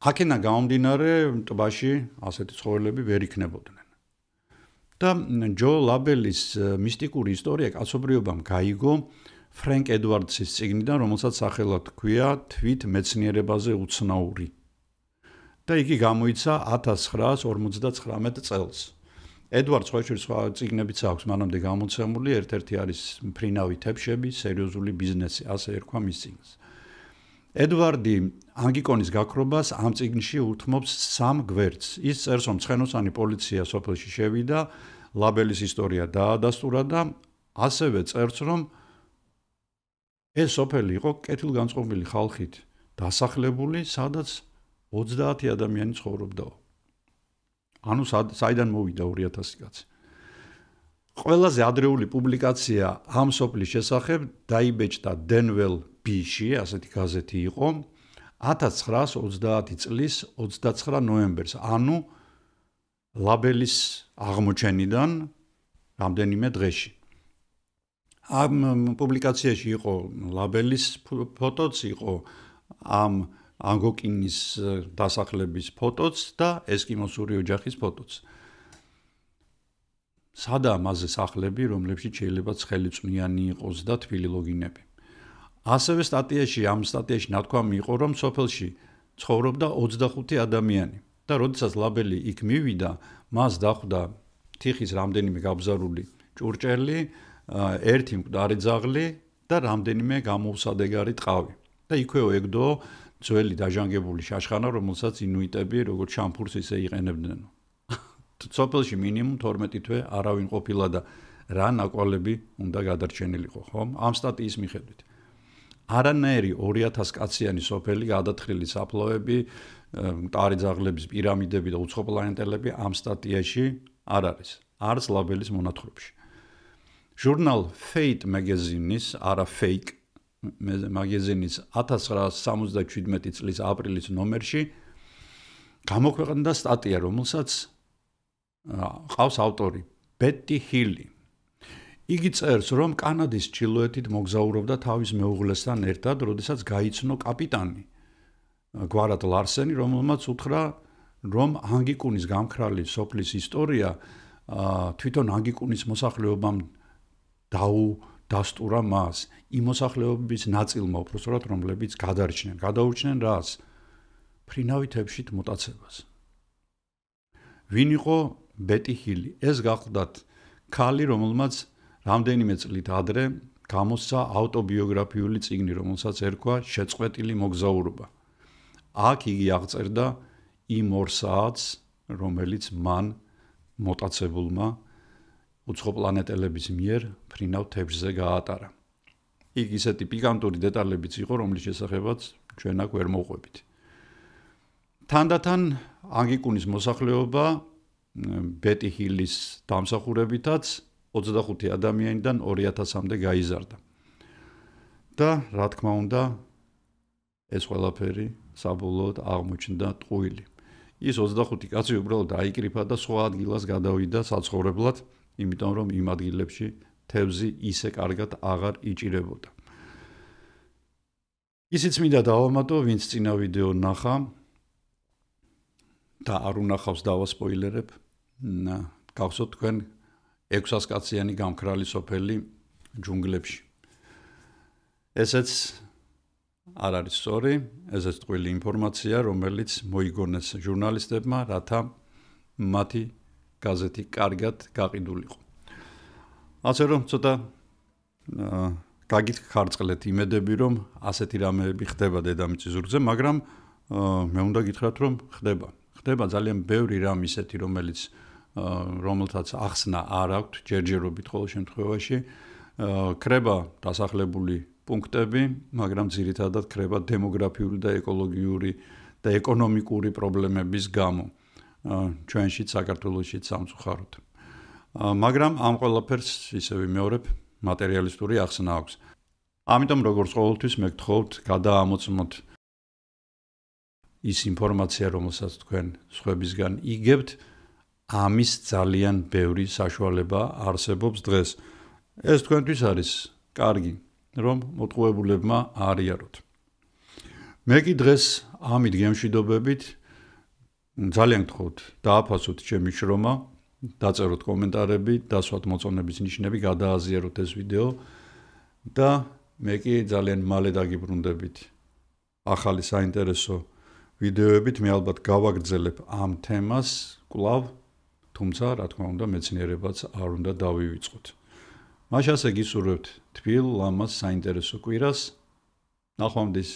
აქედან გამომდინარე ტბაში ასეთი ცხოველები ვერ იქნებოდნენ. და ჯო ლაბელის მისტიკური ისტორია კაცობრიობამ გაიგო ფრენკ ედვარდსის წიგნიდან, რომელსაც სახელად ჰქვია თვით მეცნიერებაზე უცნაური. და იგი გამოიცა 1959 წელს. ედვარდს სხვა წიგნებიც აქვს მანამდე გამოცემული, ერთ-ერთი არის მფრინავი თეფშები, სერიოზული ბიზნესი, ასე ერქვა მის წიგნს. ედვარდი ანგიკონის გაქრობას ამ წიგნში უთმობს 3 გვერდს. ის წერს, რომ ცხენოსანი პოლიცია სოფელში შევიდა, ლაბელის ისტორია დაადასტურა და ასევე წერს, რომ ეს სოფელი იყო კეთილგანწყობილი ხალხით დასახლებული, სადაც 30 ადამიანი ცხოვრობდაო. ანუ საიდან მოვიდა 200 კაცი. ყველაზე ადრეული პუბლიკაცია ამ სოფლის შესახებ დაიბეჭდა დენվել ბიში, ასეთი გაზეთი იყო, 1930 წლის 29 ნოემბერს, ანუ ლაბელის აღმოჩენიდან რამდენიმე დღეში. ამ პუბლიკაციაში იყო ლაბელის ფოტოც, იყო ამ ანგოკინის დასახლების ფოტოც და ესკიმოსური ოჯახის ფოტოც. სადა ამაზე სახლები, რომლებშიც შეიძლება ცხელიწვნიანი იყოს და თბილი ლოგინები. ასევე ამ სტატიაში ნათქვამი იყო, რომ სოფელში ცხოვრობდა 25 ადამიანი და როდესაც ლაბელი იქ მივიდა, მას დახვდა თიხის რამდენიმე გაბზარული ჭურჭელი, ერთი მკვდარი ძაღლი და რამდენიმე გამოუსადეგარი ტყავი. და იქვეო ეგდო ძველი დაჟანგებული შაშხანა, რომელსაც ინუიტები როგორც შამფურს ისე იყენებდნენ. სოფელში მინიმუმ 12 თვე არავინ ყოფილა და რა ნაკვალები უნდა გადარჩენილიყო, ხო? ამ სტატიის მიხედვით. არანაირი 2000 კაციანი სოფელი, გადათხრილი საფლავები, მკვდარი ძაღლების პირამიდები და უცხოპლანეტელები ამ სტატიაში არ არის. არც ლაბელის მონათხრობში. ჟურნალ Fate მაგაზინის, არა Fake მაგაზინის 1977 წლის აპრილის ნომერში გამოქვეყნდა სტატია, რომელსაც ყავს ავტორი ბეტი ჰილი. იგი წერს, რომ კანადის ჩრდილოეთით მოგზაურობდა თავის მეუღლესთან ერთად, როდესაც გაიცნო კაპიტანი გვარად ლარსენი, რომელმაც უთხრა, რომ ანგიკუნის გამქრალი სოფლის ისტორია თვითონ ანგიკუნის მოსახლეობამ დასტურა მას, იმ მოსახლეობის ნაწილმა უпростоრად, რომლებიც გადაურჩნენ რას? ფრინავი თებშით მოტაცებას. ვინ იყო ბეტი ჰილი? ეს გახლდათ ქალი, რომელმაც რამდენიმე წლით ადრე გამოსცა ავტობიოგრაფიული წიგნი, რომელსაც ერქვა შეწყვეტილი მოგზაურობა. აქ იგი აღწერდა იმ 2 საათს, რომელიც მან მოტაცებულმა უცხოპლანეტელების მიერ ფრინავ თებშზე გაატარა. იქ ისეთი პიკანტური დეტალებიც იყო, რომლის შესახებაც ჩვენ აქ ვერ მოვყვებით. თანდათან ანგიკუნის მოსახლეობა ბეტი ჰილის დამსახურებითაც 25 ადამიანიდან 2000-მდე გაიზარდა. და რა თქმა უნდა, ეს ყველაფერი საბოლოოდ აღმოჩნდა ტყუილი. ის 25 კაცი უბრალოდ აიკრიფა და სხვა ადგილას გადავიდა საცხოვრებლად, იმიტომ რომ იმ ადგილებში თევზი ისე კარგად აღარ იჭირებოდა. ისიც მინდა დავამატო, ვინც წინა ვიდეო ნახა და არ უნახავს დავასპოილერებ, გახსოვთ თქვენ 600 კაციანი გამქრალი სოფელი ჯუნგლებში. ესეც არ არის სწორი, ესეც ტყუილი ინფორმაცია, რომელიც მოიგონეს ჟურნალისტებმა, რათა მათი გაზეთი კარგად გაყიდულიყო. ასე რომ ცოტა გაგიხარწყლეთ იმედები, რომ ასეთი რამეები ხდება დედამიწის ზურგზე, მაგრამ მე უნდა გითხრათ, რომ ხდება. ხდება ძალიან ბევრი რამ ისეთი, რომელთაც ახსნა არ აქვთ ჯერჯერობით ყოველ შემთხვევაში. ქრება დასახლებული პუნქტები, მაგრამ ძირითადად ქრება დემოგრაფიული და ეკოლოგიური და ეკონომიკური პრობლემების გამო. ჩვენშიც საქართველოშიც სამწუხაროდ. მაგრამ ამ ყველაფერს ისე ვიმეორებ, მატერიალისტური ახსნა აქვს. ამიტომ როგორც ყოველთვის მე გთხოვთ, გადაამოწმოთ ის ინფორმაცია, რომელსაც თქვენ სხვებისგან იგებთ, ამის ძალიან ბევრი საშუალება არსებობს დღეს. ეს თქვენთვის არის კარგი, რომ მოტყუებულებმა აარიაროთ. მე კი დღეს ამით გემშვიდობებით ძალიან გთხოვთ, დააფასოთ ჩემი შრომა, დაწეროთ კომენტარები, დასვათ მოწონების ნიშნები, გადააზიაროთ ეს ვიდეო და მე კი ძალიან მალე დაგიბრუნდებით ახალი საინტერესო ვიდეოებით. მე ალბათ გავაგრძელებ ამ თემას კვლავ, თუმცა რა თქმა უნდა მეცნიერებაც არ უნდა დავივიწყოთ. მაშასე გისურვებთ თბილ, ლამაზ, საინტერესო კვირას. ნახვამდის.